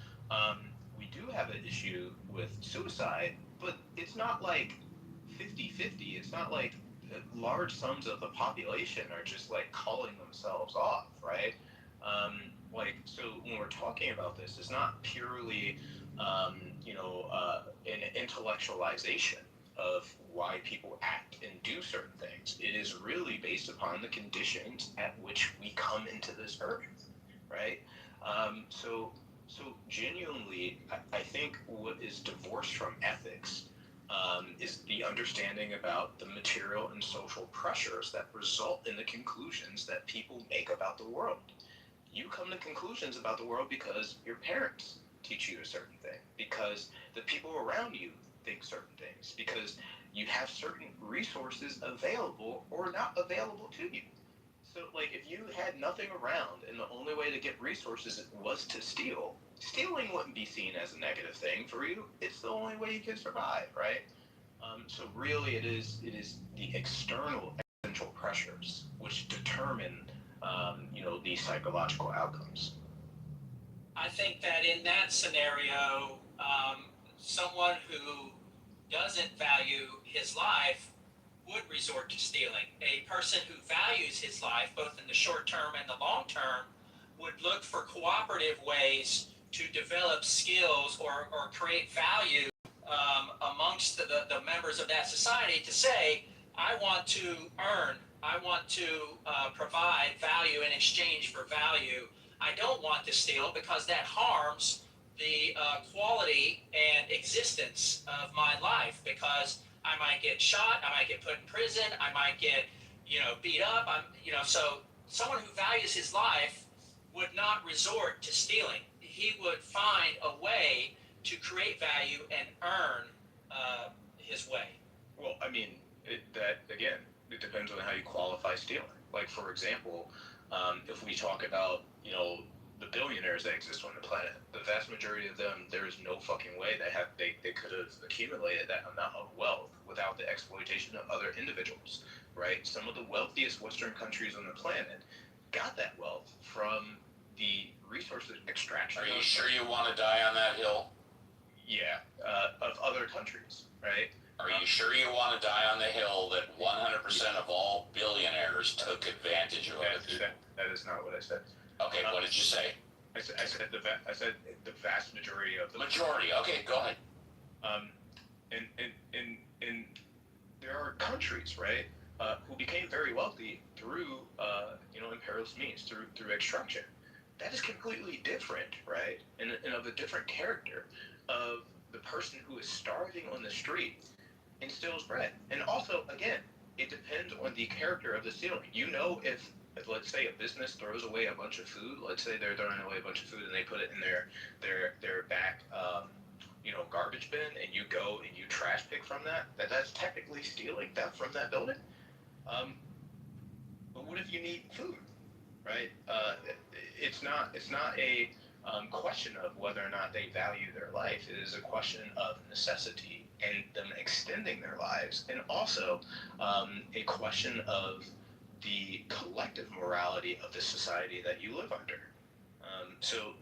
we do have an issue with suicide, but it's not like 50-50. It's not like large sums of the population are just like calling themselves off, right? So when we're talking about this, it's not purely an intellectualization of why people act and do certain things. It is really based upon the conditions at which we come into this earth, right? So genuinely, I think what is divorced from ethics is the understanding about the material and social pressures that result in the conclusions that people make about the world. You come to conclusions about the world because your parents teach you a certain thing, because the people around you think certain things, because you have certain resources available or not available to you. So, if you had nothing around and the only way to get resources was to steal, stealing wouldn't be seen as a negative thing for you. It's the only way you can survive, right? So really, it is the external existential pressures which determine the psychological outcomes. I think that in that scenario, someone who doesn't value his life would resort to stealing. A person who values his life, both in the short term and the long term, would look for cooperative ways to develop skills or create value amongst the members of that society to say, I want to earn, I want to provide value in exchange for value. I don't want to steal because that harms the quality and existence of my life, because I might get shot, I might get put in prison, I might get, beat up. So someone who values his life would not resort to stealing. He would find a way to create value and earn his way. Well, I mean, it depends on how you qualify stealing. Like, for example, if we talk about, the billionaires that exist on the planet, the vast majority of them, there is no fucking way they could have accumulated that amount of wealth without the exploitation of other individuals, right? Some of the wealthiest Western countries on the planet got that wealth from the resources extraction. Are you sure you want to die on that hill? Yeah, of other countries, right? Are you sure you want to die on the hill that 100% of all billionaires took advantage of it? That is not what I said. Okay, what did you say? I said the vast majority of the majority. Okay, go ahead. And there are countries, right, who became very wealthy through imperialist means, through extraction. That is completely different, right, and of a different character of the person who is starving on the street and steals bread. And also, again, it depends on the character of the stealing. If let's say a business throws away a bunch of food, let's say they're throwing away a bunch of food and they put it in their back garbage bin, and you go and you trash pick from that's technically stealing that from that building. what if you need food, right? It's not a question of whether or not they value their life. It is a question of necessity and them extending their lives, and also a question of the collective morality of the society that you live under. So,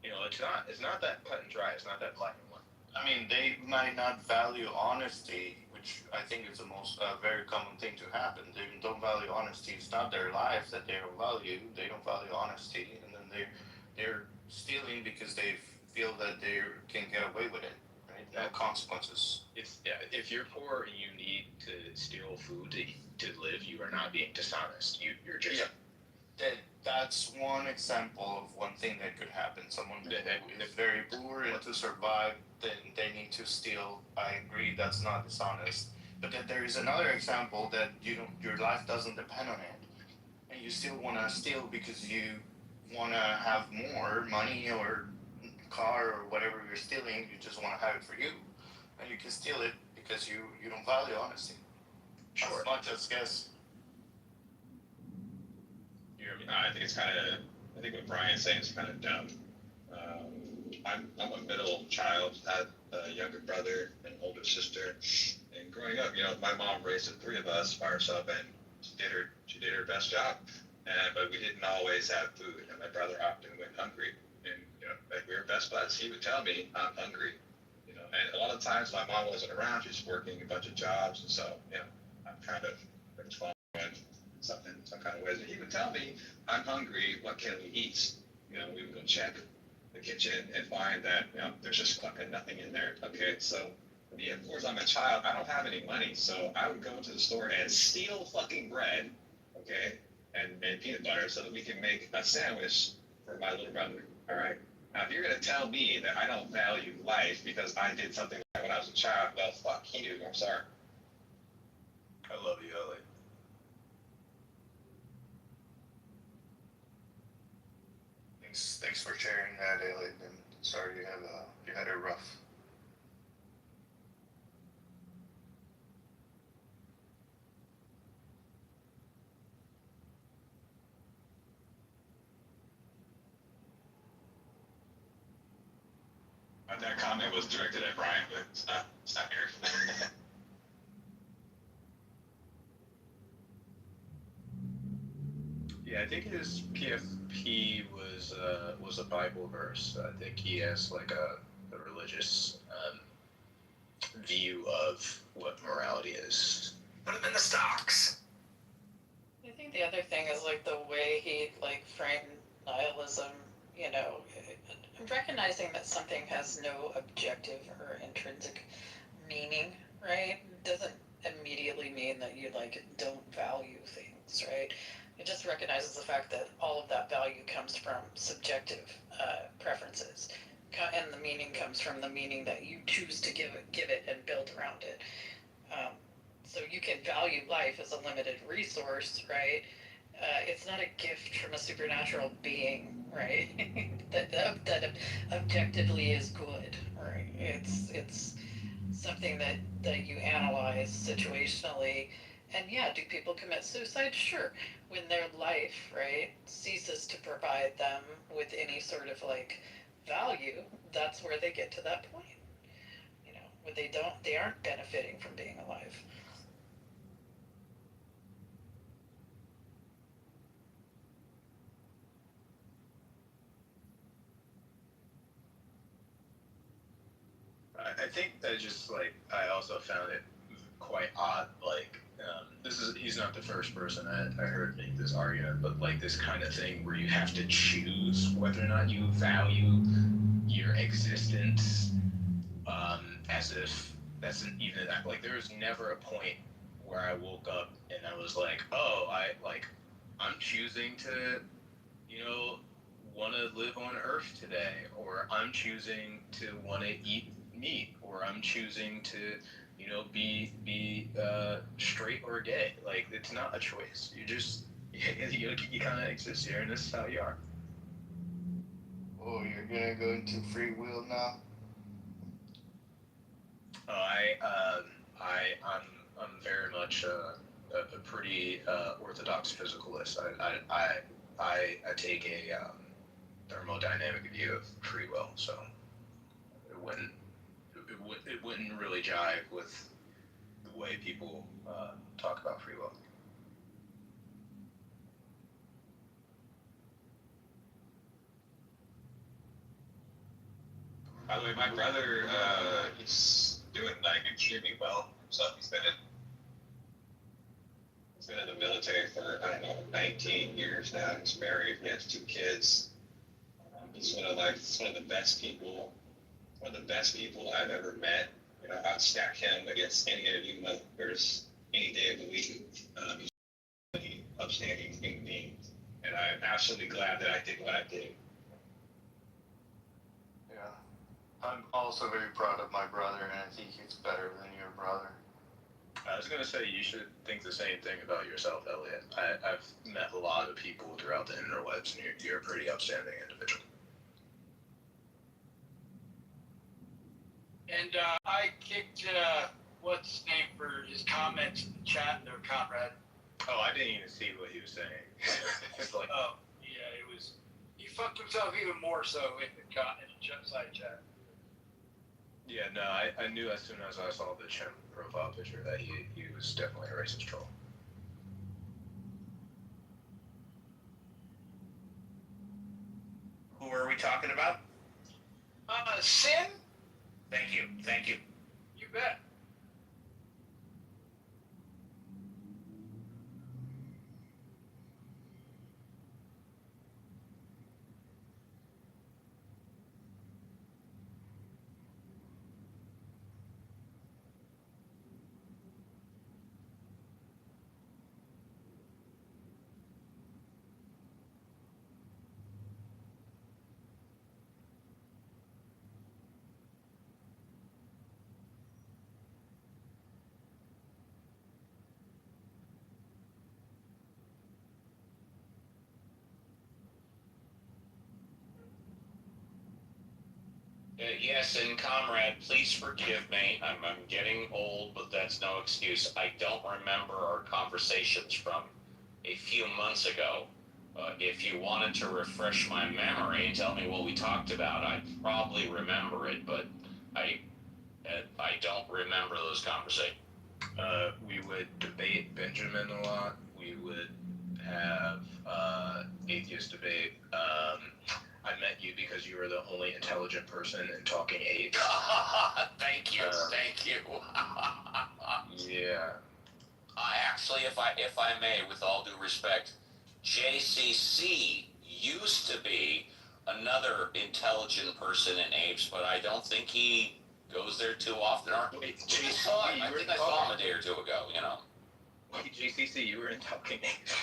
it's not that cut and dry. It's not that black and white. I mean, they might not value honesty, which I think is the most very common thing to happen. They don't value honesty. It's not their life that they don't value. They don't value honesty, and then they're stealing because they feel that they can get away with it. Right? No consequences. If you're poor and you need to steal food to live, you are not being dishonest. You're just That's one example of one thing that could happen. Someone who is very poor and to survive, then they need to steal. I agree, that's not dishonest. But then there is another example that your life doesn't depend on it, and you still want to steal because you want to have more money or car or whatever you're stealing. You just want to have it for you, and you can steal it because you don't value honesty. Sure. As much as guess. I think I think what Brian's saying is kind of dumb. I'm a middle child, had a younger brother and an older sister, and growing up, my mom raised the three of us by herself, and she did her best job, but we didn't always have food, and my brother often went hungry, and like we were best buds. He would tell me, "I'm hungry," and a lot of times my mom wasn't around; she's working a bunch of jobs, and so I'm kind of responding some kind of ways. And he would tell me, "I'm hungry. What can we eat?" We would go check the kitchen and find that there's just fucking nothing in there. Okay, so me, of course, I'm a child. I don't have any money, so I would go to the store and steal fucking bread, okay, and peanut butter so that we can make a sandwich for my little brother. All right. Now, if you're gonna tell me that I don't value life because I did something like when I was a child, well, fuck you. I'm sorry. I love you, Ellie. Thanks for sharing that, Elliot. And sorry you had it rough. That comment was directed at Brian, but it's not here. Yeah, I think his PFP was a Bible verse. I think he has like a religious view of what morality is. Put him in the stocks. I think the other thing is like the way he like framed nihilism, I'm recognizing that something has no objective or intrinsic meaning, right? Doesn't immediately mean that you like don't value things, right? It just recognizes the fact that all of that value comes from subjective preferences, and the meaning comes from the meaning that you choose to give it and build around it. So you can value life as a limited resource, right? It's not a gift from a supernatural being, right? that objectively is good, right? It's something that you analyze situationally. And yeah, do people commit suicide? Sure. When their life, right, ceases to provide them with any sort of like value, that's where they get to that point. Where they aren't benefiting from being alive. I think that just like I also found it quite odd. Like he's not the first person I heard make this argument, but like this kind of thing where you have to choose whether or not you value your existence, as if that's an even like there was never a point where I woke up and I was like, oh, I'm choosing to want to live on Earth today, or I'm choosing to want to eat meat, or I'm choosing to be straight or gay. Like, it's not a choice. You just you kind of exist here, and this is how you are. Oh, you're gonna go into free will now? I'm very much a a pretty orthodox physicalist. I take a thermodynamic view of free will, so it wouldn't really jive with the way people talk about free will. By the way, my brother, he's doing like extremely well himself. He's been in the military for, I don't know, 19 years now. He's married. He has 2 kids. He's one of the best people. One of the best people I've ever met. You know, I'd stack him against any of you motherfuckers any day of the week. He's a really upstanding human being, and I'm absolutely glad that I did what I did. Yeah. I'm also very proud of my brother, and I think he's better than your brother. I was gonna say you should think the same thing about yourself, Elliot. I've met a lot of people throughout the interwebs, and you're a pretty upstanding individual. And I kicked what's his name for his comments in the chat there, Conrad. Oh, I didn't even see what he was saying. It's like, Oh, yeah, it was. He fucked himself even more so in the side chat. yeah, no, I knew as soon as I saw the chimp profile picture that he was definitely a racist troll. Who are we talking about? Sin? Thank you. You bet. Yes, and comrade, please forgive me. I'm getting old, but that's no excuse. I don't remember our conversations from a few months ago. If you wanted to refresh my memory and tell me what we talked about, I'd probably remember it, but I don't remember those conversations. We would debate Benjamin a lot. We would have atheist debate. I met you because you were the only intelligent person in Talking Apes. Thank you. Yeah. Actually, if I may, with all due respect, JCC used to be another intelligent person in Apes, but I don't think he goes there too often. Wait, I think I saw him a day or two ago, you know. Wait, JCC, you were in Talking Apes.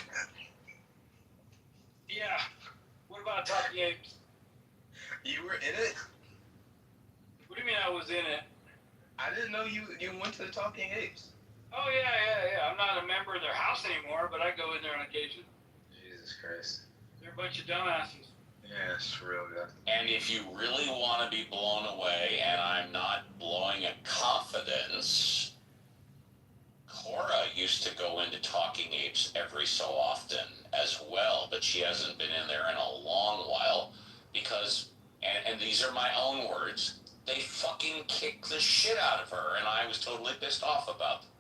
Yeah. What about Talking Apes? You were in it? What do you mean I was in it? I didn't know you went to the Talking Apes. Oh, yeah. I'm not a member of their house anymore, but I go in there on occasion. Jesus Christ. They're a bunch of dumbasses. Yeah, it's real good. And if you really want to be blown away, and I'm not blowing a confidence, Cora used to go into Talking Apes every so often as well, but she hasn't been in there in a long while because, and these are my own words, they fucking kicked the shit out of her, and I was totally pissed off about them.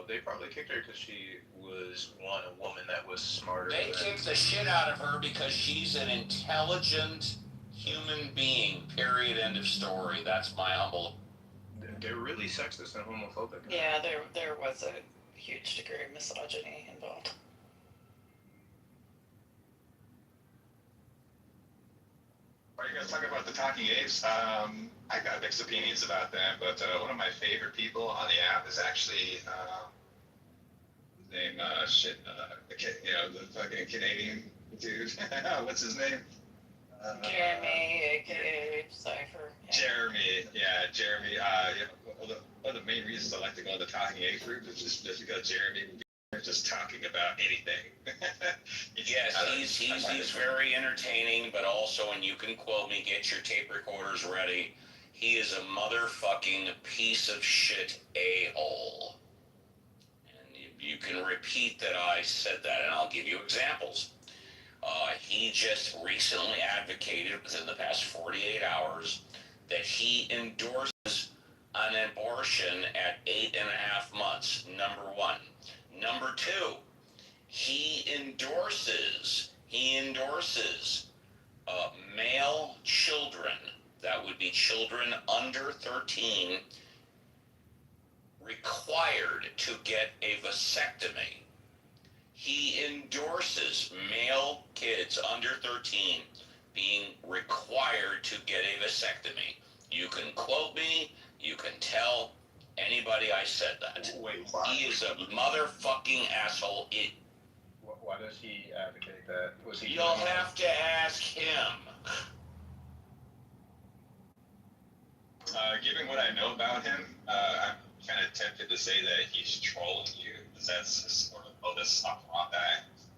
They probably kicked her because she was a woman that was smarter. They kicked the shit out of her because she's an intelligent human being, period, end of story. That's my humble. They're really sexist and homophobic. Yeah, there was a huge degree of misogyny involved. Are you guys talking about the Talking Apes? I got mixed opinions about them, but one of my favorite people on the app is actually his name the fucking Canadian dude. What's his name? Jeremy, aka Cypher. Yeah. Jeremy. One of the main reasons I like to go on the Talking Apes group is just because Jeremy would be just talking about anything. Yes, he's very entertaining, but also, and you can quote me, get your tape recorders ready, he is a motherfucking piece of shit a-hole. And You can repeat that I said that, and I'll give you examples. He just recently advocated within the past 48 hours that he endorses an abortion at 8.5 months, number one. Number two, he endorses male children, that would be children under 13, required to get a vasectomy. He endorses male kids under 13 being required to get a vasectomy. You can quote me, you can tell anybody I said that. Wait, why? He is a motherfucking asshole. Why does he advocate that? Was he? You'll have to ask him. Given what I know about him, I'm kind of tempted to say that he's trolling you, because that's his sort of modus operandi,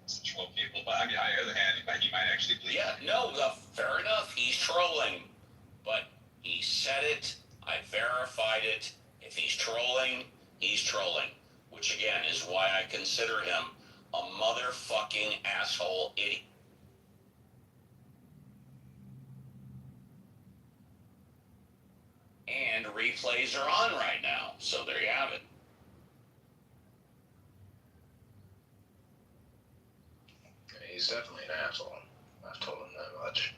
to troll people. But I mean, on the other hand, he might actually believe. Yeah, no, fair enough. He's trolling, but he said it. I verified it. If he's trolling, he's trolling, which again is why I consider him a motherfucking asshole idiot. And replays are on right now, so there you have it. He's definitely an asshole. I've told him that much.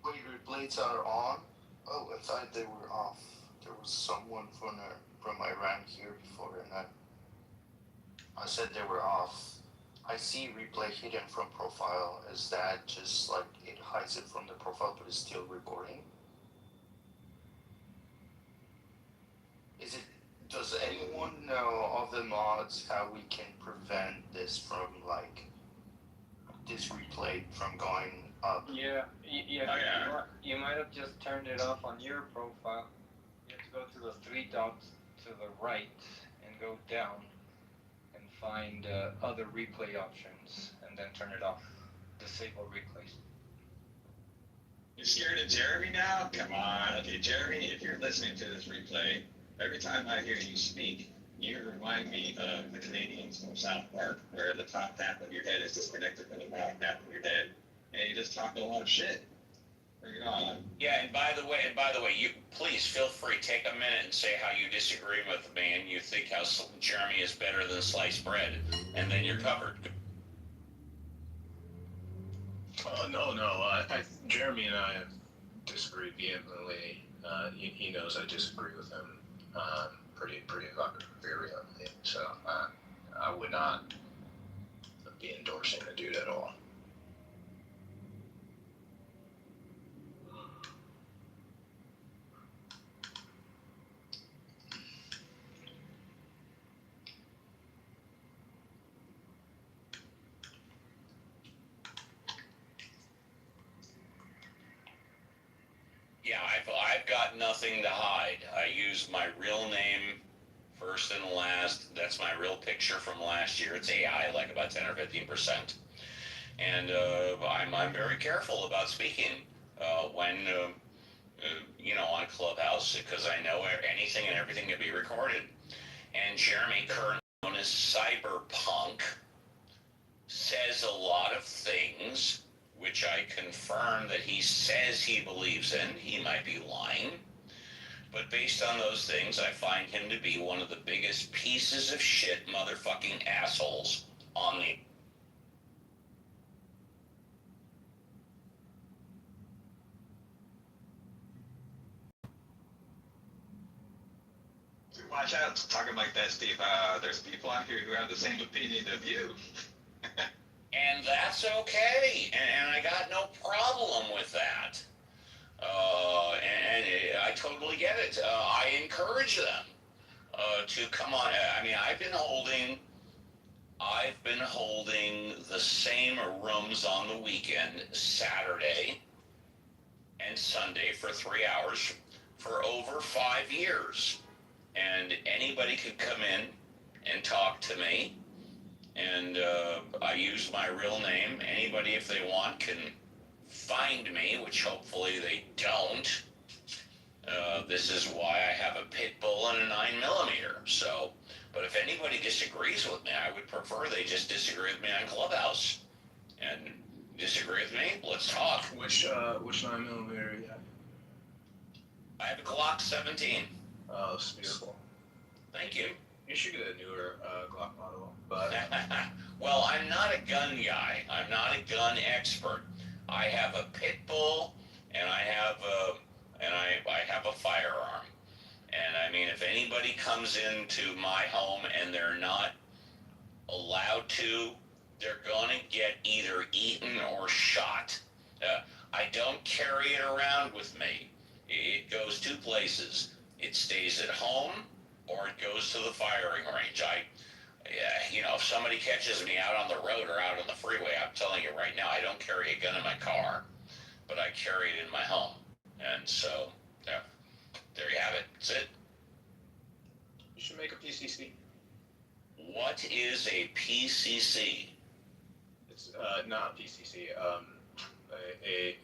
Wait, replays are on? Oh, I thought they were off. There was someone from Iran here before, and I said they were off. I see replay hidden from profile. Is that just like it hides it from the profile, but it's still recording? Does anyone know of the mods how we can prevent this from like this replay from going up? Yeah, yeah. You might have just turned it off on your profile. You have to go to the three dots to the right and go down and find other replay options and then turn it off. Disable replays. You're scared of Jeremy now? Come on. Okay, Jeremy, if you're listening to this replay, every time I hear you speak, you remind me of the Canadians from South Park, where the top half of your head is disconnected from the bottom half of your head, and you just talk a lot of shit. Bring it on. Yeah, and by the way, you please feel free, take a minute and say how you disagree with me and you think how Jeremy is better than sliced bread, and then you're covered. No. Jeremy and I have disagreed vehemently. He knows I disagree with him pretty virulently. So I would not be endorsing the dude at all. Yeah, I've got nothing to hide. I use my real name first and last. That's my real picture from last year. It's AI, like about 10 or 15%. And I'm very careful about speaking when on Clubhouse, because I know anything and everything can be recorded. And Jeremy, currently known as Cyberpunk, says a lot of things which I confirm that he says he believes in. He might be lying. But based on those things, I find him to be one of the biggest pieces of shit motherfucking assholes on the... Watch out, talking like that, Steve. There's people out here who have the same opinion of you. And that's okay, and I got no problem with that. And I totally get it. I encourage them to come on. I mean, I've been holding the same rooms on the weekend, Saturday and Sunday, for 3 hours for over 5 years. And anybody could come in and talk to me. And I use my real name. Anybody, if they want, can find me, which hopefully they don't. This is why I have a pit bull and a 9mm. So, but if anybody disagrees with me, I would prefer they just disagree with me on Clubhouse. And disagree with me, let's talk. Which 9mm you have? I have a Glock 17. Oh, that's beautiful. Thank you. You should get a newer Glock model, but well, I'm not a gun guy. I'm not a gun expert. I have a pit bull, and I have a firearm. And I mean, if anybody comes into my home and they're not allowed to, they're gonna get either eaten or shot. I don't carry it around with me. It goes two places. It stays at home, or it goes to the firing range. If somebody catches me out on the road or out on the freeway, I'm telling you right now, I don't carry a gun in my car, but I carry it in my home. And so, yeah, there you have it. That's it. You should make a PCC. What is a PCC? It's not PCC.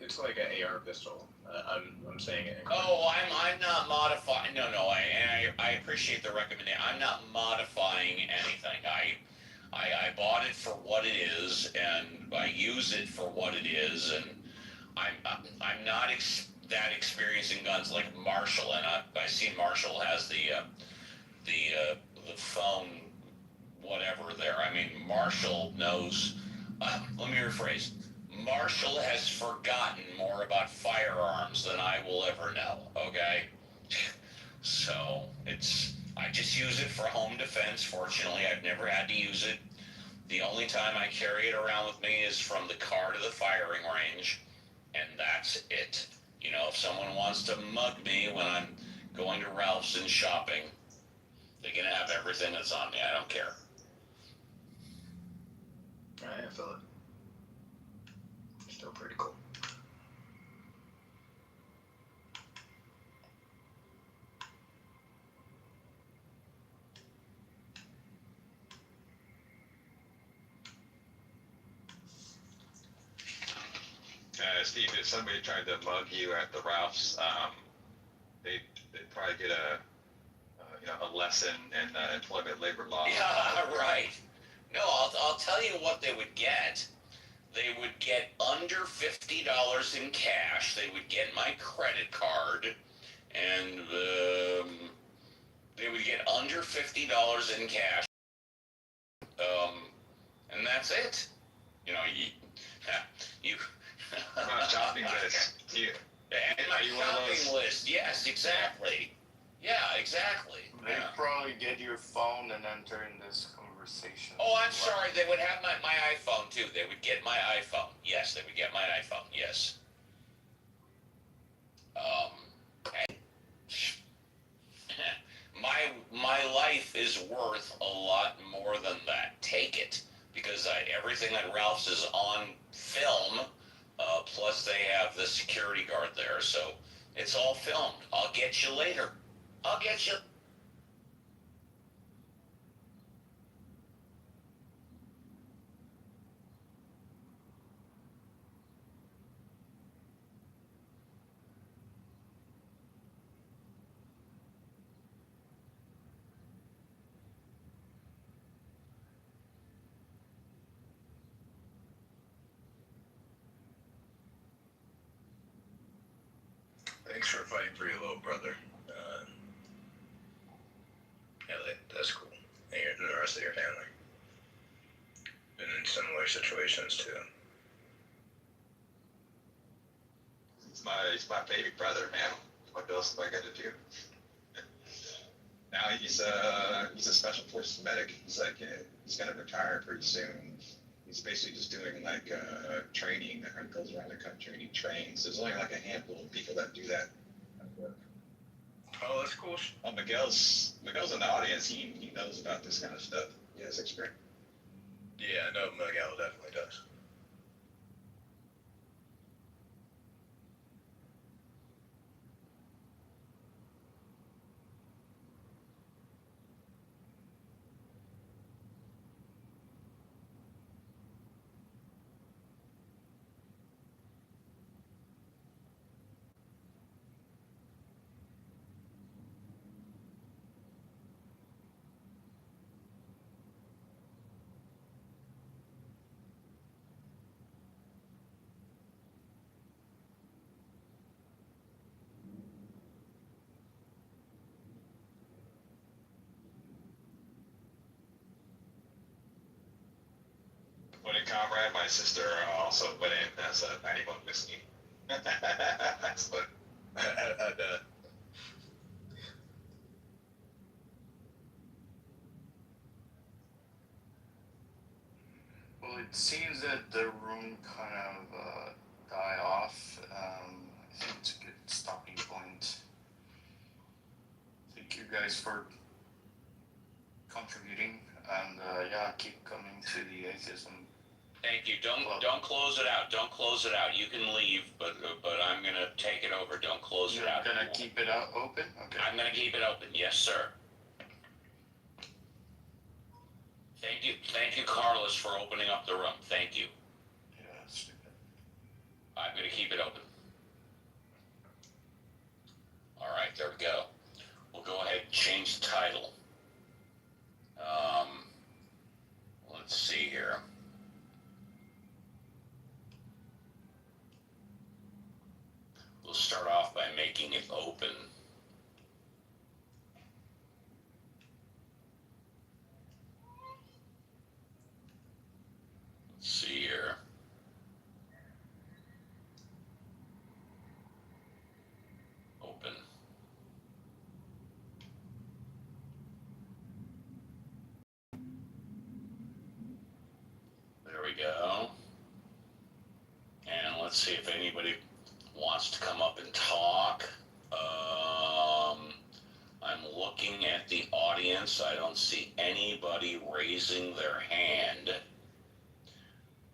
It's like an AR pistol. I'm saying it incorrectly. Oh, I'm not modifying. No, I appreciate the recommendation. I'm not modifying anything. I bought it for what it is, and I use it for what it is, and I'm not that experienced in guns like Marshall, and I see Marshall has the phone, whatever there. I mean, Marshall knows. Let me rephrase. Marshall has forgotten more about firearms than I will ever know, okay? So, I just use it for home defense. Fortunately, I've never had to use it. The only time I carry it around with me is from the car to the firing range, and that's it. If someone wants to mug me when I'm going to Ralph's and shopping, they're gonna have everything that's on me. I don't care. Alright, I feel it. Still pretty cool. Steve, if somebody tried to mug you at the Ralph's, they'd probably get a lesson in employment labor law. Yeah, right. No, I'll tell you what they would get. They would get under $50 in cash. They would get my credit card, and they would get under $50 in cash. And that's it. You my shopping list. And my shopping list. Yes, exactly. Yeah, exactly. They probably get your phone and enter in this conversation. Oh, I'm sorry. They would have my iPhone too. They would get my iPhone. Yes, they would get my iPhone. Yes. My life is worth a lot more than that. Take it, because everything at Ralph's is on film. Plus, they have the security guard there, so it's all filmed. I'll get you later. I'll get you. Thanks for fighting for your little brother. That's cool. And the rest of your family. Been in similar situations too. He's my baby brother, man. What else am I gonna do? Now he's a special forces medic. He's gonna retire pretty soon. He's basically just doing training. He goes around the country and he trains. There's only a handful of people that do that work. Oh, that's cool. Oh, Miguel's in the audience. He knows about this kind of stuff. He has experience. Yeah, no, Miguel definitely does. comrade, my sister also went in as a 91 whiskey. That's what. Well, it seems that the room kind of died off. I think it's a good stopping point. Thank you guys for contributing, and yeah, keep coming to the atheism. Thank you. Don't close it out. Don't close it out. You can leave, but I'm gonna take it over. Don't close it out. You're gonna keep it out open? Okay. I'm gonna keep it open. Yes, sir. Thank you, Carlos, for opening up the room. Thank you. Yeah, stupid. I'm gonna keep it open. All right, there we go. We'll go ahead and change the title. Let's see here. We'll start off by making it open. Let's see here. Open. There we go. And let's see if anybody wants to come up and talk. I'm looking at the audience. I don't see anybody raising their hand.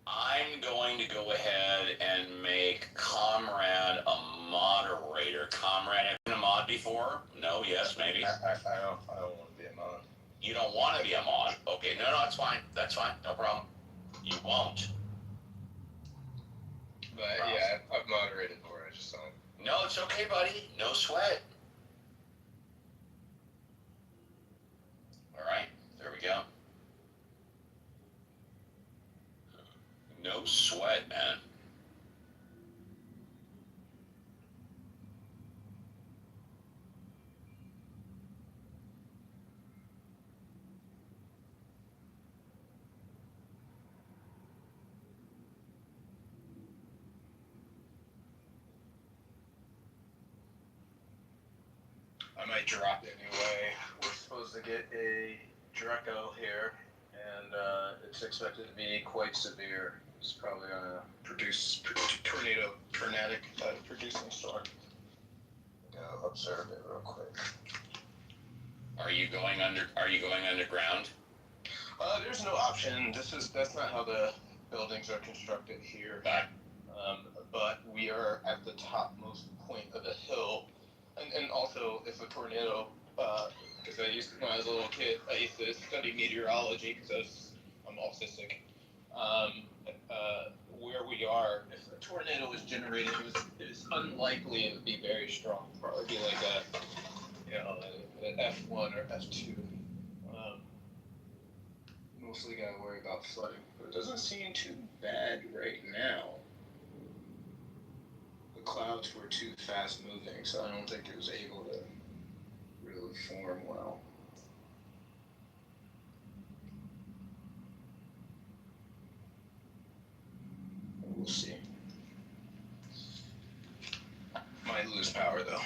I'm going to go ahead and make Comrade a moderator. Comrade, have you been a mod before? No, yes, maybe? I don't want to be a mod. You don't want to be a mod? Okay, no, that's fine. That's fine. No problem. You won't. But yeah, I've moderated before. I just don't. No, it's okay, buddy. No sweat. All right, there we go. No sweat, man. I might drop it anyway. We're supposed to get a Draco here, and it's expected to be quite severe. It's probably gonna produce tornado producing storm. Go observe it real quick. Are you going underground? There's no option. That's not how the buildings are constructed here. But we are at the topmost point of the hill, and also if a tornado, because when I was a little kid, I used to study meteorology because I'm autistic. Where we are, if a tornado was generated, it's unlikely it would be very strong. Probably be like an F1 or F2. Mostly gotta worry about flooding, but it doesn't seem too bad right now. The clouds were too fast moving, so I don't think it was able to really form well. We'll see. Might lose power though.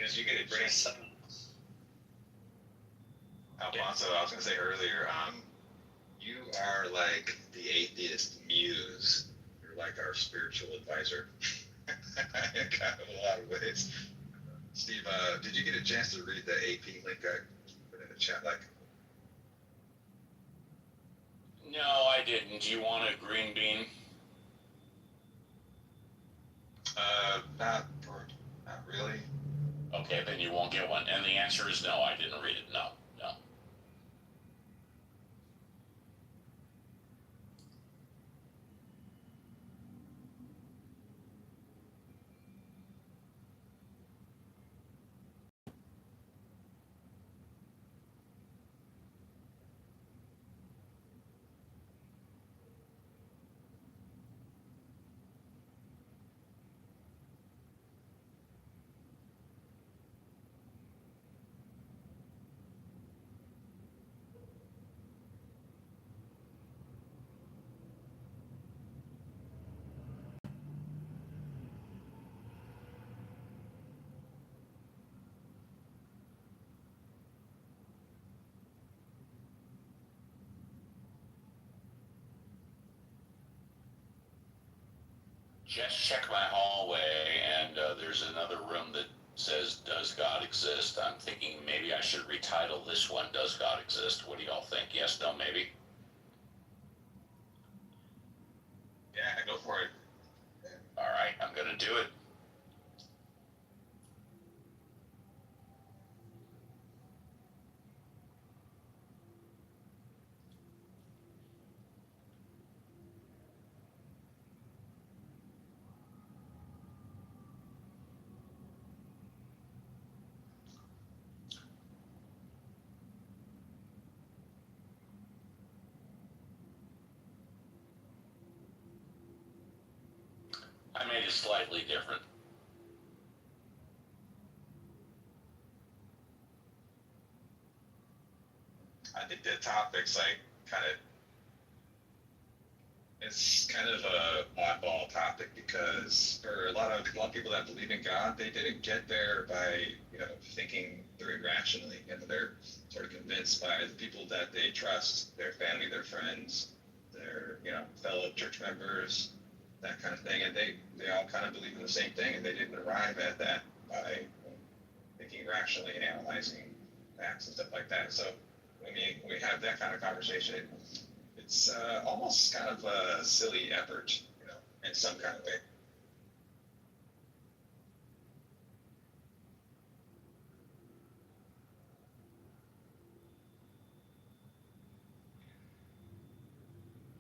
Did you get it, Brace? Alfonso, I was going to say earlier, you are like the atheist muse. You're like our spiritual advisor. In kind of a lot of ways. Steve, did you get a chance to read the AP link I put in the chat? No, I didn't. Do you want a green bean? Not really. Okay, then you won't get one. And the answer is no, I didn't read it. No, no. Just check my hallway, and there's another room that says, Does God Exist? I'm thinking maybe I should retitle this one, Does God Exist? What do y'all think? Yes, no, maybe? Yeah, go for it. All right, I'm going to do it. I made it slightly different. I think the topic's like it's kind of a oddball topic because for a lot of people that believe in God, they didn't get there by thinking through it rationally, and they're sort of convinced by the people that they trust, their family, their friends, their fellow church members, that kind of thing, and they all kind of believe in the same thing, and they didn't arrive at that by thinking rationally and analyzing facts and stuff like that. So when we have that kind of conversation, it's almost kind of a silly effort, in some kind of way.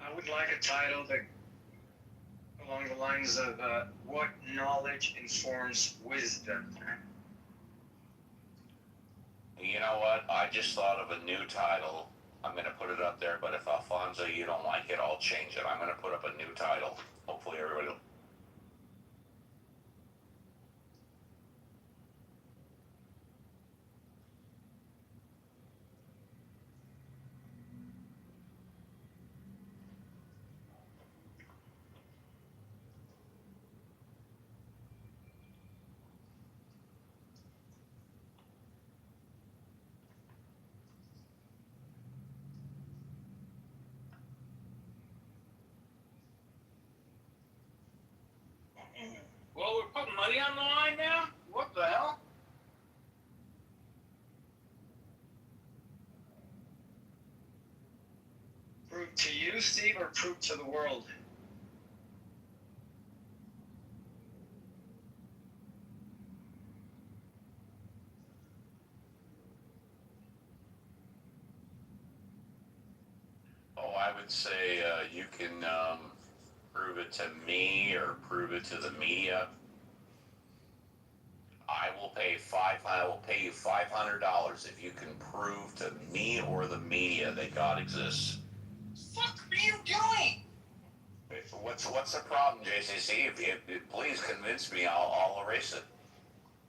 I would like a title that along the lines of what knowledge informs wisdom. You know what? I just thought of a new title. I'm going to put it up there, but if Alfonso, you don't like it, I'll change it. I'm going to put up a new title. Hopefully everybody will. Well, we're putting money on the line now? What the hell? Prove to you, Steve, or prove to the world? Oh, I would say you can prove it to me or prove it to the media. I will pay you $500 if you can prove to me or the media that God exists. Fuck are you doing? What's the problem, JCC? If please convince me, I'll erase it.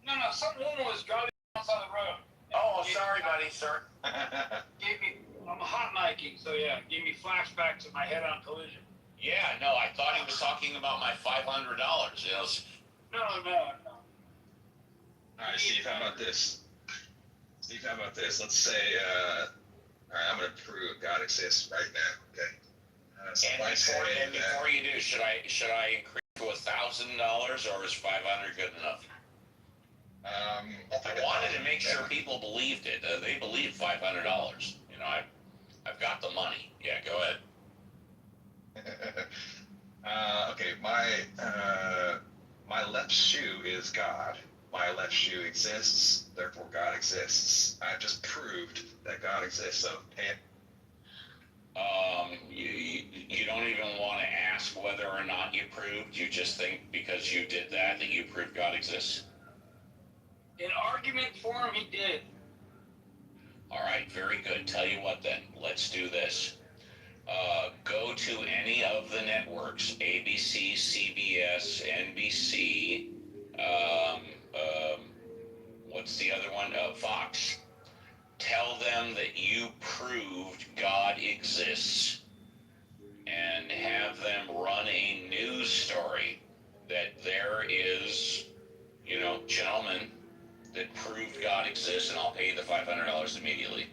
No, some woman was driving outside the road. Oh, sorry, buddy, sir. I'm hot miking, so yeah, gave me flashbacks of my head-on collision. Yeah, no, I thought he was talking about my $500. No. All right, Steve, how about this? Let's say, all right, I'm going to prove God exists right now, okay? So Before you do, should I increase to $1,000 or is 500 good enough? I wanted to make sure people believed it. They believe $500. I've got the money. Yeah, go ahead. left shoe is God. My left shoe exists, therefore God exists. I've just proved that God exists. So, hey, you don't even want to ask whether or not you proved. You just think because you did that you proved God exists. In argument form, he did. All right, very good. Tell you what then, let's do this. Go to any of the networks, ABC, CBS, NBC, what's the other one? Fox. Tell them that you proved God exists and have them run a news story that there is, gentlemen that proved God exists, and I'll pay you the $500 immediately.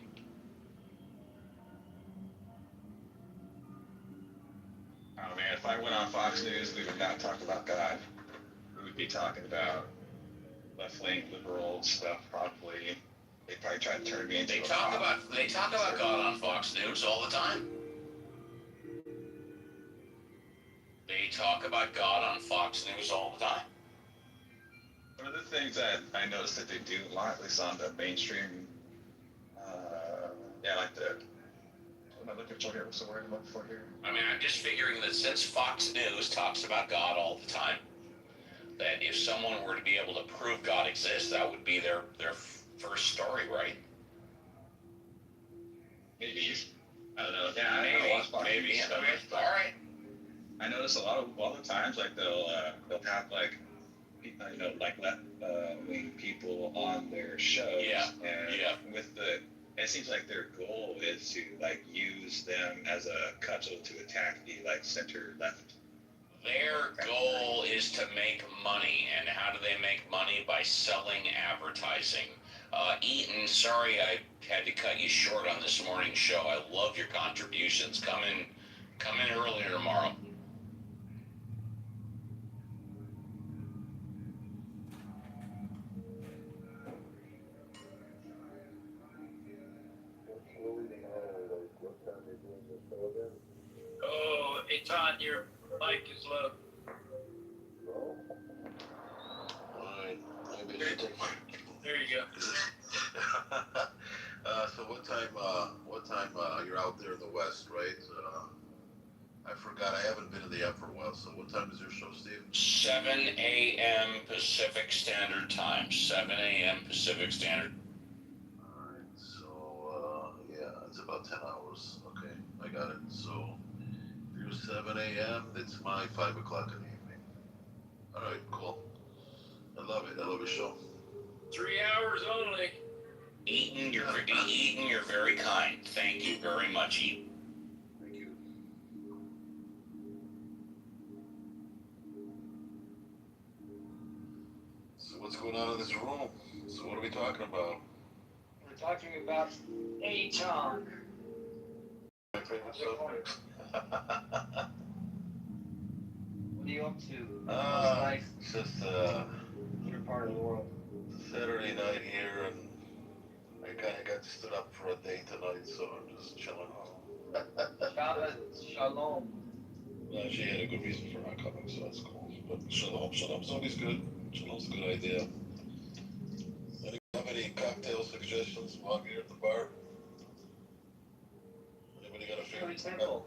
oh man, if I went on Fox News, we would not talk about God. We would be talking about left-wing liberal stuff, probably. They'd probably try to turn me into They talk about God on Fox News all the time. They talk about God on Fox News all the time. One of the things that I noticed that they do a lot, at least on the mainstream, like what am I looking for here? What's the word I'm looking for here? I mean, I'm just figuring that since Fox News talks about God all the time, that if someone were to be able to prove God exists, that would be their first story, right? Maybe. I don't know. Yeah, I don't watch Fox News so much, but all right. I notice a lot of times, like they'll have like left-wing people on their shows. Yeah. And with it seems like their goal is to like use them as a cudgel to attack the like center left. Their goal is to make money, and how do they make money? By selling advertising. Eaton, sorry I had to cut you short on this morning's show. I love your contributions. Come in earlier tomorrow. Oh, Eitan, your mic is low. Alright, maybe I should take my... There you go. So what time you're out there in the West, right? I forgot, I haven't been to the app for a while, so what time is your show, Steve? 7 a.m. Pacific Standard Time. 7 a.m. Pacific Standard. Alright, so, yeah, it's about 10 hours. Okay, I got it. So, if you're 7 a.m., it's my 5 o'clock in the evening. Alright, cool. I love it. I love your show. 3 hours only. Eaton, you're very kind. Thank you very much, Eaton. Thank you. So what's going on in this room? So what are we talking about? We're talking about Eitan. What are you up to? Life? It's just Your part of the world. Saturday night here, and I kind of got stood up for a day tonight, so I'm just chilling. Shabbat Shalom. Well, she had a good reason for not coming, so that's cool. But Shalom's always good. Shalom's a good idea. Anybody have any cocktail suggestions while you're at the bar? Anybody got a favorite? Temple.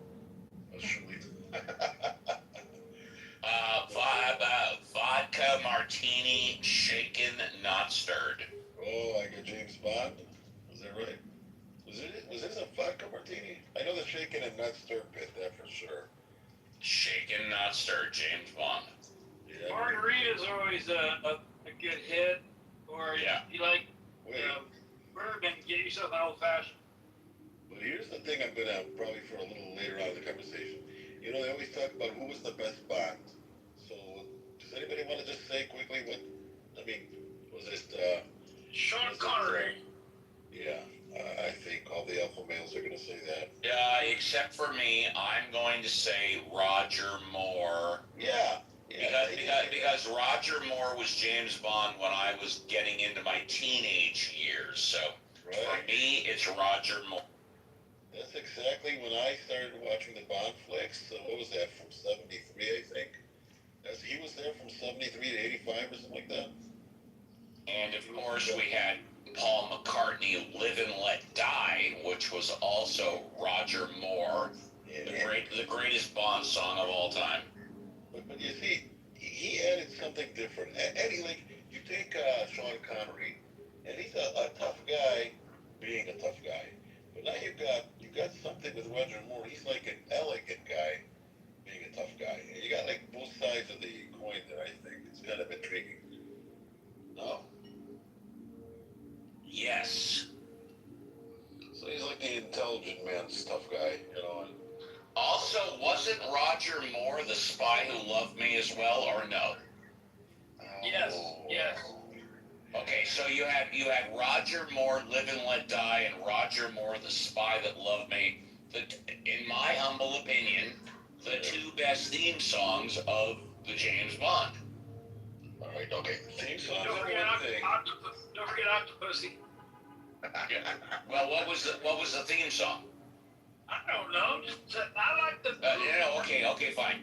Vodka martini, shaken, not stirred. Oh, like a James Bond? Was that right? Was this a vodka martini? I know the shaken and not stirred bit, that for sure. Shaken, not stirred, James Bond. Yeah. Margarita's always a good hit. Or if you like bourbon, get yourself an old fashioned. But here's the thing I'm gonna probably for a little later on in the conversation. You know, they always talk about who was the best Bond. So, does anybody want to just say quickly was it, Sean Connery. Yeah, I think all the alpha males are gonna say that. Yeah, except for me, I'm going to say Roger Moore. Yeah. Because Roger Moore was James Bond when I was getting into my teenage years. So, for me, it's Roger Moore. That's exactly when I started watching the Bond flicks. So what was that, from 73, I think? He was there from 73 to 85 or something like that. And of course, we had Paul McCartney, Live and Let Die, which was also Roger Moore, the greatest Bond song of all time. But you see, he added something different. Eddie, like, you take Sean Connery, and he's a tough guy, being a tough guy. But now you've got something with Roger Moore. He's like an elegant guy, being a tough guy. And you got like both sides of the coin there. I think it's kind of intriguing. No. Yes. So he's like the intelligent man's tough guy, you know. And also, wasn't Roger Moore the spy who loved me as well, or no? Yes. Yes. Okay, so you had Roger Moore, Live and Let Die, and Roger Moore, The Spy That Loved Me. In my humble opinion, the two best theme songs of the James Bond. All right, okay. Theme songs Don't are forget one thing. Don't forget Octopussy. Well, what was the theme song? I don't know. I like the. Okay, fine.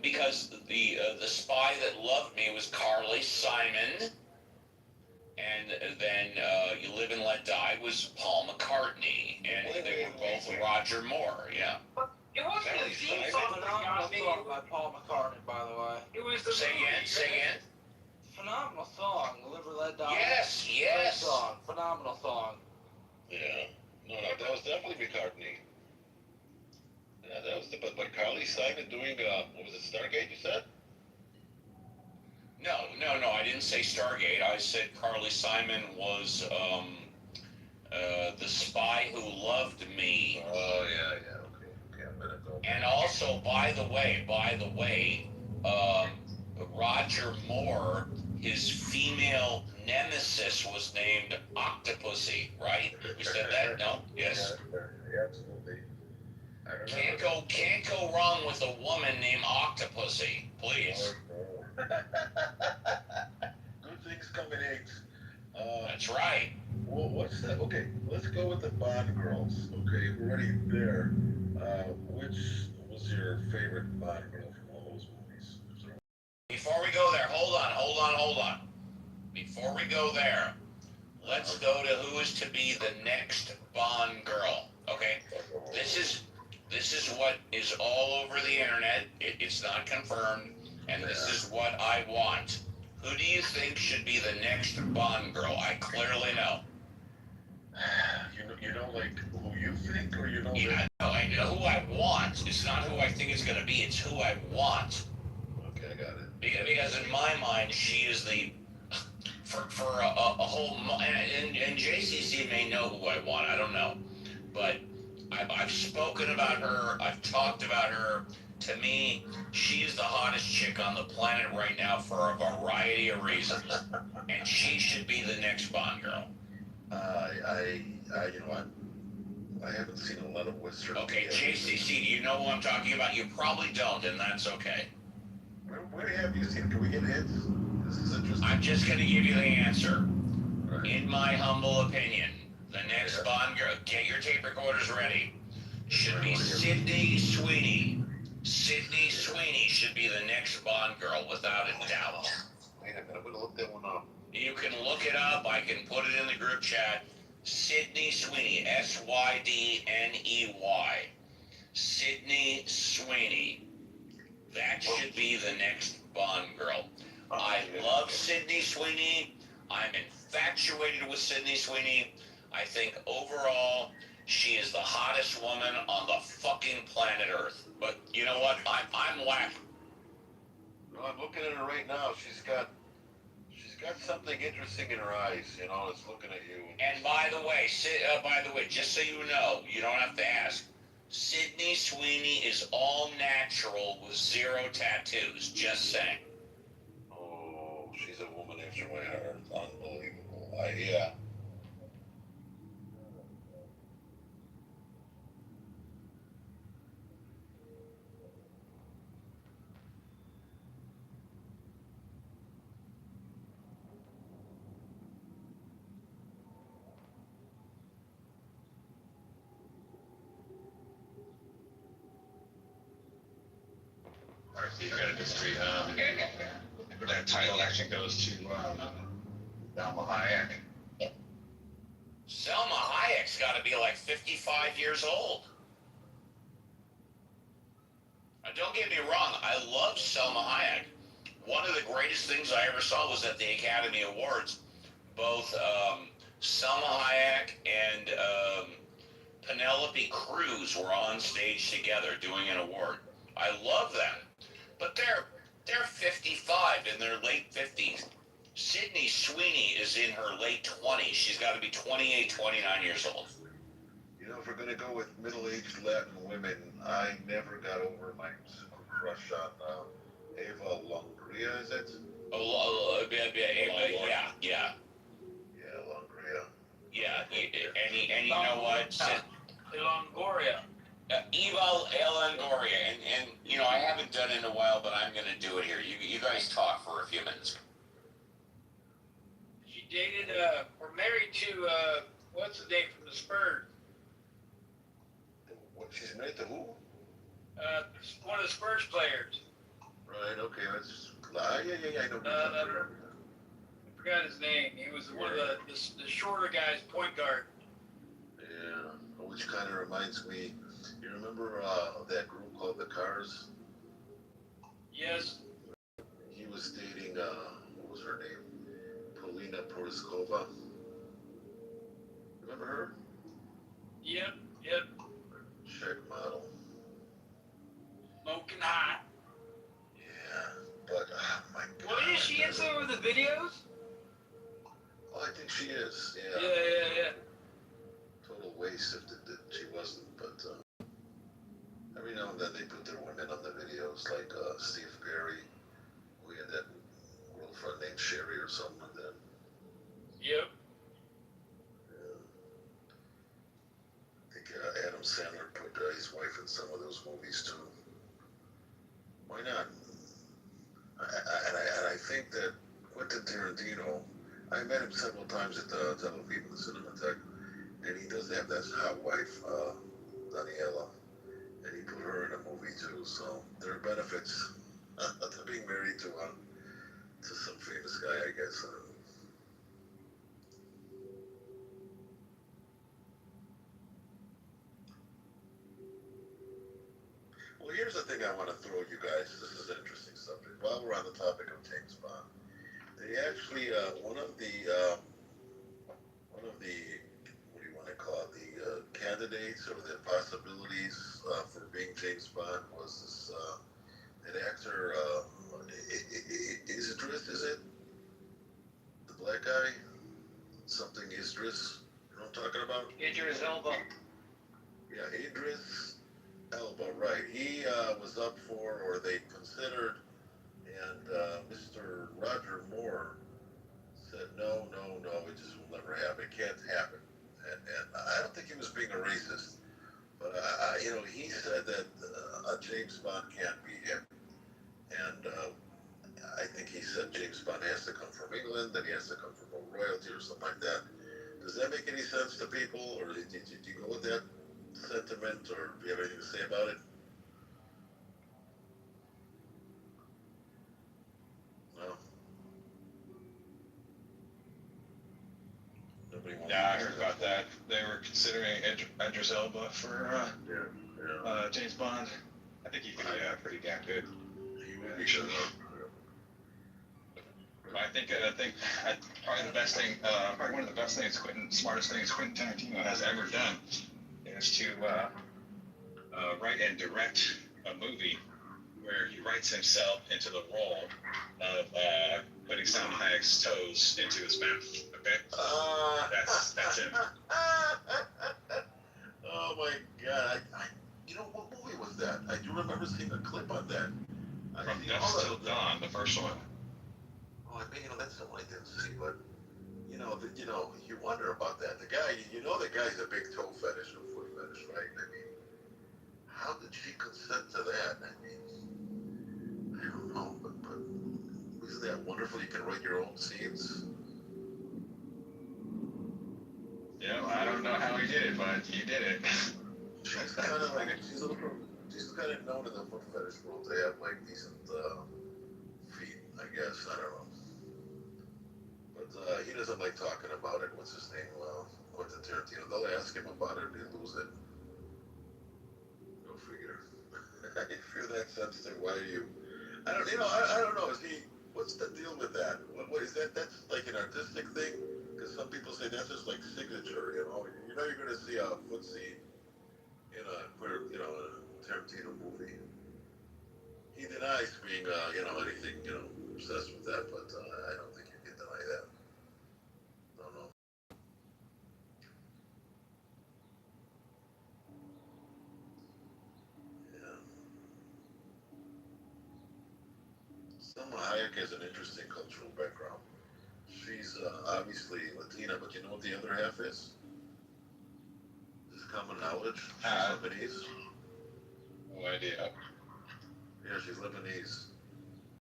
Because the Spy That Loved Me was Carly Simon. And then You Live and Let Die was Paul McCartney, and they were both Roger Moore, yeah. It wasn't a theme song that got me. By Paul McCartney, by the way. It was the Say again. Phenomenal song, Live and Let Die. Yes. Great song, phenomenal song. Yeah. No, that was definitely McCartney. Yeah, that was but Carly Simon doing what was it, Stargate? You said? No, I didn't say Stargate. I said Carly Simon was The Spy Who Loved Me. Oh, yeah, okay, I'm gonna go. And also, by the way, Roger Moore, his female nemesis was named Octopussy, right? We said that, no? Yes. Yeah, absolutely. Can't go wrong with a woman named Octopussy, please. Good things come in eggs. That's right. Well, what's that? Okay, let's go with the Bond girls. Okay, we're already there. Which was your favorite Bond girl from all those movies? Before we go there, hold on. Before we go there, let's go to who is to be the next Bond girl. Okay, this is what is all over the internet. It's not confirmed, and this is what I want. Who do you think should be the next Bond girl? I clearly know. You know, like who you think, or you know? Yeah, I know who I want. It's not who I think it's going to be. It's who I want. Okay, I got it. Because in my mind, she is the for a whole and JCC may know who I want. I don't know, but I've spoken about her. I've talked about her. To me, she's the hottest chick on the planet right now for a variety of reasons, and she should be the next Bond girl. You know what? I haven't seen a lot of Western. Okay, JCC, do you know who I'm talking about? You probably don't, and that's okay. Where have you seen? Can we get hints? This is interesting. I'm just going to give you the answer. Right. In my humble opinion, the next Bond girl, get your tape recorders ready, should be Sydney Sweeney. Sydney Sweeney should be the next Bond girl, without a doubt. Wait a minute, I'm going to look that one up. You can look it up. I can put it in the group chat. Sydney Sweeney, Sydney. Sydney Sweeney. That should be the next Bond girl. I love Sydney Sweeney. I'm infatuated with Sydney Sweeney. I think overall, she is the hottest woman on the fucking planet Earth. But you know what? I'm whack. No, I'm looking at her right now. She's got something interesting in her eyes. You know, it's looking at you. And by the way, just so you know, you don't have to ask. Sydney Sweeney is all natural with 0 tattoos. Just saying. Oh, she's a woman after my heart. Unbelievable. Yeah. All right, so you got to industry. That title actually goes to Salma Hayek. Selma Hayek's got to be like 55 years old. Now, don't get me wrong, I love Selma Hayek. One of the greatest things I ever saw was at the Academy Awards. Both Selma Hayek and Penelope Cruz were on stage together doing an award. I love that. But they're 55 in their late 50s. Sydney Sweeney is in her late 20s. She's got to be 28, 29 years old. You know, if we're gonna go with middle-aged Latin women, I never got over my super crush on Eva Longoria. Is it? Oh, yeah. Yeah, Longoria. Yeah, and you know what? Longoria. Eva Longoria, and you know, I haven't done it in a while, but I'm gonna do it here. You guys talk for a few minutes. She dated, or married to, what's his name from the Spurs? What, she's married to who? One of the Spurs players. Right, okay, that's... yeah, I know. I forgot his name. He was one of the shorter guys, point guard. Yeah, which kind of reminds me, you remember that group called The Cars? Yes. He was dating, what was her name? Polina Poroskova. Remember her? Yep. Czech model. Smoking hot. Yeah, but, oh my God. Well, is she in some of the videos? Oh, I think she is, yeah. Yeah. Total waste if she wasn't, but every now and then they put their women on the videos, like Steve Perry, who had that girlfriend named Sherry or something like that. Yep. Yeah. I think Adam Sandler put his wife in some of those movies too. Why not? And I think that Quentin Tarantino, I met him several times at the Tel Aviv Cinematheque, and he does have that hot wife, Daniela, and he put her in a movie too. So there are benefits to being married to some famous guy, I guess. Well, here's the thing I want to throw you guys. This is an interesting subject. While we're on the topic of James Bond, they actually one of the what do you want to call it, the candidates or the possibilities for being James Bond was this an actor Idris, is it? The black guy? Something Idris. You know what I'm talking about? Idris Elba. Yeah, Idris Elba, right. He was up for, or they considered, and Mr. Roger Moore said, no, it just will never happen. It can't happen. And I don't think he was being a racist, but he said that a James Bond can't be him. And I think he said James Bond has to come from England, that he has to come from a royalty or something like that. Does that make any sense to people, or do you go with that sentiment, or do you have anything to say about it? No. Nobody wants. Yeah, I heard about that. They were considering Idris Elba for James Bond. I think he could be pretty damn good. He would be good. I think probably the best thing, probably one of the best things, smartest things Quentin Tarantino has ever done is to write and direct a movie where he writes himself into the role of putting Salma Hayek's toes into his mouth. Okay, that's him. Oh my God! You know what movie was that? I do remember seeing a clip on that. From Dusk Till Dawn, the first one. Oh, I mean, that's the one I didn't see, but you wonder about that. The guy, the guy's a big toe fetish or foot fetish, right? I mean, how did she consent to that? I mean, I don't know, but isn't that wonderful? You can write your own scenes. Yeah, well, I don't know how he did it, but he did it. She's kind of like, she's a she's kind of known in the foot fetish world to have like decent feet, I guess. I don't know. But he doesn't like talking about it. What's his name? Quentin Tarantino. They'll ask him about it and he'll lose it. Go figure. If you're that sensitive, why are you? I don't, I don't know. Is he? What's the deal with that? What is that? That's like an artistic thing. Because some people say that's just like signature. You know, you're going to see a footsie in a Tarantino movie. He denies being, anything, obsessed with that, but I don't think you can deny that. No. Yeah. Selma Hayek has an interesting cultural background. She's obviously Latina, but you know what the other half is? This is common knowledge. She's Lebanese. No idea. Yeah, she's Lebanese.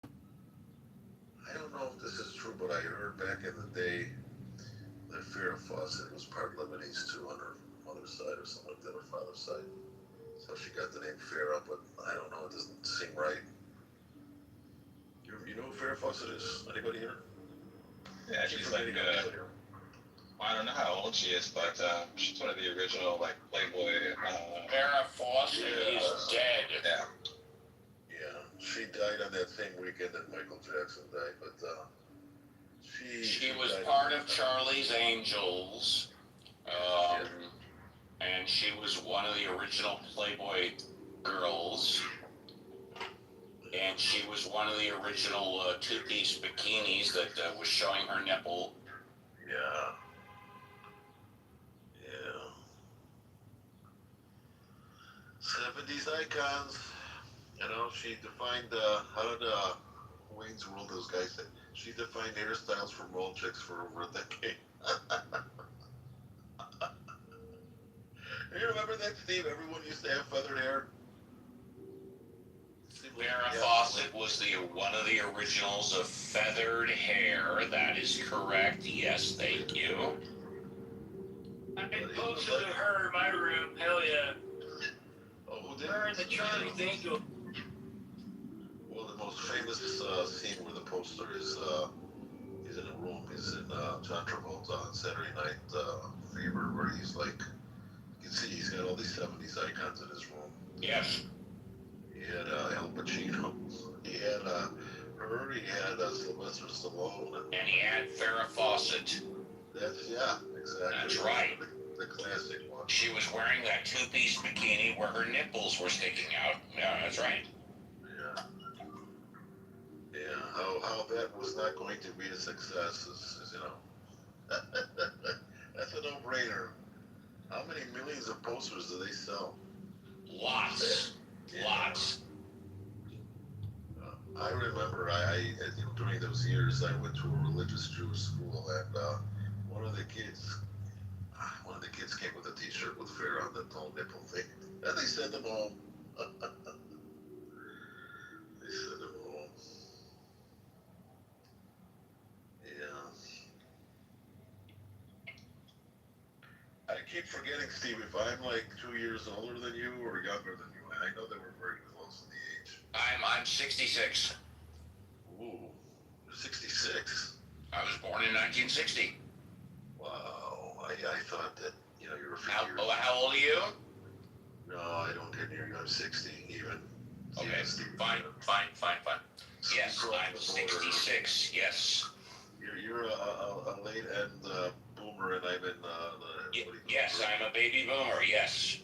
I don't know if this is true, but I heard back in the day that Farrah Fawcett was part Lebanese too on her mother's side or something like that, her father's side. So she got the name Farrah, but I don't know, it doesn't seem right. You know who Farrah Fawcett is? Anybody here? Yeah, she's like, I don't know how old she is, but she's one of the original, like, Playboy. Farrah Fawcett is dead. Yeah. Yeah, she died on that same weekend that Michael Jackson died, but she was part of Charlie's Angels, and she was one of the original Playboy girls, and she was one of the original two-piece bikinis that was showing her nipple. Yeah. 70s icons. She defined, how did Wayne's World, those guys say, she defined hairstyles for mole chicks for over a decade. You remember that, Steve? Everyone used to have feathered hair. Farrah Fawcett was one of the originals of feathered hair. That is correct. Yes, thank you. I posted her in my room. Hell yeah. Oh, who did? Her and the Charlie's Angel. Well, the most famous scene where the poster is he's in a room. He's in John Travolta on Saturday Night Fever, where he's like, you can see he's got all these 70s icons in his room. Yes. He had Al Pacino. He had her. He had Sylvester Stallone. And he had Farrah Fawcett. Exactly. That's right. The classic one. She was wearing that two-piece bikini where her nipples were sticking out. Yeah, that's right. Yeah, how that was not going to be a success is that's a no-brainer. How many millions of posters do they sell? Lots. I remember during those years I went to a religious Jewish school, and one of the kids came with a T-shirt with Farrah on the whole nipple thing, and they sent them home. Yeah. I keep forgetting, Steve, if I'm like 2 years older than you or younger than you. I know that we're very close in the age. I'm 66. Ooh, you're 66. I was born in 1960. Wow, I thought that, you were a few years. How old are you? No, I don't get near you. I'm 60 even. Okay, fine. Yes, I'm 66, yes. You're a late end boomer, and I'm in yes, I'm a baby boomer, yes.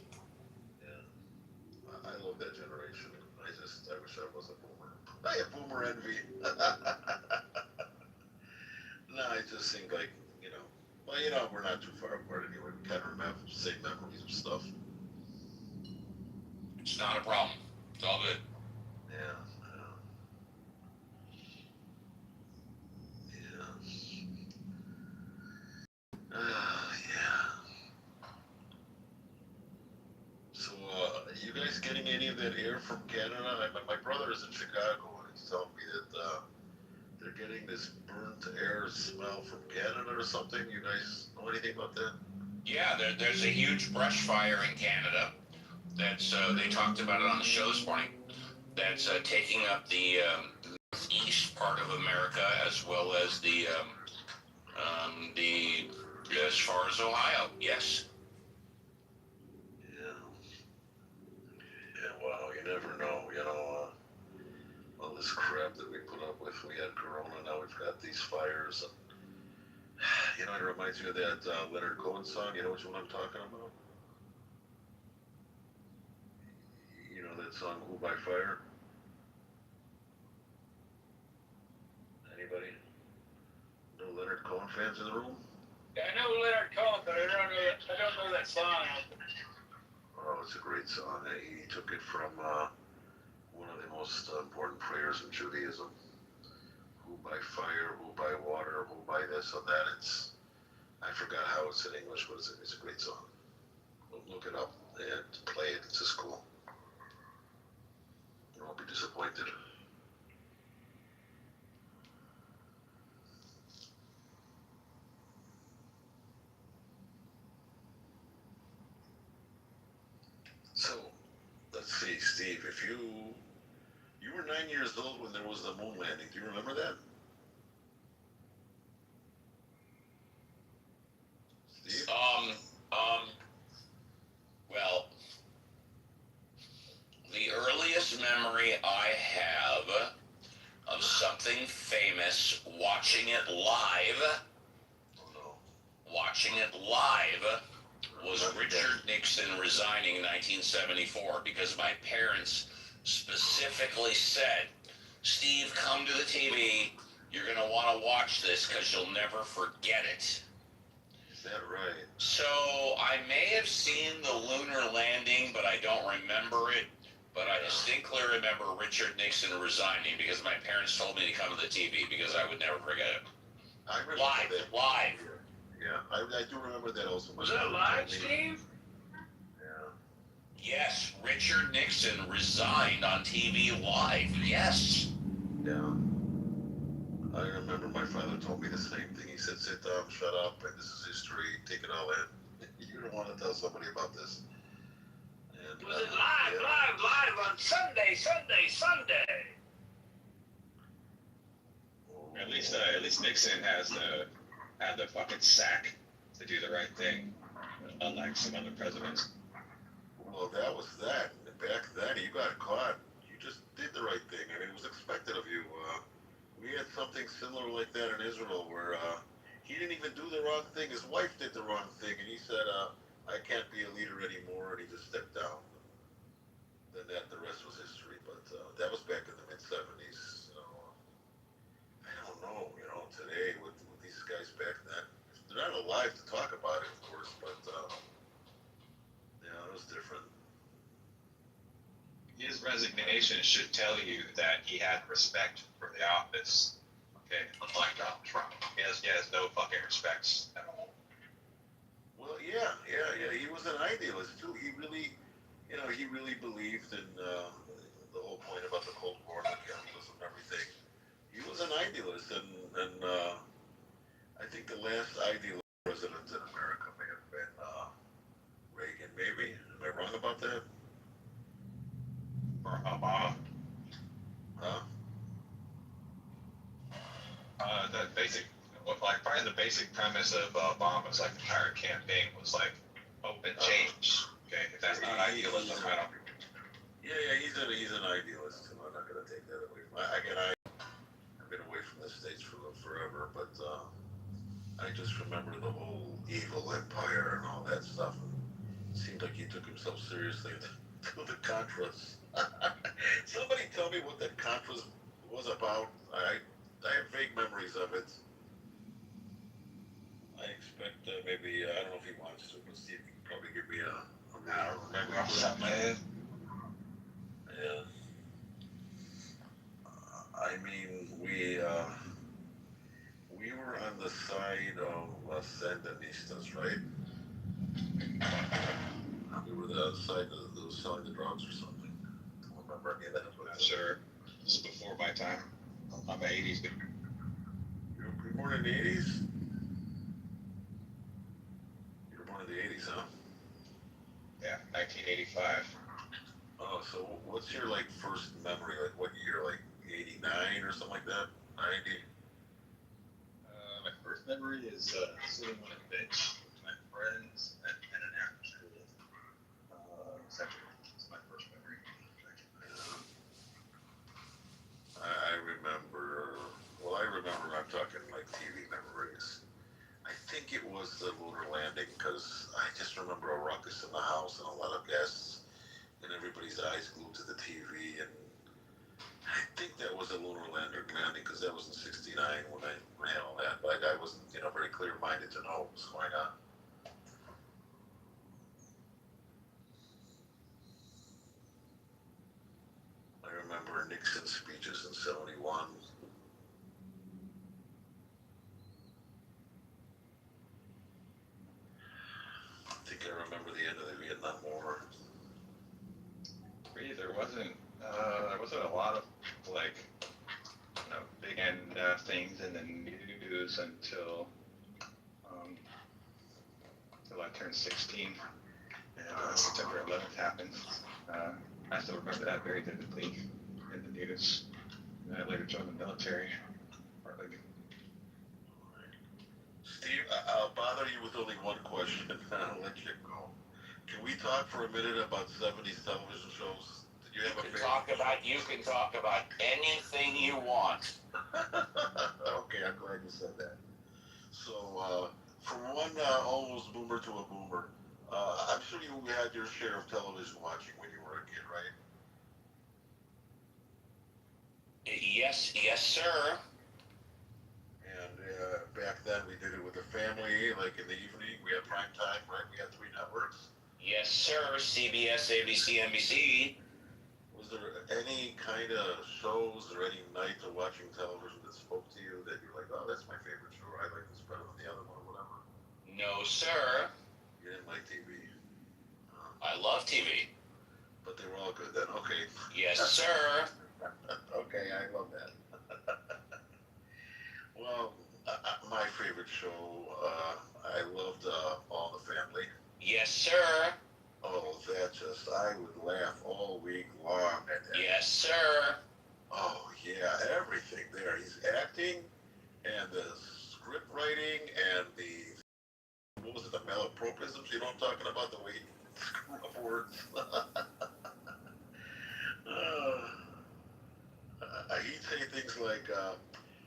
Yeah. I love that generation. I wish I was a boomer. I have boomer envy. No, I just think like, well, we're not too far apart anyway. We kind of remember the same memories of stuff. It's not a problem. It's all good. Yeah. So, you guys getting any of that air from Canada? My brother is in Chicago, and he's telling me that they're getting this burnt air smell from Canada or something. You guys know anything about that? Yeah, there's a huge brush fire in Canada, That's they talked about it on the show this morning. That's taking up the northeast part of America as well as the as far as Ohio. Yes. Yeah. Yeah, well, you never know, all this crap that we put up with. We had Corona, now we've got these fires. And, it reminds me of that Leonard Cohen song. You know which one I'm talking about? You know that song, Who by Fire? Anybody? No Leonard Cohen fans in the room? Yeah, I know Leonard Cohen, but I don't know that song. Oh, it's a great song. He took it from one of the most important prayers in Judaism. Who by fire, who by water, who by this or that. I forgot how it's in English, but it's a great song. Look it up and play it. It's just cool. You won't be disappointed. So, let's see, Steve, if you were 9 years old when there was the moon landing, do you remember that? Steve? Well, the earliest memory I have of something famous, watching it live, was Richard Nixon resigning in 1974 because my parents specifically said, Steve, come to the TV, you're going to want to watch this because you'll never forget it. Is that right? So I may have seen the lunar landing, but I don't remember it. But I distinctly remember Richard Nixon resigning because my parents told me to come to the TV because I would never forget it. I remember that. Live. Yeah, I do remember that also. Was that live, Steve? Yeah. Yes, Richard Nixon resigned on TV live. Yes. Yeah. I remember my father told me the same thing. He said, sit down, shut up, and this is history, take it all in. You don't want to tell somebody about this. And, Was it live on Sunday? At least Nixon had the fucking sack to do the right thing, unlike some other presidents. Well, that was that. Back then, you got caught. You just did the right thing. I mean, it was expected of you. We had something similar like that in Israel where he didn't even do the wrong thing. His wife did the wrong thing, and he said, I can't be a leader anymore, and he just stepped down. Then the rest was history. But that was back in the mid-'70s. I don't know, today with these guys back then. They're not alive to talk about it, of course, but it was different. His resignation should tell you that he had respect for the office. Okay, unlike Donald Trump, he has no fucking respect at all. Well, yeah. He was an idealist too. He really believed in the whole point about the Cold War, the capitalism, and everything. He was an idealist, and I think the last idealist president in America may have been Reagan. Maybe. Am I wrong about that? Or Obama. Huh? Probably the basic premise of Obama's entire campaign was open change. Okay, if that's not idealism, I don't. Yeah, he's an idealist too. I'm not gonna take that away from. I've been away from the States forever, but I just remember the whole evil empire and all that stuff. It seemed like he took himself seriously to the Contras. Somebody tell me what that Contras was about. I have vague memories of it. I expect maybe, I don't know if he wants to, but Steve can probably give me a I don't remember off the top of my head. Yeah. I mean, we were on the side of Sandinistas, right? We were the side that was selling the drugs or something. I don't remember any of that. Not sure. This is before my time. I'm an 80s guy. You were born in the 80s? You were born in the 80s, huh? Yeah, 1985. Oh, so what's your like first memory? Like what year? Like 89 or something like that? 90? My first memory is sitting on a bench with my friends at an after school center. It's my first memory. I remember. Well, I remember. I'm talking like TV memories. I think it was the lunar landing because I just remember a ruckus in the house and a lot of guests and everybody's eyes glued to the TV. And I think that was a lunar landing because that was in '69 when I ran all that. But I wasn't, very clear-minded to know what was going on. I remember Nixon's speeches in '71. I think I remember the end of the Vietnam War. For me, there wasn't a lot of like big end things in the news until I turned 16 and September 11th happened. I still remember that very vividly in the news. And I later joined the military. Partly. Steve, I'll bother you with only one question, and I'll let you go. Can we talk for a minute about 70s television shows? Did you have a favorite? You can talk about anything you want. Okay, I'm glad you said that. So, from one almost boomer to a boomer, I'm sure you had your share of television watching when you were a kid, right? Yes, sir. And back then we did it with the family, like in the evening. We had prime time, right? We had 3 networks. Yes, sir. CBS, ABC, NBC. Was there any kind of shows or any night of watching television that spoke to you that you're like, oh, that's my favorite show, I like this better than the other one, or whatever? No, sir. You didn't like TV? I love TV. But they were all good then, okay. Yes, sir. Okay, I love that. Well, my favorite show, I loved All in the Family. Yes, sir. Oh, I would laugh all week long at that. Yes, sir. Oh, yeah, everything there. He's acting, and the script writing, and what was it, the malapropisms? You know what I'm talking about? The way he screw up words. He'd say things like,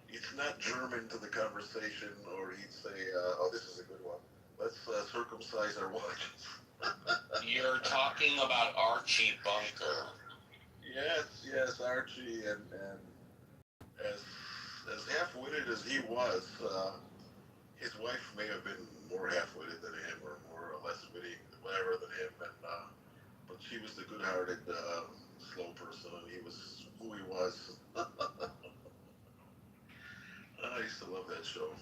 it's not German to the conversation, or he'd say, oh, this is a good one. Let's circumcise our watches. You're talking about Archie Bunker. Yes, Archie, and as half-witted as he was, his wife may have been more half-witted than him, or more or less witty, whatever, than him, but she was the good-hearted, slow person, and he was who he was. I used to love that show.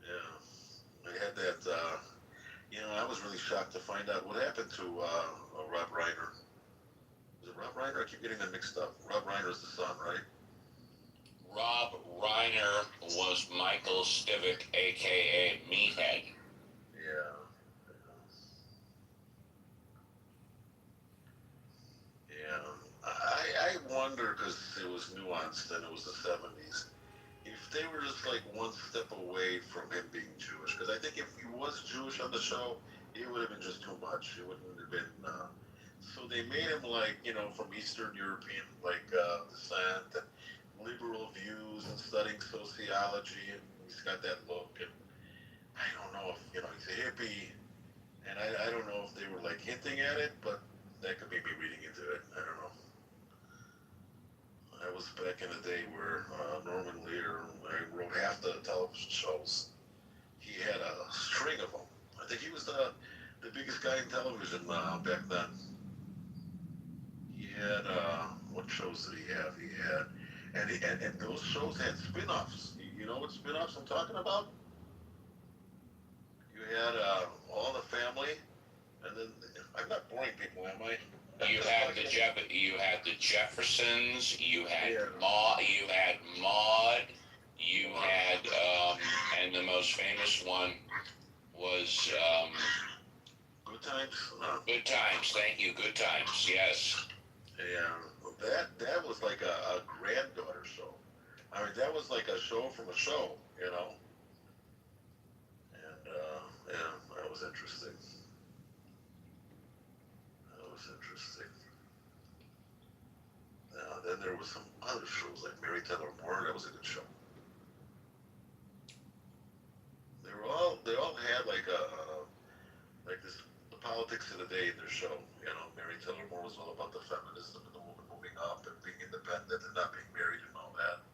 Yeah, I had that. I was really shocked to find out what happened to Rob Reiner. Is it Rob Reiner? I keep getting them mixed up. Rob Reiner's the son, right? Rob Reiner was Michael Stivic, a.k.a. Meathead. Yeah. I wonder, because it was nuanced and it was the 70s, if they were just like one step away from him being Jewish. Because I think if he was Jewish on the show, it would have been just too much. It wouldn't have been. So they made him like, from Eastern European descent, and liberal views, and studying sociology, and he's got that look. And I don't know if he's a hippie, and I don't know if they were like hinting at it, but that could be me reading into it. I don't know. I was back in the day where Norman Lear wrote half the television shows. He had a string of them. I think he was the biggest guy in television back then. He had, what shows did he have? He had, and those shows had spin-offs. You know what spin-offs I'm talking about? You had All in the Family, and then, I'm not boring people, am I? You had the Jeffersons. You had Maude. You had and the most famous one was Good Good times. Good times. Thank you. Good times. Yes. Yeah, that was like a granddaughter show. I mean, that was like a show from a show, you know. And yeah, that was interesting. That was interesting. Then there was some other shows like Mary Tyler Moore. That was a good show. They all had like this the politics of the day in their show. You know, Mary Tyler Moore was all about the feminism and the woman moving up and being independent and not being married and all that.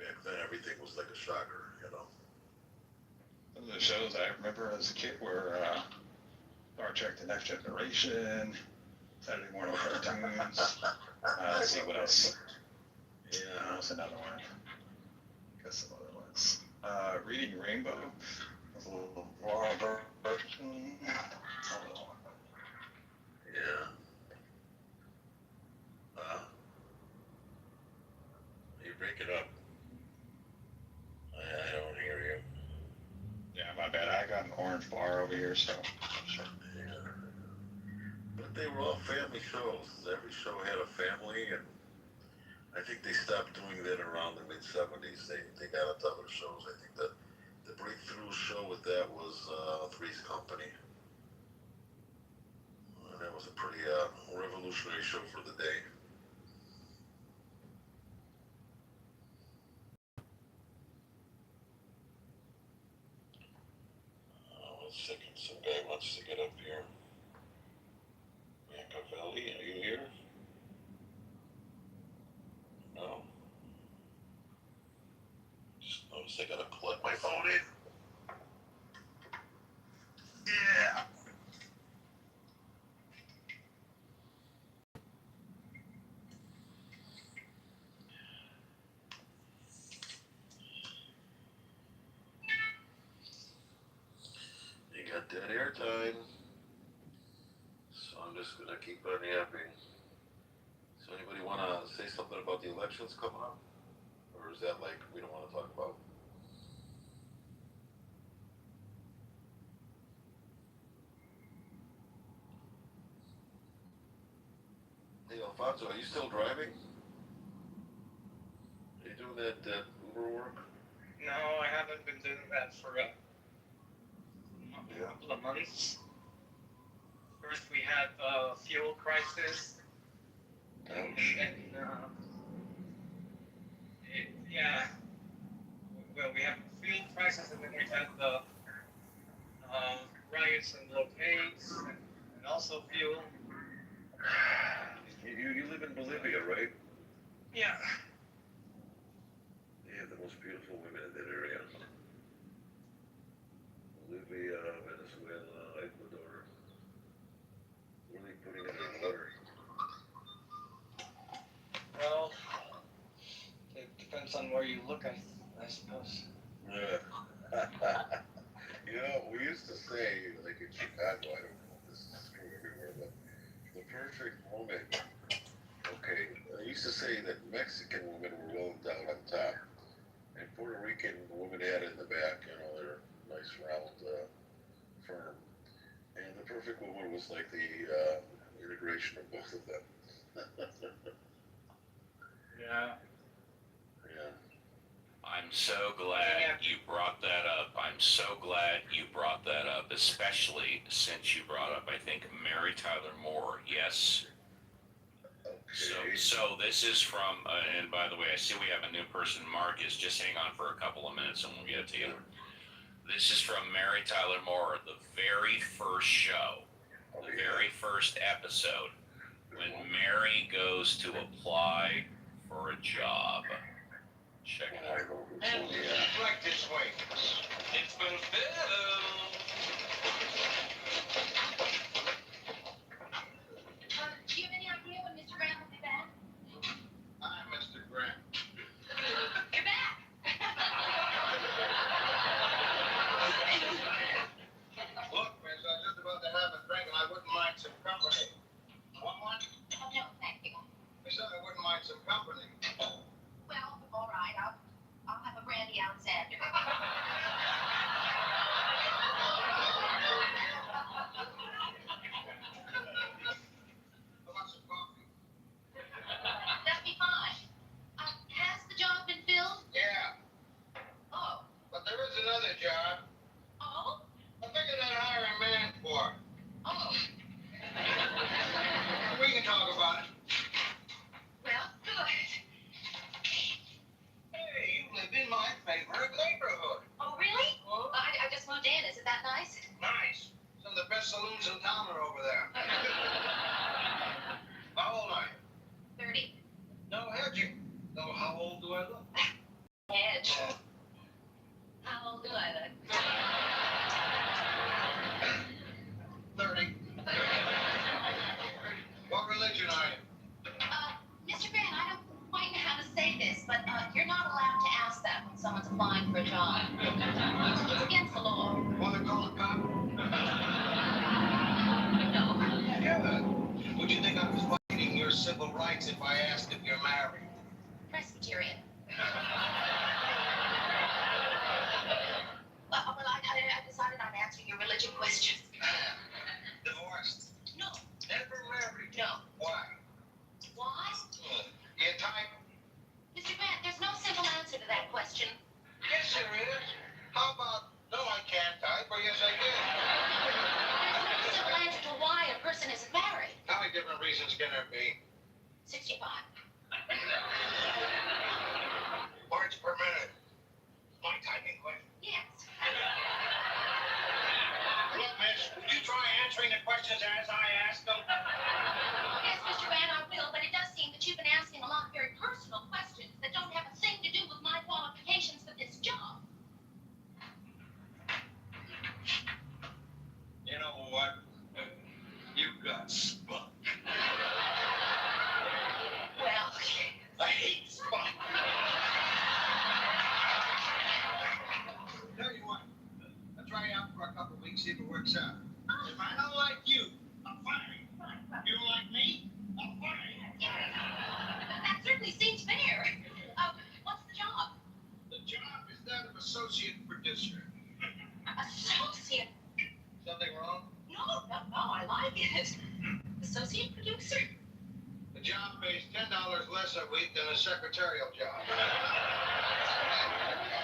Back then, everything was like a shocker, you know. Some of the shows I remember as a kid were Star Trek: The Next Generation, Saturday morning cartoons. Let's see what else. Yeah, what's another one? Got some other ones. Reading Rainbow. Was a little raw version. Yeah. You break it up. I don't hear you. Yeah, my bad. I got an orange bar over here, so. Yeah. But they were all family shows. Every show had a family, and I think they stopped doing that around the mid-70s. They got into other shows. I think the breakthrough show with that was Three's Company. And that was a pretty revolutionary show for the day. One second, some guy wants to get up here. Machiavelli, are you here? No. Just noticed I gotta plug my phone in. Yeah. You got dead air time. So I'm just gonna keep on yapping. So anybody wanna say something about the elections coming up? Or is that like we don't wanna talk about? Hey Alfonso, are you still driving? Are you doing that Uber work? No, I haven't been doing that for a couple of months. First, we had a fuel crisis. Yeah. Well, we have fuel crisis, and then we had the riots and blockades, and also fuel. You live in Bolivia, right? Yeah. They have the most beautiful women in that area. Bolivia, Venezuela, Ecuador. What are they putting in their water? Well, it depends on where you look, I suppose. Yeah. You know, we used to say, like in Chicago, I don't know if this is true everywhere, but the perfect woman, okay, I used to say that Mexican women were well endowed on top, and Puerto Rican women had it in the back, you know, they're nice, round, firm. And the perfect woman was like the integration of both of them. Yeah. Yeah. I'm so glad you brought that up. I'm so glad you brought that up, especially since you brought up, I think, Mary Tyler Moore. Yes. So this is from, and by the way, I see we have a new person, Marcus. Just hang on for a couple of minutes and we'll get to you. This is from Mary Tyler Moore, the very first show, the very first episode, when Mary goes to apply for a job. Check it out. And right this way. It's been filled. Do you have any idea when Mr. Graham will be back? Hi, Mr. Graham. You're back! Look, miss, I'm just about to have a drink and I wouldn't mind some company. Want one? Oh, no, thank you. I said I wouldn't mind some company. Well, all right, I'll have a brandy Alexander. favorite neighborhood. Oh, really? I just moved in. Isn't that nice? Nice. Some of the best saloons in town are over there. How old are you? 30. No hedging. So how old do I look? Edge. How old do I look? 30. What religion are you? Mr. Grant, I don't quite know how to say this, but you're not allowed to ask that when someone's applying for a job. It's against the law. Want to call a cop? No. Good. Would you think I was violating your civil rights if I asked if you're married? Presbyterian. Well, I decided I'd answer your religion questions. Divorced? No. Never married? No. Why? Why? You type? Mr. Grant, there's no simple answer to that question. Yes, there is. How about, no, I can't type, or yes, I can? There's no simple answer to why a person isn't married. How many different reasons can there be? 65. Words per minute. My typing question. Yes. Look, miss, would you try answering the questions as I ask them? Yes, Mr. Grant, I will, but it does seem that you've been asking a lot of very personal questions that don't have a thing to do with my qualifications for this job. You know what? You've got spunk. Well, I hate spunk. Tell you what, I'll try you out for a couple of weeks, see if it works out. If I don't like you, I'm firing. You don't like me, I'm firing. that certainly seems fair. What's the job? The job is that of associate producer. Associate? Something wrong? No, I like it. Associate producer? The job pays $10 less a week than a secretarial job.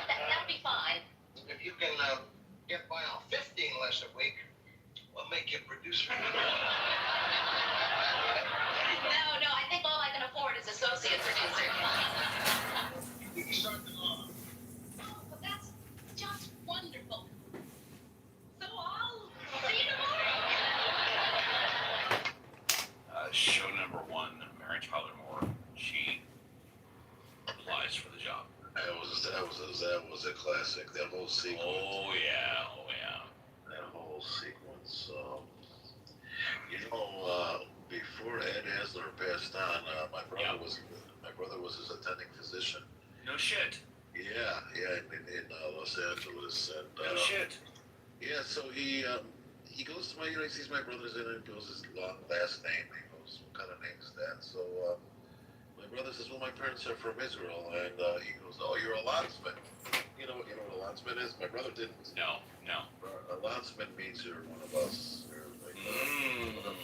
That'll be fine. If you can get by on 15 less a week, we'll make you producer. No, I think all I can afford is associate producer. You can start tomorrow. Oh, but that's just wonderful. So I'll see you tomorrow. Show number 1, Mary Tyler Moore. She applies for the job. That was a classic. That whole sequence. Oh yeah. That whole sequence. Before Ed Asner passed on, my brother was his attending physician. No shit. Yeah, in Los Angeles, and No shit. yeah. So he goes to he sees my brother's in it, and goes his long last name. He goes, what kind of name is that? So my brother says, well, my parents are from Israel, and he goes, oh, you're a landsman. You know what a landsman is? My brother didn't. No. A landsman means you're one of us. You're like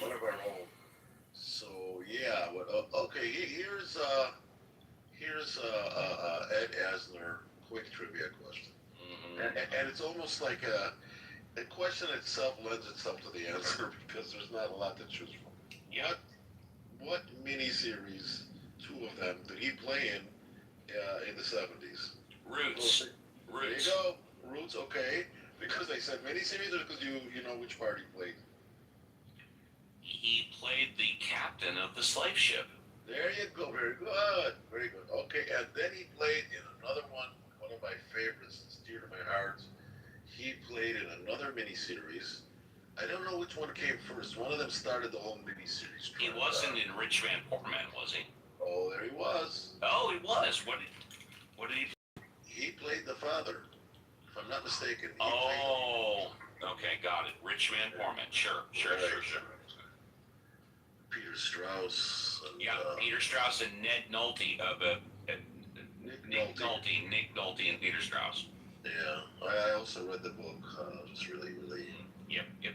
one of our own. So yeah, okay. Here's Ed Asner quick trivia question, and it's almost like the question itself lends itself to the answer because there's not a lot to choose from. Yeah. What miniseries, 2 of them, did he play in the 70s? Roots. There you go. Roots, okay. Because they said miniseries, or because you know which part he played? He played the captain of the slave ship. There you go. Very good. Very good. Okay, and then he played in another one of my favorites. It's dear to my heart. He played in another miniseries. I don't know which one came first. One of them started the whole miniseries. He wasn't in Rich Man, Poor Man, was he? Oh, there he was. Oh, he was. What did he? He played the father, if I'm not mistaken. Okay, got it. Rich Man, Poor Man. Sure. Peter Strauss. And, Peter Strauss and Ned Nolte. Nick Nolte and Peter Strauss. Yeah, I also read the book. It's really. Yep. If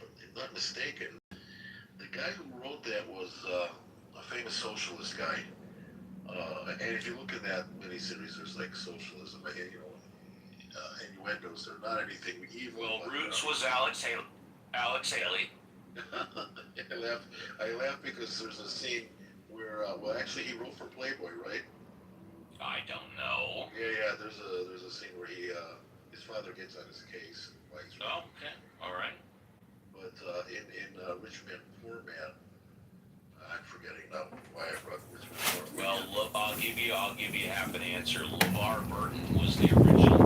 I'm not mistaken, the guy who wrote that was a famous socialist guy. And if you look at that miniseries, there's like socialism, innuendos. They're not anything evil. Well, Roots was Alex Haley. I laugh because there's a scene where, actually he wrote for Playboy, right? Yeah. There's a scene where his father gets on his case and fights. Oh, okay, all right. But in Rich Man Poor Man, I'm forgetting now why I brought Rich Man Poor Man. Well, look, I'll give you half an answer. LeVar Burton was the original